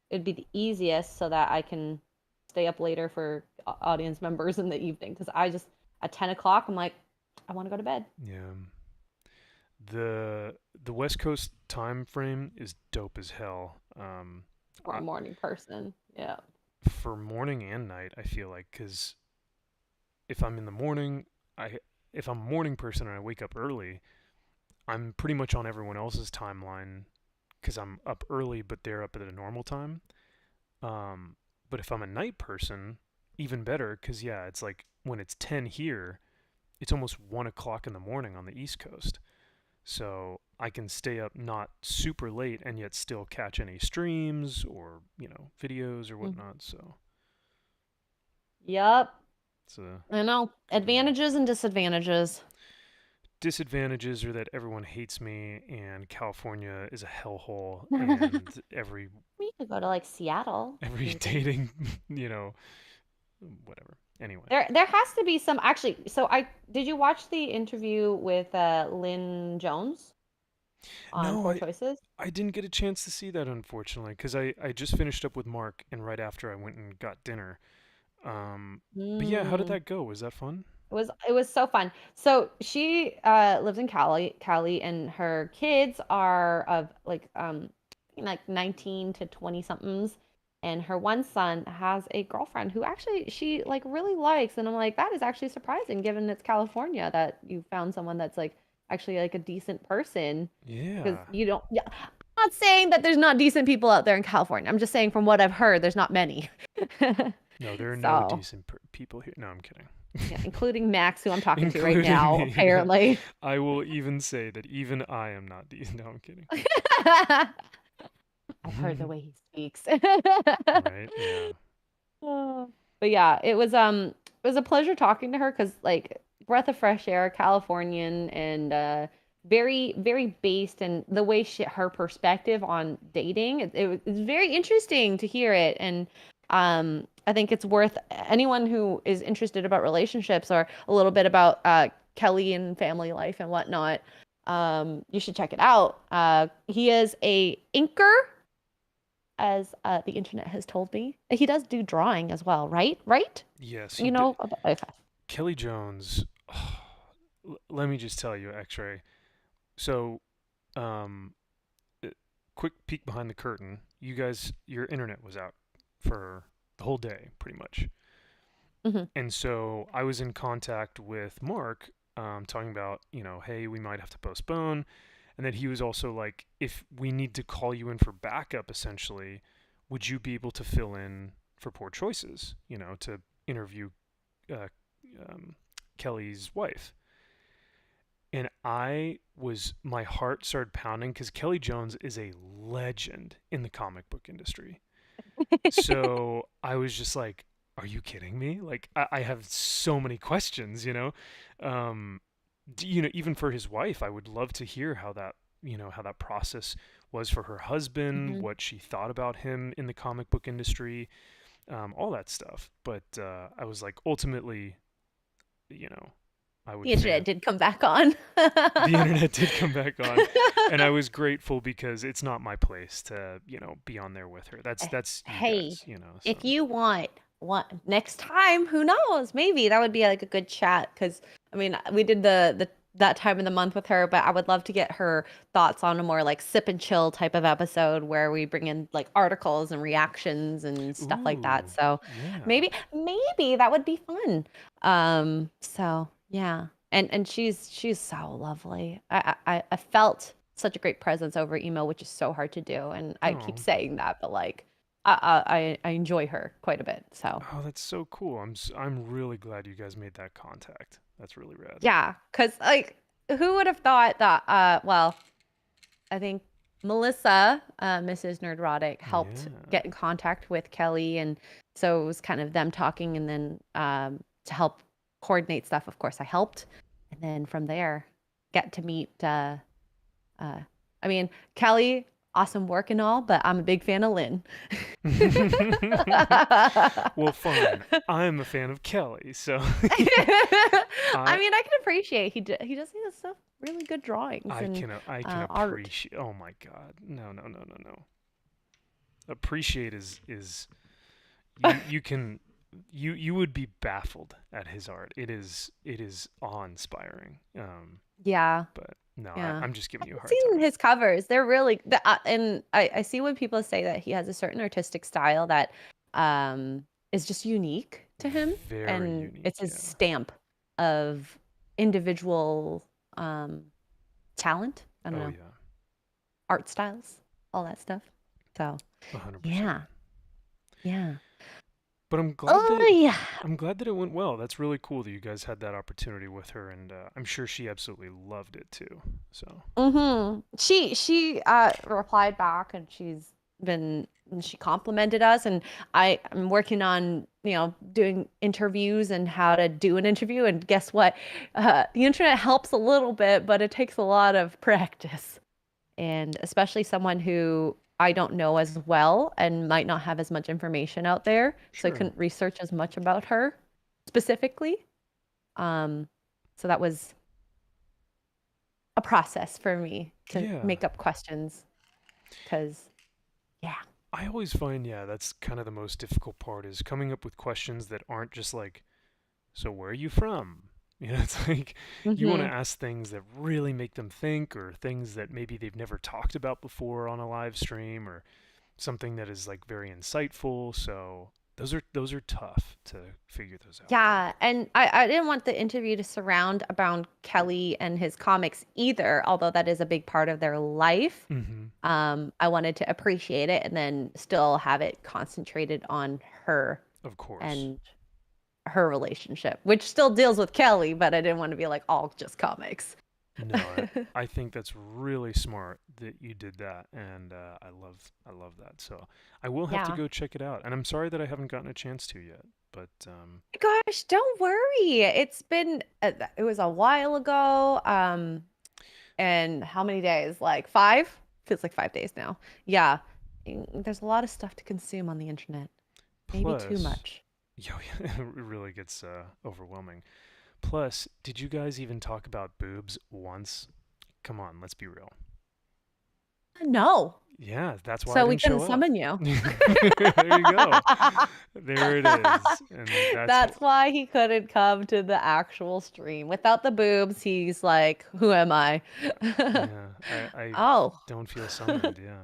[SPEAKER 1] It'd be the easiest so that I can stay up later for audience members in the evening. Because I just at 10 o'clock, I'm like, I want to go to bed.
[SPEAKER 2] yeah. The West Coast time frame is dope as hell.
[SPEAKER 1] For a morning person. Yeah.
[SPEAKER 2] For morning and night, I feel like, because if I'm in the morning, I if I'm a morning person and I wake up early, I'm pretty much on everyone else's timeline because I'm up early, but they're up at a normal time. Um, but if I'm a night person, even better, because yeah, it's like when it's 10 here, it's almost 1 o'clock in the morning on the East Coast. So I can stay up not super late and yet still catch any streams or, videos or
[SPEAKER 1] Mhm.
[SPEAKER 2] whatnot. So
[SPEAKER 1] Yep.
[SPEAKER 2] it's a
[SPEAKER 1] I know.
[SPEAKER 2] yeah.
[SPEAKER 1] Advantages and disadvantages.
[SPEAKER 2] Disadvantages are that everyone hates me and California is a hellhole and every
[SPEAKER 1] We could go to like Seattle,
[SPEAKER 2] every
[SPEAKER 1] maybe.
[SPEAKER 2] dating, you know, whatever. Anyway.
[SPEAKER 1] There has to be some actually. So I did you watch the interview with Lynn Jones on
[SPEAKER 2] No,
[SPEAKER 1] Poor
[SPEAKER 2] I
[SPEAKER 1] Choices?
[SPEAKER 2] I didn't get a chance to see that unfortunately because I just finished up with Mark and right after I went and got dinner. But yeah, how did
[SPEAKER 1] Mm.
[SPEAKER 2] that go? Was that fun?
[SPEAKER 1] It was so fun. So she lives in Cali, and her kids are of like 19 to 20 somethings. And her one son has a girlfriend who actually she like really likes. And I'm like, that is actually surprising given it's California that you found someone that's like actually like a decent person. Because
[SPEAKER 2] Yeah.
[SPEAKER 1] you don't, yeah, I'm not saying that there's not decent people out there in California. I'm just saying from what I've heard, there's not many.
[SPEAKER 2] No, there are no
[SPEAKER 1] So,
[SPEAKER 2] decent people here. No, I'm kidding.
[SPEAKER 1] yeah, inclling Max, who I'm talking to right
[SPEAKER 2] Including
[SPEAKER 1] now,
[SPEAKER 2] me. No,
[SPEAKER 1] apparently.
[SPEAKER 2] I will even say that even I am not decent. No, I'm kidding.
[SPEAKER 1] I've heard the way he speaks.
[SPEAKER 2] Right? Yeah.
[SPEAKER 1] Oh. But yeah, it was a pleasure talking to her because like breath of fresh air, Californian and very very based and the way her perspective on dating it's very interesting to hear it and I think it's worth anyone who is interested about relationships or a little bit about Kelly and family life and whatnot. You should check it out. He is a inker, as the internet has told me. He does do drawing as well, right? Right?
[SPEAKER 2] Yes,
[SPEAKER 1] You know? Okay.
[SPEAKER 2] Kelly Jones. Let me just tell you, Xray. So, um, quick peek behind the curtain. You guys, your internet was out for the whole day, pretty much.
[SPEAKER 1] Mm-hmm.
[SPEAKER 2] And so I was in contact with Mark, talking about, hey, we might have to postpone. And then he was also like, if we need to call you in for backup, essentially, would you be able to fill in for Poor Choices, to interview uh, Kelly's wife? And my heart started pounding because Kelly Jones is a legend in the comic book industry. So I was just like, are you kidding me? Like, I have so many questions, even for his wife, I would love to hear how that process was for her husband,
[SPEAKER 1] Mm-hmm.
[SPEAKER 2] what she thought about him in the comic book industry, all that stuff. But I was like, ultimately, I would
[SPEAKER 1] The internet
[SPEAKER 2] fan.
[SPEAKER 1] did come back on.
[SPEAKER 2] The internet did come back on, and I was grateful because it's not my place to, be on there with her. That's you
[SPEAKER 1] Hey,
[SPEAKER 2] guys, so.
[SPEAKER 1] if you want next time, who knows? Maybe that would be like a good chat. Because I mean, we did the that time of the month with her, but I would love to get her thoughts on a more like sip and chill type of episode where we bring in like articles and reactions and stuff like that.
[SPEAKER 2] Ooh,
[SPEAKER 1] So
[SPEAKER 2] yeah.
[SPEAKER 1] maybe that would be fun. So yeah. And she's so lovely. I felt such a great presence over email, which is so hard to do. And I keep
[SPEAKER 2] Oh,
[SPEAKER 1] saying that, but like I enjoy her quite a bit. So
[SPEAKER 2] oh, that's so cool. I'm really glad you guys made that contact. That's really rad.
[SPEAKER 1] yeah, because like who would have thought that well, I think Melissa, Mrs. Nerdrotic, helped
[SPEAKER 2] Yeah.
[SPEAKER 1] get in contact with Kelly, and so it was kind of them talking, and then to help coordinate stuff, of course, I helped, and then from there, get to meet. I mean, Kelly, awesome work and all, but I'm a big fan of Lynn.
[SPEAKER 2] Well, fine. I'm a fan of Kelly, so
[SPEAKER 1] I
[SPEAKER 2] I
[SPEAKER 1] mean, I can appreciate he does stuff really good drawings and
[SPEAKER 2] I can
[SPEAKER 1] art.
[SPEAKER 2] appreciate. Oh my God. No, no, no, no, no. Appreciate is you can you would be baffled at his art. It is awe-inspiring.
[SPEAKER 1] Yeah,
[SPEAKER 2] But no,
[SPEAKER 1] yeah.
[SPEAKER 2] I'm just giving you a
[SPEAKER 1] I've
[SPEAKER 2] hard
[SPEAKER 1] seen
[SPEAKER 2] time.
[SPEAKER 1] his covers. They're really and I see when people say that he has a certain artistic style that is just unique to him,
[SPEAKER 2] Very
[SPEAKER 1] and it's
[SPEAKER 2] unique,
[SPEAKER 1] his
[SPEAKER 2] yeah.
[SPEAKER 1] stamp of individual talent. I don't
[SPEAKER 2] Oh
[SPEAKER 1] know,
[SPEAKER 2] yeah.
[SPEAKER 1] art styles, all that stuff. So
[SPEAKER 2] 100%.
[SPEAKER 1] yeah, yeah.
[SPEAKER 2] But I'm glad
[SPEAKER 1] Oh
[SPEAKER 2] that
[SPEAKER 1] yeah.
[SPEAKER 2] it went well. That's really cool that you guys had that opportunity with her, and I'm sure she absolutely loved it too. So.
[SPEAKER 1] Mm-hmm. She replied back, and she complimented us, and I'm working on doing interviews and how to do an interview, and guess what, the internet helps a little bit, but it takes a lot of practice, and especially someone who I don't know as well and might not have as much information out there, so I
[SPEAKER 2] Sure.
[SPEAKER 1] couldn't research as much about her specifically. um so that was a process for me to
[SPEAKER 2] Yeah.
[SPEAKER 1] make up questions because yeah.
[SPEAKER 2] I always find, yeah, that's kind of the most difficult part is coming up with questions that aren't just like, so where are you from? It's like you want to
[SPEAKER 1] Mm-hmm.
[SPEAKER 2] ask things that really make them think, or things that maybe they've never talked about before on a live stream, or something that is like very insightful. So those are tough to figure those out, though.
[SPEAKER 1] Yeah, and I didn't want the interview to surround around Kelly and his comics either, although that is a big part of their life.
[SPEAKER 2] Mm-hmm.
[SPEAKER 1] I wanted to appreciate it and then still have it concentrated on her
[SPEAKER 2] Of course.
[SPEAKER 1] and her relationship, which still deals with Kelly, but I didn't want to be like all just comics.
[SPEAKER 2] No, I think that's really smart that you did that, and I love that. So I will have to
[SPEAKER 1] Yeah.
[SPEAKER 2] go check it out, and I'm sorry that I haven't gotten a chance to yet. But
[SPEAKER 1] Gosh, don't worry. It was a while ago. And how many days? Like 5? Feels like 5 days now. Yeah. There's a lot of stuff to consume on the internet. Maybe too
[SPEAKER 2] plus,
[SPEAKER 1] much.
[SPEAKER 2] yo, it really gets overwhelming. Plus, did you guys even talk about boobs once? Come on, let's be real.
[SPEAKER 1] No.
[SPEAKER 2] Yeah, that's why I
[SPEAKER 1] So we
[SPEAKER 2] didn't
[SPEAKER 1] couldn't
[SPEAKER 2] show up.
[SPEAKER 1] summon you.
[SPEAKER 2] There you go. There it is. And that's
[SPEAKER 1] That's why he couldn't come to the actual stream. Without the boobs, he's like, who am I?
[SPEAKER 2] yeah, I
[SPEAKER 1] Oh.
[SPEAKER 2] don't feel summoned, yeah.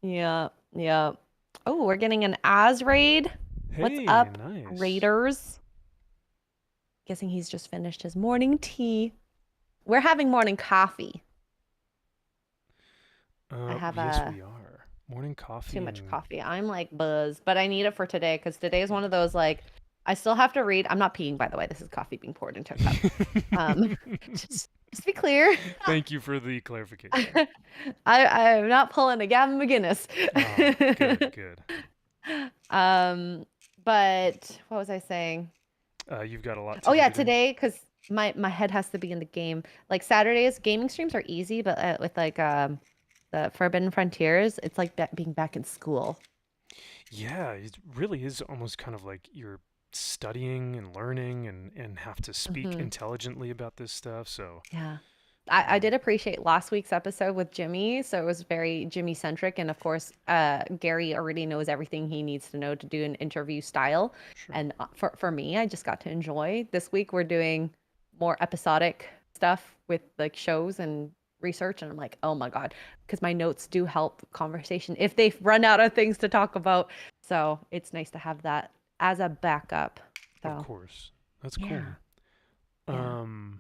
[SPEAKER 1] Yeah, yeah. Oh, we're getting an As raid. What's
[SPEAKER 2] Hey,
[SPEAKER 1] up,
[SPEAKER 2] nice.
[SPEAKER 1] raiders? Guessing he's just finished his morning tea. We're having morning coffee. I have
[SPEAKER 2] Yes, we are. Morning
[SPEAKER 1] too
[SPEAKER 2] coffee
[SPEAKER 1] much
[SPEAKER 2] and
[SPEAKER 1] coffee. I'm like buzzed, but I need it for today because today is one of those like I still have to read. I'm not peeing, by the way. This is coffee being poured into a cup. Um, just to be clear.
[SPEAKER 2] Thank you for the clarification.
[SPEAKER 1] I'm not pulling a Gavin McGinnis.
[SPEAKER 2] Ah, good, good.
[SPEAKER 1] um, but what was I saying?
[SPEAKER 2] You've got a lot to
[SPEAKER 1] Oh
[SPEAKER 2] do
[SPEAKER 1] yeah,
[SPEAKER 2] today?
[SPEAKER 1] today because my head has to be in the game. Like Saturdays, gaming streams are easy, but with like the Forbidden Frontiers, it's like being back in school.
[SPEAKER 2] Yeah, it really is almost kind of like you're studying and learning and have to speak
[SPEAKER 1] Hmm.
[SPEAKER 2] intelligently about this stuff. So,
[SPEAKER 1] Yeah. I
[SPEAKER 2] um,
[SPEAKER 1] did appreciate last week's episode with Jimmy, so it was very Jimmy centric, and of course, Gary already knows everything he needs to know to do an interview style,
[SPEAKER 2] sure.
[SPEAKER 1] and for me, I just got to enjoy. This week we're doing more episodic stuff with like shows and research, and I'm like, oh my God, because my notes do help conversation if they run out of things to talk about. So it's nice to have that as a backup.
[SPEAKER 2] Of
[SPEAKER 1] So
[SPEAKER 2] course. That's
[SPEAKER 1] yeah,
[SPEAKER 2] cool.
[SPEAKER 1] yeah.
[SPEAKER 2] Um,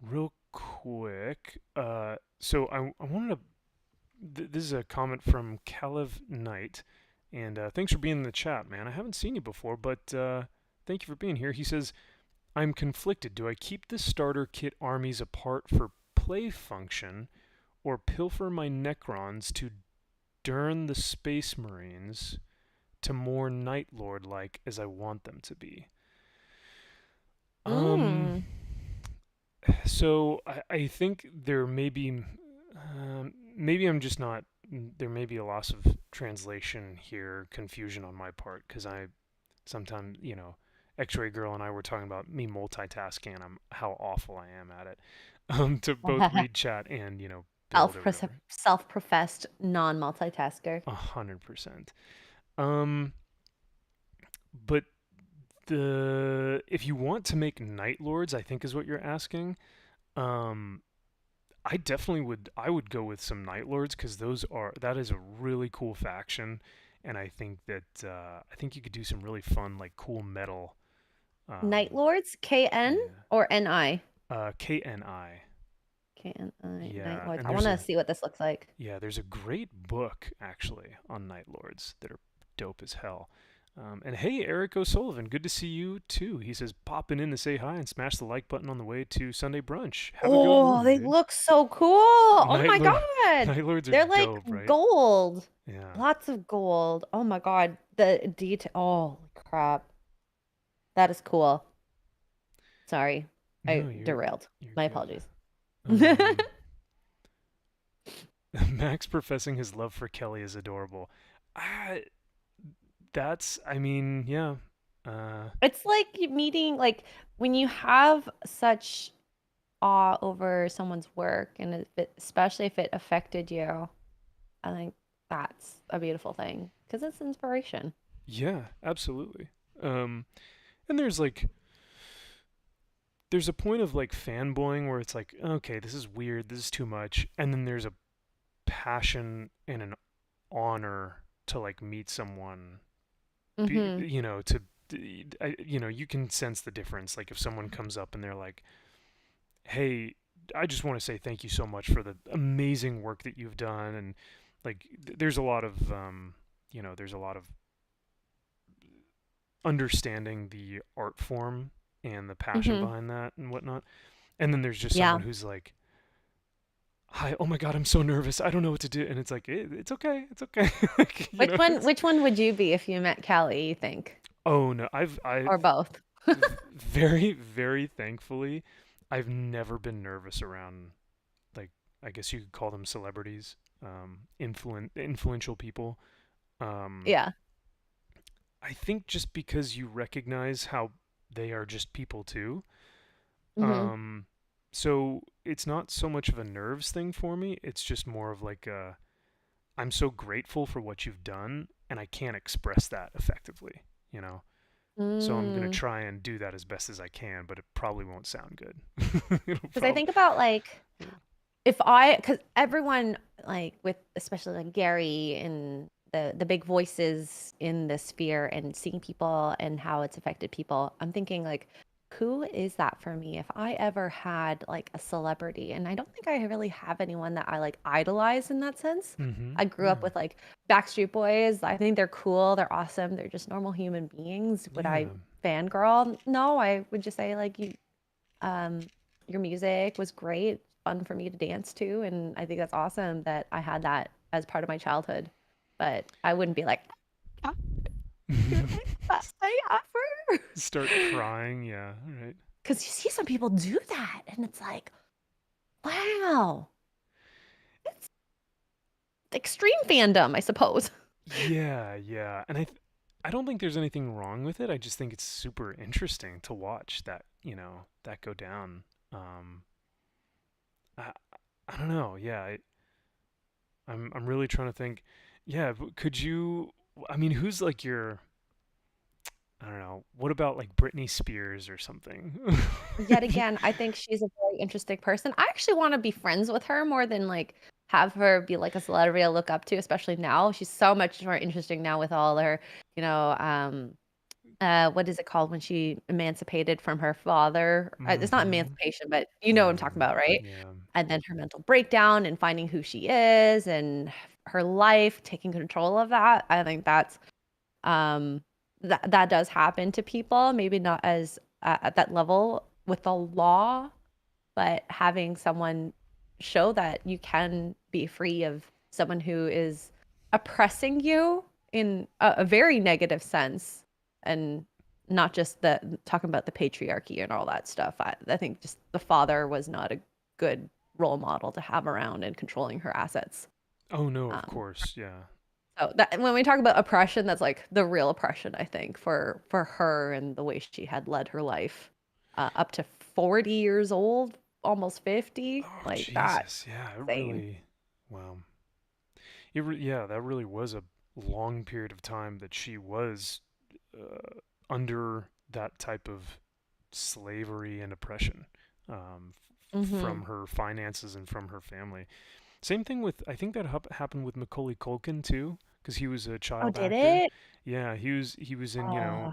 [SPEAKER 2] Real quick, so I wanted to. This is a comment from Calev Knight, and thanks for being in the chat, man. I haven't seen you before, but thank you for being here. He says, I'm conflicted. Do I keep the starter kit armies apart for play function, or pilfer my Necrons to Dern the Space Marines to more Night Lord like as I want them to be? Um,
[SPEAKER 1] Mm.
[SPEAKER 2] so I think there may be, maybe I'm just not, there may be a loss of translation here, confusion on my part, because I sometimes, Xray Girl and I were talking about me multitasking and how awful I am at it. To both read chat and, build or whatever.
[SPEAKER 1] Self-professed non-multitasker.
[SPEAKER 2] 100%. Um, but if you want to make Night Lords, I think is what you're asking. Um, I would go with some Night Lords because that is a really cool faction, and I think that I think you could do some really fun like cool metal.
[SPEAKER 1] Night
[SPEAKER 2] Um,
[SPEAKER 1] Lords, KN
[SPEAKER 2] yeah.
[SPEAKER 1] or NI?
[SPEAKER 2] KNI.
[SPEAKER 1] KNI, Night
[SPEAKER 2] Yeah,
[SPEAKER 1] Lords.
[SPEAKER 2] and
[SPEAKER 1] I want to see what this looks like.
[SPEAKER 2] there's a great book actually on Night Lords that are dope as hell. And hey, Eric O'Sullivan, good to see you too. He says, popping in to say hi and smash the like button on the way to Sunday brunch. Have a good
[SPEAKER 1] Oh,
[SPEAKER 2] one,
[SPEAKER 1] they
[SPEAKER 2] dude.
[SPEAKER 1] look so cool. Oh
[SPEAKER 2] Night
[SPEAKER 1] my
[SPEAKER 2] Lord,
[SPEAKER 1] God.
[SPEAKER 2] Night Lords are
[SPEAKER 1] They're like
[SPEAKER 2] dope, right?
[SPEAKER 1] gold.
[SPEAKER 2] Yeah.
[SPEAKER 1] Lots of gold. Oh my God. The detail. Oh, crap. That is cool. Sorry. I
[SPEAKER 2] No,
[SPEAKER 1] derailed.
[SPEAKER 2] you're
[SPEAKER 1] My
[SPEAKER 2] good.
[SPEAKER 1] apologies.
[SPEAKER 2] Um, Max professing his love for Kelly is adorable. Uh, I mean, yeah.
[SPEAKER 1] It's like meeting, like when you have such awe over someone's work, and especially if it affected you, I think that's a beautiful thing because it's inspiration.
[SPEAKER 2] Yeah, absolutely. Um, and there's a point of like fanboying where it's like, okay, this is weird, this is too much, and then there's a passion and an honor to like meet someone,
[SPEAKER 1] Mm-hmm.
[SPEAKER 2] you can sense the difference. Like if someone comes up and they're like, hey, I just want to say thank you so much for the amazing work that you've done, and like there's a lot of there's a lot of understanding the art form and the passion
[SPEAKER 1] Mm-hmm.
[SPEAKER 2] behind that and whatnot. And then there's just
[SPEAKER 1] Yeah.
[SPEAKER 2] someone who's like, hi, oh my god, I'm so nervous, I don't know what to do, and it's like it's okay, it's okay. Like,
[SPEAKER 1] Which one would you be if you met Callie, you think?
[SPEAKER 2] oh no, I've
[SPEAKER 1] Or both?
[SPEAKER 2] very very thankfully I've never been nervous around, like, I guess you could call them celebrities, influential people. um
[SPEAKER 1] Yeah.
[SPEAKER 2] I think just because you recognize how they are just people too.
[SPEAKER 1] Mm-hmm.
[SPEAKER 2] So it's not so much of a nerves thing for me. It's just more of like I'm so grateful for what you've done, and I can't express that effectively, you know. So I'm gonna
[SPEAKER 1] Mm.
[SPEAKER 2] try and do that as best as I can, but it probably won't sound good. It'll
[SPEAKER 1] Because I
[SPEAKER 2] probably.
[SPEAKER 1] think about like because everyone like with especially like Gary and the big voices in the sphere and seeing people and how it's affected people, I'm thinking like, who is that for me? If I ever had like a celebrity, and I don't think I really have anyone that I like idolize in that sense.
[SPEAKER 2] Mm-hmm.
[SPEAKER 1] I grew up
[SPEAKER 2] Yeah.
[SPEAKER 1] with like Backstreet Boys. I think they're cool, they're awesome, they're just normal human beings. Would I
[SPEAKER 2] Yeah.
[SPEAKER 1] fangirl? No, I would just say like you um, your music was great, fun for me to dance to, and I think that's awesome that I had that as part of my childhood. But I wouldn't be like, "Ah, you're the best thing ever,"
[SPEAKER 2] Start crying. Yeah. Right.
[SPEAKER 1] because you see some people do that, and it's like, wow, it's extreme fandom, I suppose.
[SPEAKER 2] Yeah. Yeah. And I don't think there's anything wrong with it. I just think it's super interesting to watch that, that go down. Um, I, I don't know. Yeah. I'm really trying to think. Yeah. Could you, I mean, who's like your, I don't know. What about like Britney Spears or something?
[SPEAKER 1] Yet again, I think she's a very interesting person. I actually want to be friends with her more than like have her be like a celebrity I look up to, especially now. She's so much more interesting now with all her, you know, what is it called when she emancipated from her father? It's not
[SPEAKER 2] Mm-hmm.
[SPEAKER 1] emancipation, but you know what I'm
[SPEAKER 2] Yeah.
[SPEAKER 1] talking about, right?
[SPEAKER 2] Yeah.
[SPEAKER 1] And then her mental breakdown and finding who she is and her life, taking control of that. I think that's um that does happen to people, maybe not as at that level with the law, but having someone show that you can be free of someone who is oppressing you in a very negative sense and not just the talking about the patriarchy and all that stuff. I think just the father was not a good role model to have around and controlling her assets.
[SPEAKER 2] Oh no, of
[SPEAKER 1] Um,
[SPEAKER 2] course. Yeah.
[SPEAKER 1] so that when we talk about oppression, that's like the real oppression, I think, for her and the way she had led her life up to 40 years old, almost 50.
[SPEAKER 2] Oh
[SPEAKER 1] Like that
[SPEAKER 2] Jesus. Yeah. It
[SPEAKER 1] insane.
[SPEAKER 2] really. Wow. Yeah. That really was a long period of time that she was under that type of slavery and oppression,
[SPEAKER 1] Mm-hmm.
[SPEAKER 2] from her finances and from her family. Same thing with, I think that happened with Macaulay Culkin too, because he was a
[SPEAKER 1] Oh,
[SPEAKER 2] child
[SPEAKER 1] did
[SPEAKER 2] actor.
[SPEAKER 1] it?
[SPEAKER 2] Yeah, he was in,
[SPEAKER 1] Oh.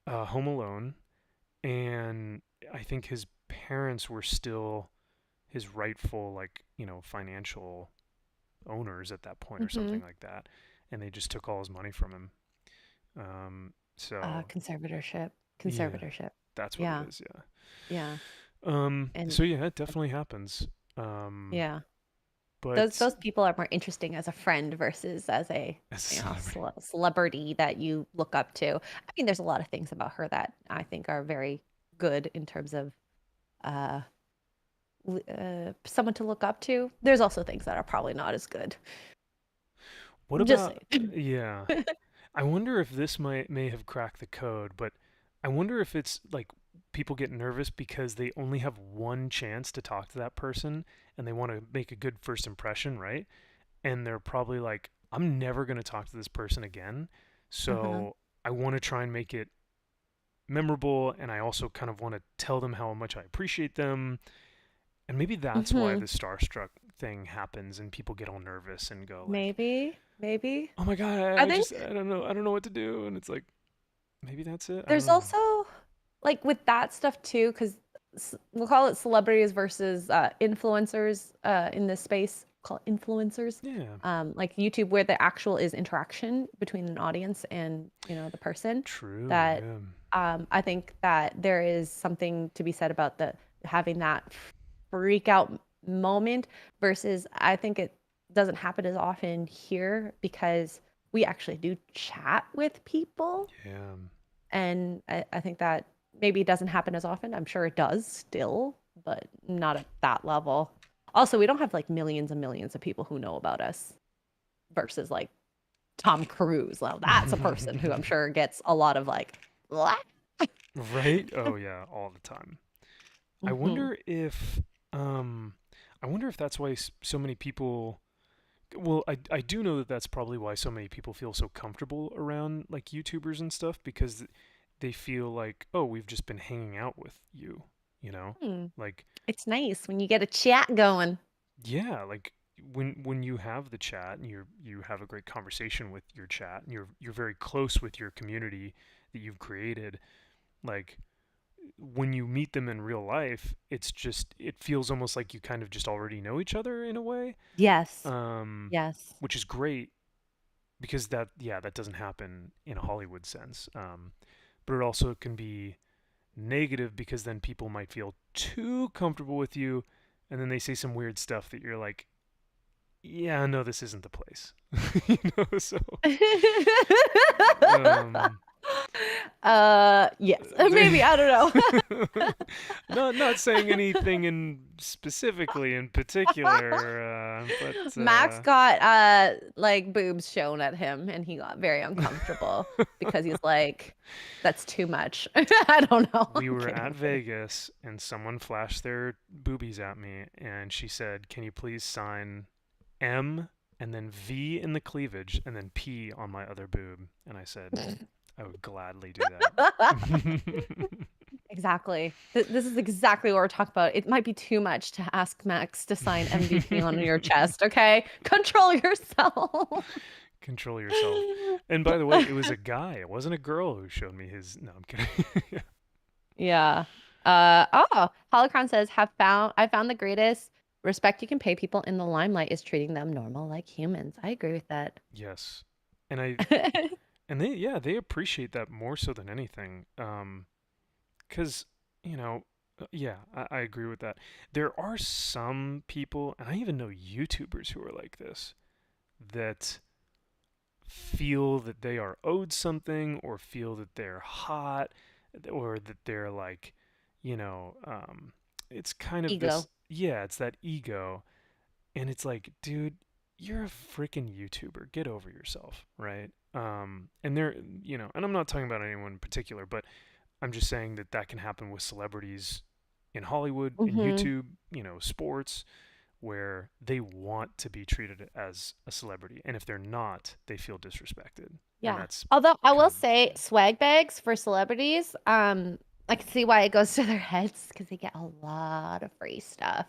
[SPEAKER 2] Home Alone, and I think his parents were still his rightful, like, financial owners at that point or
[SPEAKER 1] Mm-hmm.
[SPEAKER 2] something like that, and they just took all his money from him. So
[SPEAKER 1] Conservatorship.
[SPEAKER 2] yeah,
[SPEAKER 1] Conservatorship.
[SPEAKER 2] that's what it
[SPEAKER 1] Yeah.
[SPEAKER 2] is. Yeah.
[SPEAKER 1] Yeah. And
[SPEAKER 2] So yeah, it definitely happens.
[SPEAKER 1] yeah. Those
[SPEAKER 2] But
[SPEAKER 1] those people are more interesting as a friend versus as a
[SPEAKER 2] as a celebrity,
[SPEAKER 1] celebrity that you look up to. I mean, there's a lot of things about her that I think are very good in terms of uh, someone to look up to. There's also things that are probably not as good.
[SPEAKER 2] what
[SPEAKER 1] Just
[SPEAKER 2] about,
[SPEAKER 1] saying.
[SPEAKER 2] yeah, I wonder if this may have cracked the code, but I wonder if it's like people get nervous because they only have one chance to talk to that person and they want to make a good first impression, right? And they're probably like, I'm never going to talk to this person again.
[SPEAKER 1] Uh-huh.
[SPEAKER 2] So I want to try and make it memorable, and I also kind of want to tell them how much I appreciate them. And maybe that's why
[SPEAKER 1] Hmm.
[SPEAKER 2] the starstruck thing happens and people get all nervous and go like,
[SPEAKER 1] Maybe.
[SPEAKER 2] "Oh my god,
[SPEAKER 1] I
[SPEAKER 2] I
[SPEAKER 1] think
[SPEAKER 2] just I don't know what to do." And it's like, maybe that's it. I don't
[SPEAKER 1] there's
[SPEAKER 2] know.
[SPEAKER 1] also like with that stuff too, because we'll call it celebrities versus influencers in this space. Call it influencers,
[SPEAKER 2] Yeah.
[SPEAKER 1] like YouTube, where the actual is interaction between an audience and the person.
[SPEAKER 2] True.
[SPEAKER 1] That
[SPEAKER 2] Yeah.
[SPEAKER 1] I think that there is something to be said about the having that freak out moment versus I think it doesn't happen as often here because we actually do chat with people
[SPEAKER 2] Yeah.
[SPEAKER 1] and I think that maybe it doesn't happen as often. I'm sure it does still, but not at that level. Also, we don't have like millions and millions of people who know about us versus like Tom Cruise. Well, that's a person who I'm sure gets a lot of like, what?
[SPEAKER 2] Right? Oh yeah, all the time. I
[SPEAKER 1] Hmm.
[SPEAKER 2] wonder if um I wonder if that's why so many people. Well, I do know that that's probably why so many people feel so comfortable around like YouTubers and stuff, because they feel like, oh, we've just been hanging out with you, you know?
[SPEAKER 1] Hmm.
[SPEAKER 2] Like,
[SPEAKER 1] It's nice when you get a chat going.
[SPEAKER 2] yeah, like when you have the chat and you have a great conversation with your chat and you're very close with your community that you've created, like when you meet them in real life, it feels almost like you kind of just already know each other in a way.
[SPEAKER 1] Yes.
[SPEAKER 2] Um
[SPEAKER 1] Yes.
[SPEAKER 2] which is great because that doesn't happen in a Hollywood sense. But it also can be negative because then people might feel too comfortable with you, and then they say some weird stuff that you're like, yeah, no, this isn't the place. So um,
[SPEAKER 1] Yes. Maybe, I don't know.
[SPEAKER 2] not saying anything in specifically in particular, but
[SPEAKER 1] Max got like boobs shown at him and he got very uncomfortable because he's like, that's too much. I don't know.
[SPEAKER 2] we
[SPEAKER 1] I'm
[SPEAKER 2] were
[SPEAKER 1] kidding.
[SPEAKER 2] at
[SPEAKER 1] I'm kidding.
[SPEAKER 2] Vegas and someone flashed their boobies at me and she said, "Can you please sign M and then V in the cleavage and then P on my other boob?" And I said, "I would gladly do that."
[SPEAKER 1] Exactly. This is exactly what we're talking about. It might be too much to ask Max to sign MVP on your chest, okay? Control yourself.
[SPEAKER 2] Control yourself. And by the way, it was a guy. It wasn't a girl who showed me his. No, I'm kidding.
[SPEAKER 1] Yeah. Holocron says, I found the greatest respect you can pay people in the limelight is treating them normal like humans. I agree with that.
[SPEAKER 2] Yes, and they appreciate that more so than anything. 'Cause you know, yeah, I agree with that. There are some people, and I even know YouTubers who are like this, that feel that they are owed something or feel that they're hot or that they're like, it's kind of this,
[SPEAKER 1] Ego.
[SPEAKER 2] yeah, it's that ego. And it's like, dude, you're a freaking YouTuber. Get over yourself, right? And and I'm not talking about anyone in particular, but I'm just saying that that can happen with celebrities in Hollywood, in
[SPEAKER 1] Hmm.
[SPEAKER 2] YouTube, sports, where they want to be treated as a celebrity, and if they're not, they feel disrespected, and
[SPEAKER 1] Yeah.
[SPEAKER 2] that's
[SPEAKER 1] Although I
[SPEAKER 2] kind
[SPEAKER 1] will
[SPEAKER 2] of
[SPEAKER 1] say swag bags for celebrities, I can see why it goes to their heads because they get a lot of free stuff.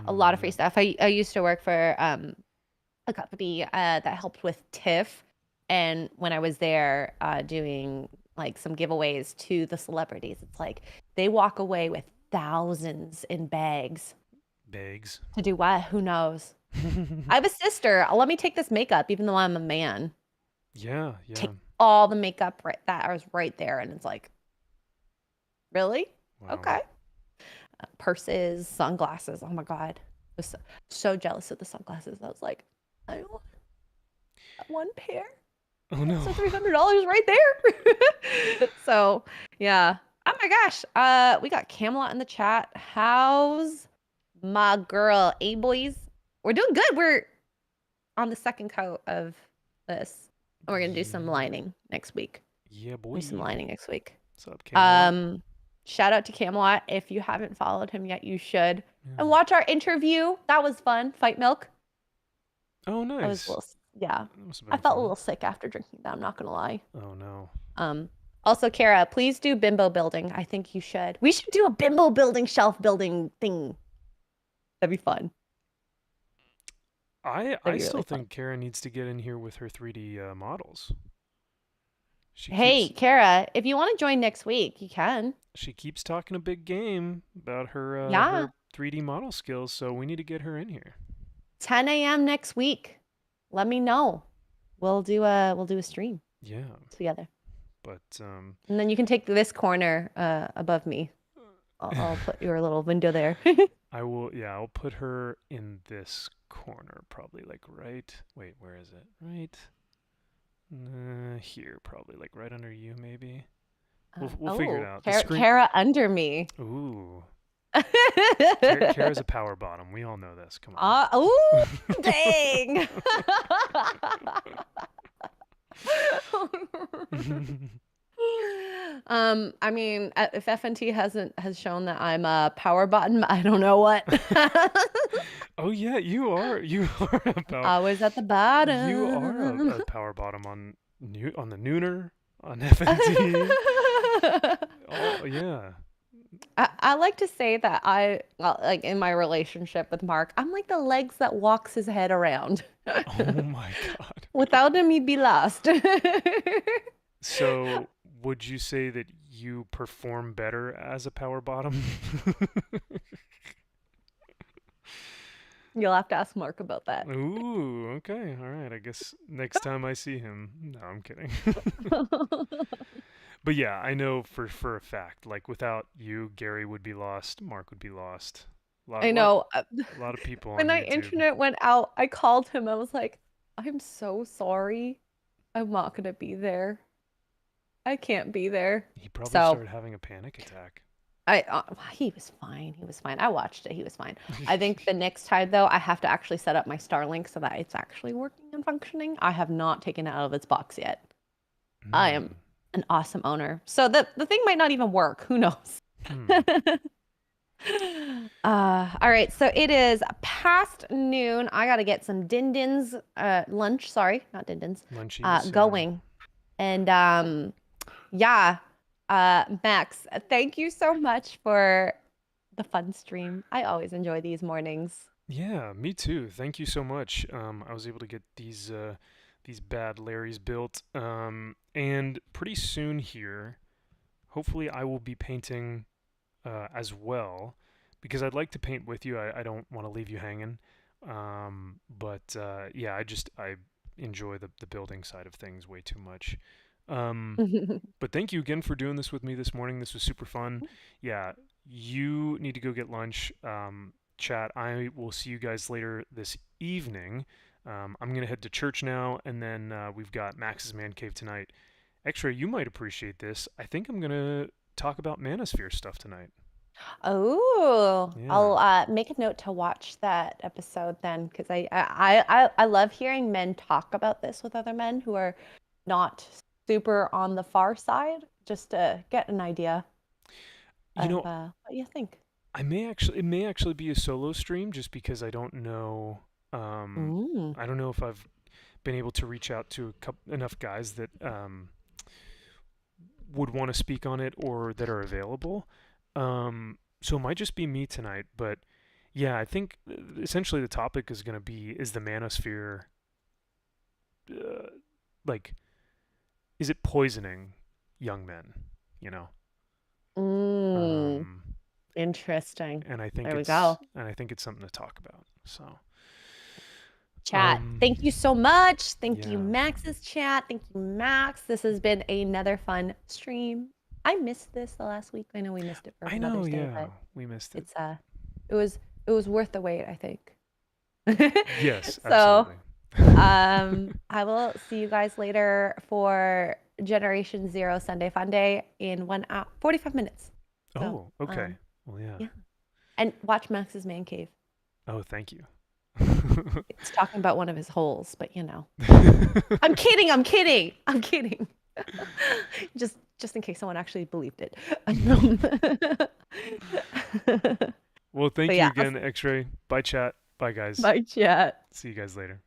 [SPEAKER 1] A lot of free
[SPEAKER 2] mm,
[SPEAKER 1] stuff. I used to work for a company that helped with TIFF. And when I was there doing like some giveaways to the celebrities, it's like they walk away with thousands in bags
[SPEAKER 2] bags.
[SPEAKER 1] to do what? Who knows? I have a sister. Let me take this makeup, even though I'm a man.
[SPEAKER 2] Yeah, yeah.
[SPEAKER 1] Take all the makeup right that I was right there, and it's like, really?
[SPEAKER 2] Wow.
[SPEAKER 1] Okay. Purses, sunglasses. Oh my God. I was so jealous of the sunglasses. I was like, I want one pair.
[SPEAKER 2] Oh no.
[SPEAKER 1] So $300 right there. So yeah. Oh my gosh. We got Camelot in the chat. How's my girl? Hey boys. We're doing good. We're on the second coat of this. And we're gonna do some
[SPEAKER 2] Yeah.
[SPEAKER 1] lining next week.
[SPEAKER 2] Yeah,
[SPEAKER 1] Do some
[SPEAKER 2] boy.
[SPEAKER 1] lining next week.
[SPEAKER 2] What's up, Camelot?
[SPEAKER 1] Um, Shout out to Camelot. If you haven't followed him yet, you should. And
[SPEAKER 2] Yeah.
[SPEAKER 1] watch our interview. That was fun. Fight Milk.
[SPEAKER 2] Oh,
[SPEAKER 1] I was a
[SPEAKER 2] nice.
[SPEAKER 1] little, yeah.
[SPEAKER 2] That must have
[SPEAKER 1] I
[SPEAKER 2] been
[SPEAKER 1] felt a
[SPEAKER 2] fun.
[SPEAKER 1] little sick after drinking that. I'm not gonna lie.
[SPEAKER 2] Oh no.
[SPEAKER 1] Um, Also, Kara, please do bimbo building. I think you should. We should do a bimbo building, shelf building thing. That'd be fun.
[SPEAKER 2] I
[SPEAKER 1] That'd be really
[SPEAKER 2] still
[SPEAKER 1] fun.
[SPEAKER 2] think Kara needs to get in here with her 3D models. She
[SPEAKER 1] Hey,
[SPEAKER 2] keeps
[SPEAKER 1] Kara, if you want to join next week, you can.
[SPEAKER 2] she keeps talking a big game about
[SPEAKER 1] Yeah,
[SPEAKER 2] her 3D model skills, so we need to get her in here.
[SPEAKER 1] 10 a.m. next week. Let me know. We'll do a stream
[SPEAKER 2] Yeah,
[SPEAKER 1] together.
[SPEAKER 2] but
[SPEAKER 1] And then you can take this corner above me. I'll put your little window there.
[SPEAKER 2] I will. Yeah, I'll put her in this corner, probably like right. Wait, where is it? Right here, probably like right under you, maybe. We'll figure it
[SPEAKER 1] Oh,
[SPEAKER 2] out. The
[SPEAKER 1] Kara,
[SPEAKER 2] screen.
[SPEAKER 1] Kara under me.
[SPEAKER 2] Ooh, Kara's a power bottom. We all know this. Come on.
[SPEAKER 1] Oh, dang. I mean, if FNT has shown that I'm a power bottom, I don't know what.
[SPEAKER 2] Oh yeah, you are. You are a power.
[SPEAKER 1] Always at the
[SPEAKER 2] You are
[SPEAKER 1] bottom.
[SPEAKER 2] a power bottom on the Nooner, on FNT. Oh yeah.
[SPEAKER 1] I like to say that well, like in my relationship with Mark, I'm like the legs that walks his head around.
[SPEAKER 2] Oh my God.
[SPEAKER 1] Without him, he'd be lost.
[SPEAKER 2] So, would you say that you perform better as a power bottom?
[SPEAKER 1] You'll have to ask Mark about that.
[SPEAKER 2] Ooh, okay. All right. I guess next time I see him. No, I'm kidding. But yeah, I know for a fact, like without you, Gary would be lost, Mark would be lost.
[SPEAKER 1] I know.
[SPEAKER 2] A lot of people on
[SPEAKER 1] When our
[SPEAKER 2] YouTube.
[SPEAKER 1] internet went out, I called him. I was like, I'm so sorry. I'm not gonna be there. I can't be there.
[SPEAKER 2] He probably
[SPEAKER 1] So
[SPEAKER 2] started having a panic attack.
[SPEAKER 1] he was fine. He was fine. I watched it. He was fine. I think the next time though, I have to actually set up my Starlink so that it's actually working and functioning. I have not taken it out of its box yet. I am an awesome owner. So the thing might not even work. Who knows? All right, so it is past noon. I gotta get some Dindins lunch, sorry, not Dindins.
[SPEAKER 2] Lunchies.
[SPEAKER 1] Going. And yeah, Max, thank you so much for the fun stream. I always enjoy these mornings.
[SPEAKER 2] Yeah, me too. Thank you so much. I was able to get these bad Larrys built. And pretty soon here, hopefully I will be painting as well, because I'd like to paint with you. I don't want to leave you hanging. But yeah, I enjoy the building side of things way too much. But thank you again for doing this with me this morning. This was super fun. Yeah, you need to go get lunch. Chat, I will see you guys later this evening. I'm going to head to church now, and then we've got Max's Man Cave tonight. Xray, you might appreciate this. I think I'm going to talk about Manosphere stuff tonight.
[SPEAKER 1] Oh,
[SPEAKER 2] Yeah.
[SPEAKER 1] I'll make a note to watch that episode then, because I love hearing men talk about this with other men who are not super on the far side, just to get an idea
[SPEAKER 2] You know,
[SPEAKER 1] of what you think.
[SPEAKER 2] it may actually be a solo stream, just because I don't know. I don't know if I've been able to reach out to enough guys that would want to speak on it or that are available. So it might just be me tonight, but yeah, I think essentially the topic is going to be, is the manosphere, like, is it poisoning young men, you know?
[SPEAKER 1] Interesting.
[SPEAKER 2] And I think
[SPEAKER 1] There we go.
[SPEAKER 2] And I think it's something to talk about. So
[SPEAKER 1] chat. Thank you so much. Thank you,
[SPEAKER 2] yeah.
[SPEAKER 1] Max's chat. Thank you, Max. This has been another fun stream. I missed this the last week. I know we missed it for Mother's Day,
[SPEAKER 2] yeah,
[SPEAKER 1] but
[SPEAKER 2] we missed it.
[SPEAKER 1] It was worth the wait, I think.
[SPEAKER 2] Yes,
[SPEAKER 1] so
[SPEAKER 2] absolutely.
[SPEAKER 1] I will see you guys later for Generation Zero Sunday Fun Day in 1 hour 45 minutes.
[SPEAKER 2] So, oh, okay. Well, yeah.
[SPEAKER 1] And watch Max's Man Cave.
[SPEAKER 2] Oh, thank you.
[SPEAKER 1] It's talking about one of his holes, but you know. I'm kidding. Just in case someone actually believed it.
[SPEAKER 2] Well, thank you again, Xray. Bye, chat. Bye, guys.
[SPEAKER 1] Bye, chat.
[SPEAKER 2] See you guys later.